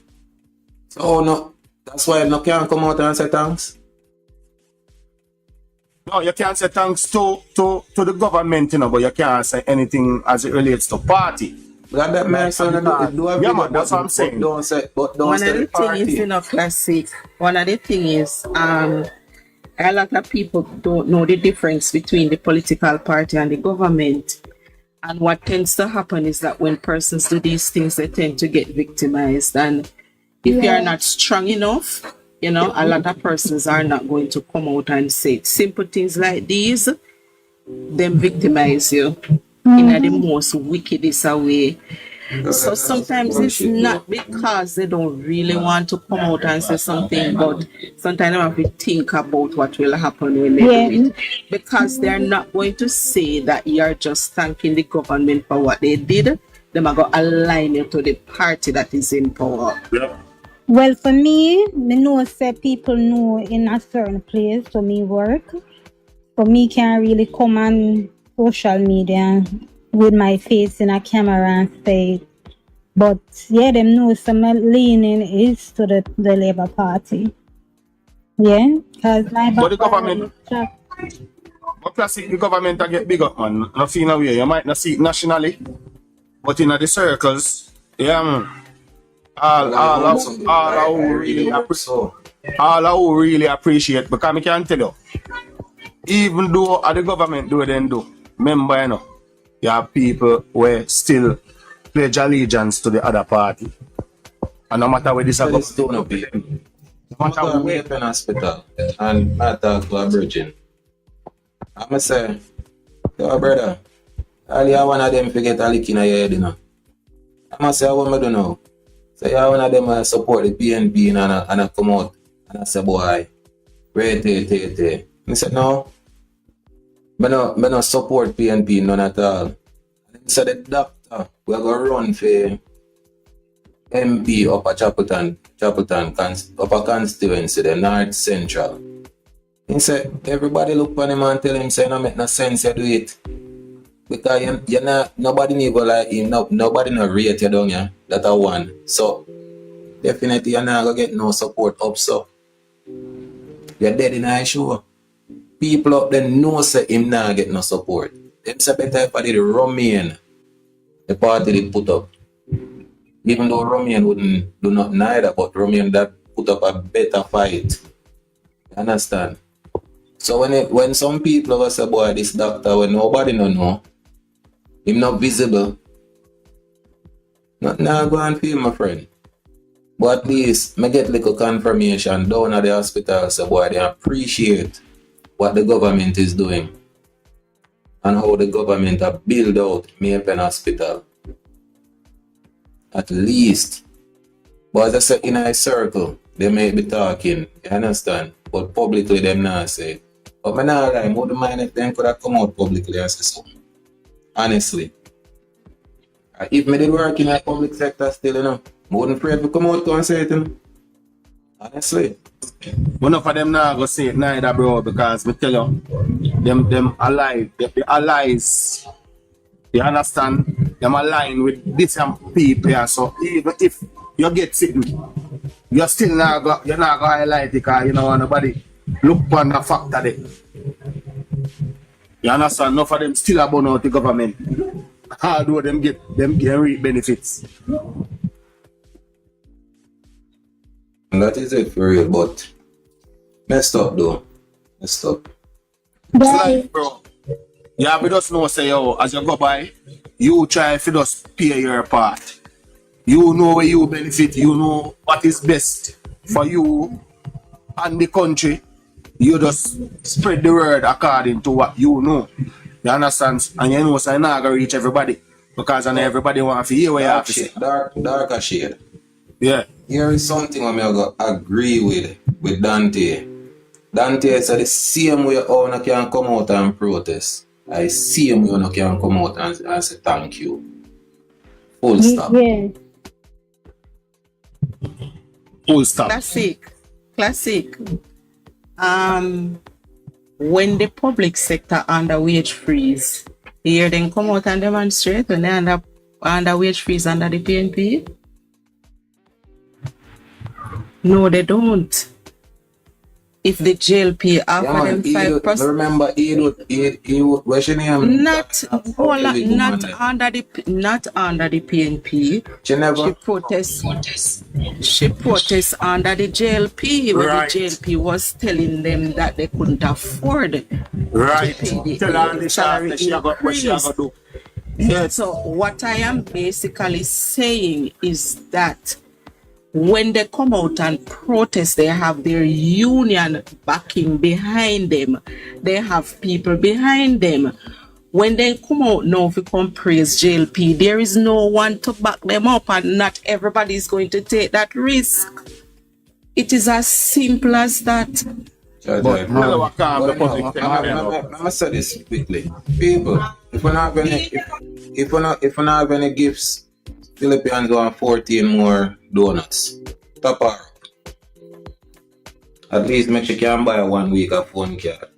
So no, that's why no can't come out and say thanks. No, you can't say thanks to the government, you know, but you can't say anything as it relates to party. But that man son do a Yeah, man, that's what I'm saying. Don't say but don't One say of the the thing is, party. you know, classic. One of the thing is, a lot of people don't know the difference between the political party and the government. And what tends to happen is that when persons do these things, they tend to get victimized. And if you're not strong enough, you know, a lot of persons are not going to come out and say it. Simple things like these, them victimize you in the most wickedest way. So sometimes it's not because they don't really want to come out and say something, but sometimes they have to think about what will happen when they do it. Because they're not going to say that you're just thanking the government for what they did. They're going to align you to the party that is in power. Yeah. well, for me know say people know in a certain place for me work. For me can't really come on social media with my face in a camera and say it. But yeah, them know some leaning is to the Labour Party. Yeah, because my But the background government, but classic, the government a get big up, man. Not see no way. You might not see it nationally, but in the circles, yeah, man. All who really appreciate, because I can tell you, even though the government do what they do, remember, you know, you have people who still pledge allegiance to the other party. And no matter where this is It's going, gonna be. I'm going to Pen Hospital and I talk to a virgin. I'm going to say, yo, brother, all you one of them forget a lick in your head, you know. I'm going to say, what am I do now? So you one of them support the PNP and I come out and I say, boy, wait. I said, no, I don't support PNP, none at all. And so the doctor, we're going to run for MP up a Chapelton up a constituency, the North Central. He said, everybody look on him and tell him, say, no make no sense you do it. Because you're not, nobody never like him, nobody no rate you down here, that a one. So, definitely you're not going to get no support up, so. You're dead in a show. People up there know say him not get no support. Them say better if I did remain, the party they put up. Even though Romian wouldn't do not neither, but Romian that put up a better fight. You understand? So when some people over say, boy, this doctor, when nobody no know, him not visible, not now go and feel, my friend. But at least I get little confirmation down at the hospital, so boy, they appreciate what the government is doing and how the government have built out Pen Hospital. At least. But as I said, in a circle, they may be talking, you understand? But publicly, them not say it. But I not lie, I wouldn't mind if them could have come out publicly and say something. Honestly. If I did work in a public sector still, you know, I wouldn't afraid to come out and say it, you know? Honestly. one of them not go say it neither, bro, because me tell you, them alive, the allies, you understand? Them align with different people here, so even if you get sick, you're still not going to highlight it because you don't want nobody look on the fact that you understand? Enough of them still about out the government. Although them get reap benefits. And that is it for real, but messed up though. Messed up. It's like, bro, you have to just know, say, yo, as you go by, you try to just pay your part. You know where you benefit, you know what is best for you and the country. You just spread the word according to what you know. You understand? And you know, so you're not going to reach everybody. Because I know everybody wants to hear what you have to say. Darker shade. Yeah. Here is something I'm going to agree with Dante. Dante said the same way owner can come out and protest. I see him owner can come out and say thank you. Full stop. Yeah. Full stop. Classic. When the public sector under wage freeze, here then come out and demonstrate when they under wage freeze under the PNP? No, they don't. If the JLP offer them 5%, remember he what's your name? not under the PNP. She never. She protests under the JLP, where Right. the JLP was telling them that they couldn't afford Right. to pay Tell her the the salary shot that she got what she increase. got do. So what I am basically saying is that when they come out and protest, they have their union backing behind them. They have people behind them. When they come out now to come praise JLP, there is no one to back them up, and not everybody is going to take that risk. It is as simple as that. I'm say this quickly. People, if we're not have any gifts, Philippines want 14 more donuts. Top her. At least make sure you can buy 1 week of phone card.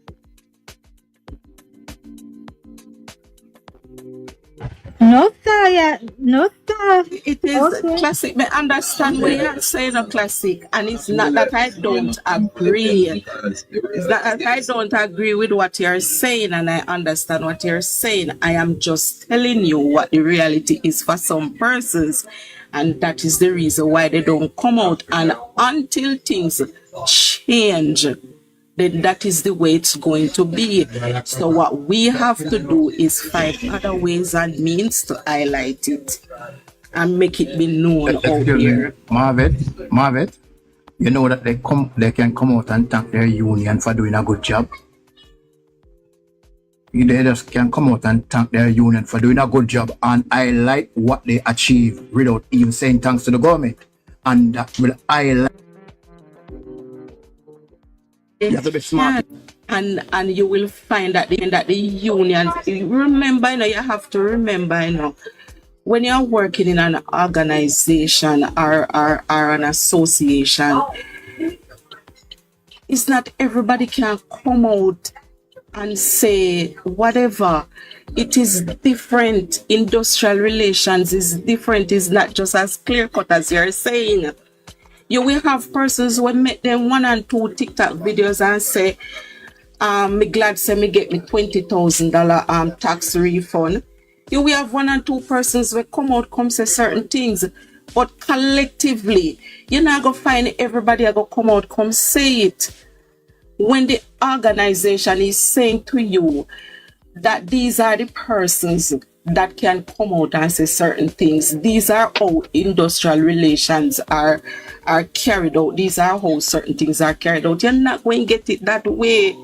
No, sir. Yeah. No, sir. It is Okay. classic. I understand what you're saying, a classic, and it's not that I don't agree. It's not that I don't agree with what you're saying, and I understand what you're saying. I am just telling you what the reality is for some persons, and that is the reason why they don't come out. And until things change, then that is the way it's going to be. So what we have to do is find other ways and means to highlight it and make it be known out here. Marvet, you know that they can come out and thank their union for doing a good job. They just can come out and thank their union for doing a good job and highlight what they achieve without even saying thanks to the government. And that will highlight. You have to be smart. And you will find that the unions, remember, you have to remember, when you're working in an organization or an association, it's not everybody can come out and say whatever. It is different. Industrial relations is different. It's not just as clear cut as you're saying. You will have persons who make them 1 and 2 TikTok videos and say, me glad say me get me $20,000 tax refund. You will have 1 and 2 persons who come say certain things, but collectively, you're not gonna find everybody gonna come out, come say it. When the organization is saying to you that these are the persons that can come out and say certain things, these are how industrial relations are carried out, these are how certain things are carried out, you're not going to get it that way.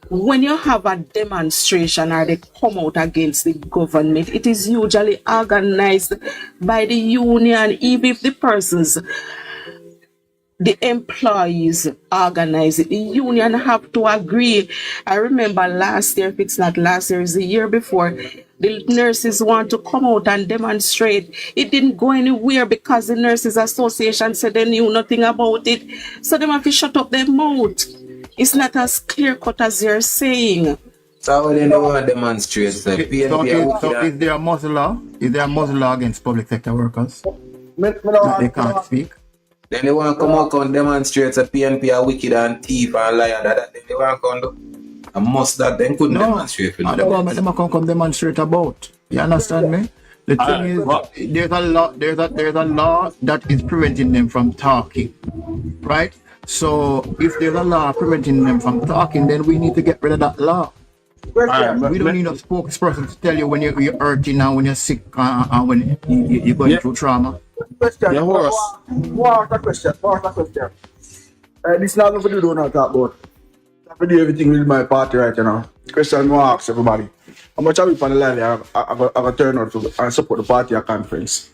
When you have a demonstration or they come out against the government, it is usually organized by the union, even if the persons, the employees organize it. The union have to agree. I remember last year, if it's not last year, it's the year before, the nurses want to come out and demonstrate. It didn't go anywhere because the Nurses Association said they knew nothing about it. So they have to shut up their mouth. It's not as clear cut as you're saying. So when they don't want to demonstrate, So is there a muzzle law? Is there a muzzle law against public sector workers? That they can't speak? Then they want to come out and demonstrate a PNP are wicked and thief and liar. That they want to come do. And must that then couldn't demonstrate for the government them come demonstrate about. You understand me? The thing is, there's a law that is preventing them from talking, right? So if there's a law preventing them from talking, then we need to get rid of that law. We don't need a spokesperson to tell you when you're hurting and when you're sick and when you're going through trauma. Question. What a question. This is not going to do not talk about. I have to do everything with my party right now. Question I ask everybody. How much are we on the line? I turn out to and support the party at conference.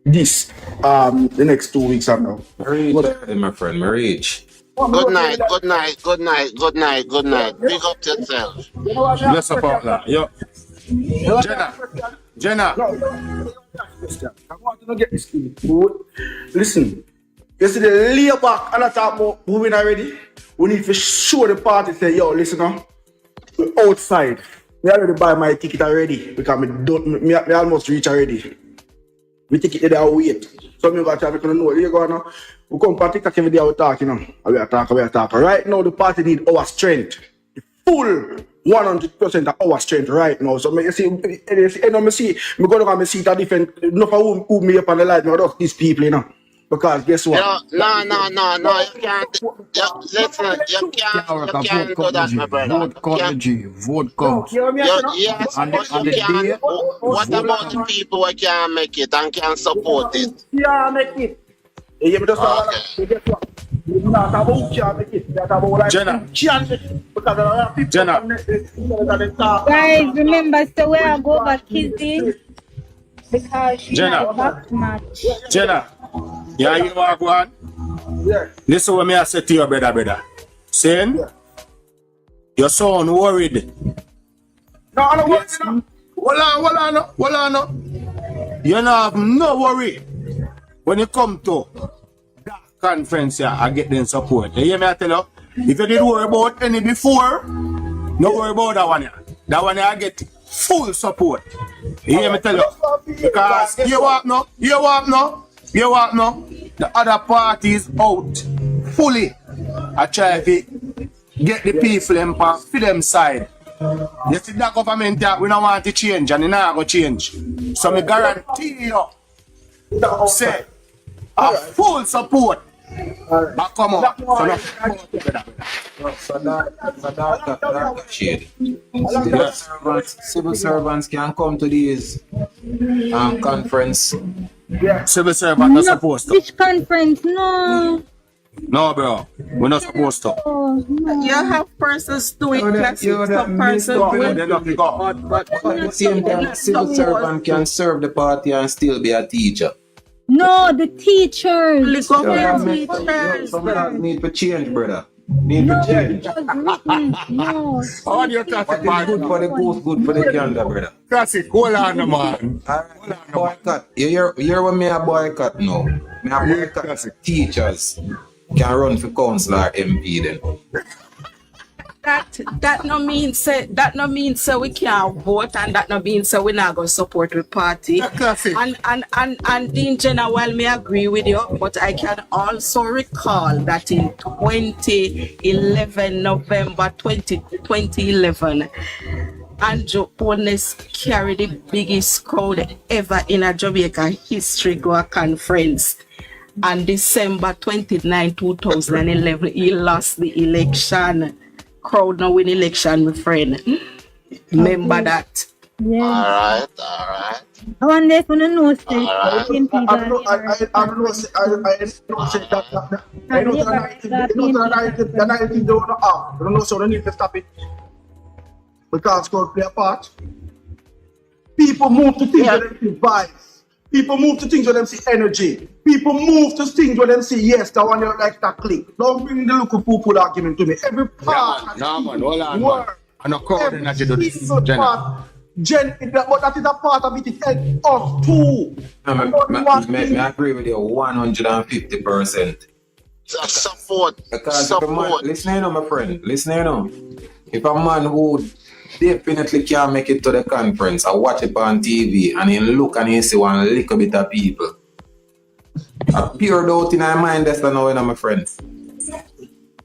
this the next 2 weeks from now. Reach, my friend, me reach. Good night, good night, good night, good night, good night. Big up yourself. Bless up all that. Yo. Jenna. I want to get this thing good. Listen, you see the lay back and I talk about moving already. We need to show the party say, yo, listen now. We're outside. Me already buy my ticket already because me almost reach already. We ticket there and wait. So me got to have to know where you go now. We come for TikTok every day we talk, you know. We are talking. Right now the party need our strength. The full 100% of our strength right now. So me see, me go to me see it a different. Enough of who me up on the light. Me just these people, you know. Because guess what? No, you can't. Listen, you can't do that, my brother. Vote count. Yes, And but you the can't. day- What about the people who can't make it and can support it? Yeah, make it. You just guess what? You not about who can't make it. That's about like Jenna. can't make it. Because there are people Jenna. Guys, remember, so where I go back Kizzy because she Jenna. had back match. Jenna. Yeah, you walk one. Yeah. Listen what me I say to your brother. Saying your son worried. No, I don't want to. Hold on. You don't have no worry when you come to that conference here I get them support. You hear me I tell you? If you did worry about any before, no worry about that one here. That one here I get full support. You hear me tell you? Because you walk now. The other parties out fully. I try to get the people in for them side. You see that government here, we don't want to change and it's not going to change. So I guarantee you, say, a full support. But come on. So that shade. Civil servants can come to these conference. Civil servants not supposed to. Which conference? No. No, bro. We're not supposed to. Oh, no. You have persons do it classic, some persons They're will not to go. But at the same time, civil servant can serve the party and still be a teacher. No, the teachers. the government teachers. Some of that need to change, brother. Need to change. No. How do you classic, Good man? for the goose, good for the gander, brother. Classic, hold on, man. Alright, boycott. You hear what me a boycott now? Me a boycott teachers can run for council or MP then. That no mean say we can't vote, and that no mean say we not gonna support the party. Classic. And in general, me agree with you, but I can also recall that in 2011, November 2011, Andrew Ones carried the biggest crowd ever in a Jamaica history go a conference. And December 29, 2011, he lost the election. Crowd now win election, my friend. Remember that. Yeah. Alright. I wonder if you know say Alright. PNP I got don't know, so they need to stop it. Because God play a part. People move to things where them see vibes. People move to things where them see energy. People move to things where them see, yes, that one you like that click. Don't bring the local people argument to me. Every part. No, man, hold on, man. I'm not calling that you do this, single Jenna. part. But that is a part of it. It helps us too. I agree with you 150%. Support. Because if a man, listen here, my friend, listen here. If a man who definitely can't make it to the conference, I watch it on TV and he look and he see one little bit of people, I pure doubt in my mind, that's not now, my friend.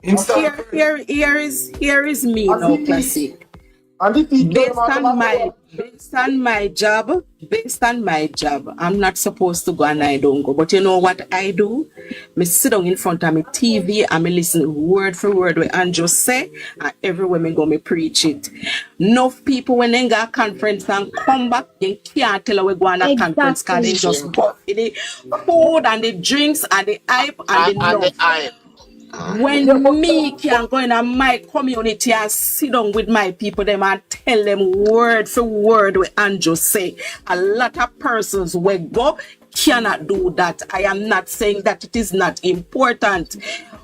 Here is me now, classic. Based on my job, I'm not supposed to go and I don't go. But you know what I do? Me sit down in front of my TV and me listen word for word what Andrew say, and everywhere me go me preach it. Enough people when they go a conference and come back, they can't tell we go on a conference because they just go for the food and the drinks and the hype and the love. When me can go in my community and sit down with my people, them and tell them word for word what Andrew say, a lot of persons will go cannot do that. I am not saying that it is not important.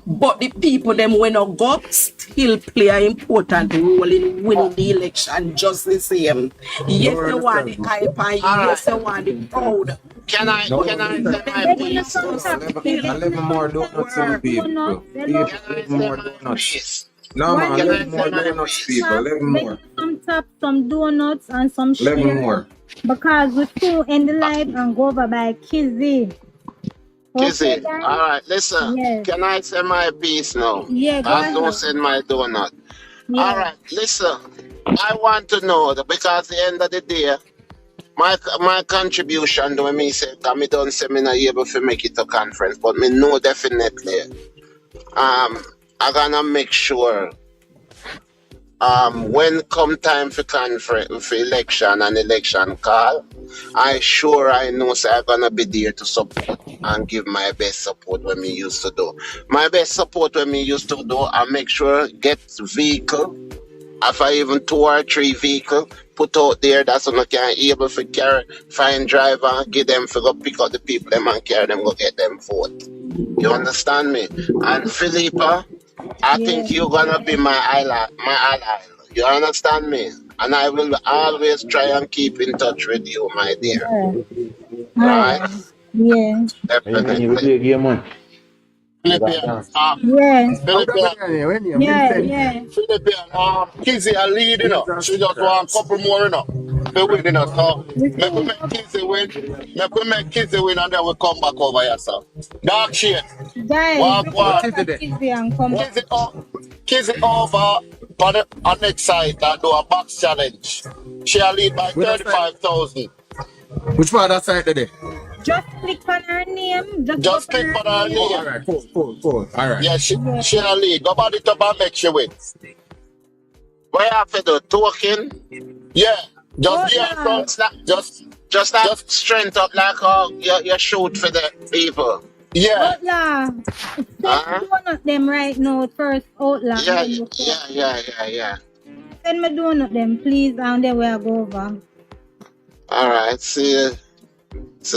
But the people them when I go still play an important role in winning the election just the same. Yes, they want the hype and yes, they want the crowd. Can I say my They're gonna piece? come top. They're 11 gonna more come top donuts to the people. donuts. They People, love Can I 11 say more my donuts. piece? No, man, Can I 11 say more my donuts, piece? people. 11 they're more. gonna come top some donuts and some 11 share more. because we soon end the live and go over by Kizzy. Okay, Kizzy, guys? all right, listen. Yes. Can I say my piece now? Yeah, go I don't ahead. send my donut. All Yeah. right, listen. I want to know that because at the end of the day, my contribution to me say that me don't say me not able to make it to conference, but me know definitely I gonna make sure when come time for conference for election and election call, I know say I'm gonna be there to support and give my best support when me used to do. My best support when me used to do I make sure get vehicle. If I even 2 or 3 vehicle put out there that's not can able to carry, find driver and give them for go pick up the people them and carry them go get them vote. You understand me? And Philippa, I Yeah. think you're gonna be my ally. You understand me? And I will always try and keep in touch with you, my dear. All right. All Right? right. Yeah. When you Definitely. play a game, man. You got Philippian, dance. Yeah. Philippian, Yeah. Philippian, Kizzy a lead, you know. She just want a couple more, you know. To win, you know. So, We make we soon make go Kizzy win. Make Kizzy win and then we come back over here, so. Dark shade. guys, Walk we go one. over Kizzy and come back. Kizzy over on next side and do a box challenge. She a lead by 35,000. Which part of that side today? Just click on her name. Just go Just on click her on her name. Oh, name. all right, cool. All right. Yeah, Yeah. she a lead. Go about it up and make she win. What you have to do? Token? Yeah. Just give her Outlaw. some snap. Just have strength up like how you shoot for the people. Yeah. Outlaw. Send Uh-huh. me donut them right now first. Outlaw. Yeah, Then we go. yeah. Send me donut them, please, and then we'll go over. All right. See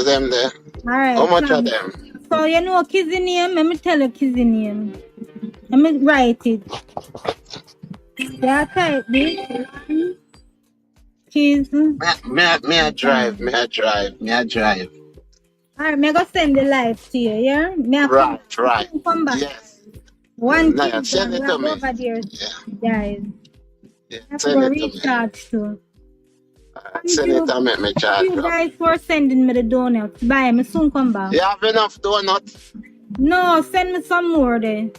them there. All right. How much are Thanks. them? So you know Kizzy name? Let me tell you Kizzy name. Let me write it. Yeah, type this. Kiz. Me a drive. Alright, me go send the live to you, yeah? Me a Right. come back. Yes. One No, thing, send it we to are me. over there, Yeah. guys. Yeah. I have to Send go it to me. recharge too. Thank Send it you. and make me Thank charge you up. guys for sending me the donuts. Bye, me soon come back. You have enough donut? No, send me some more then.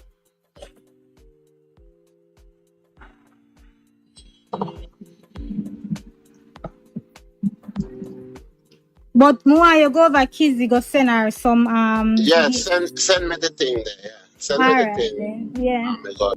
But more you go over Kizzy, go send her some Yeah, send me the thing there. Yeah. Send me the alright thing. then. Yeah. Oh my God.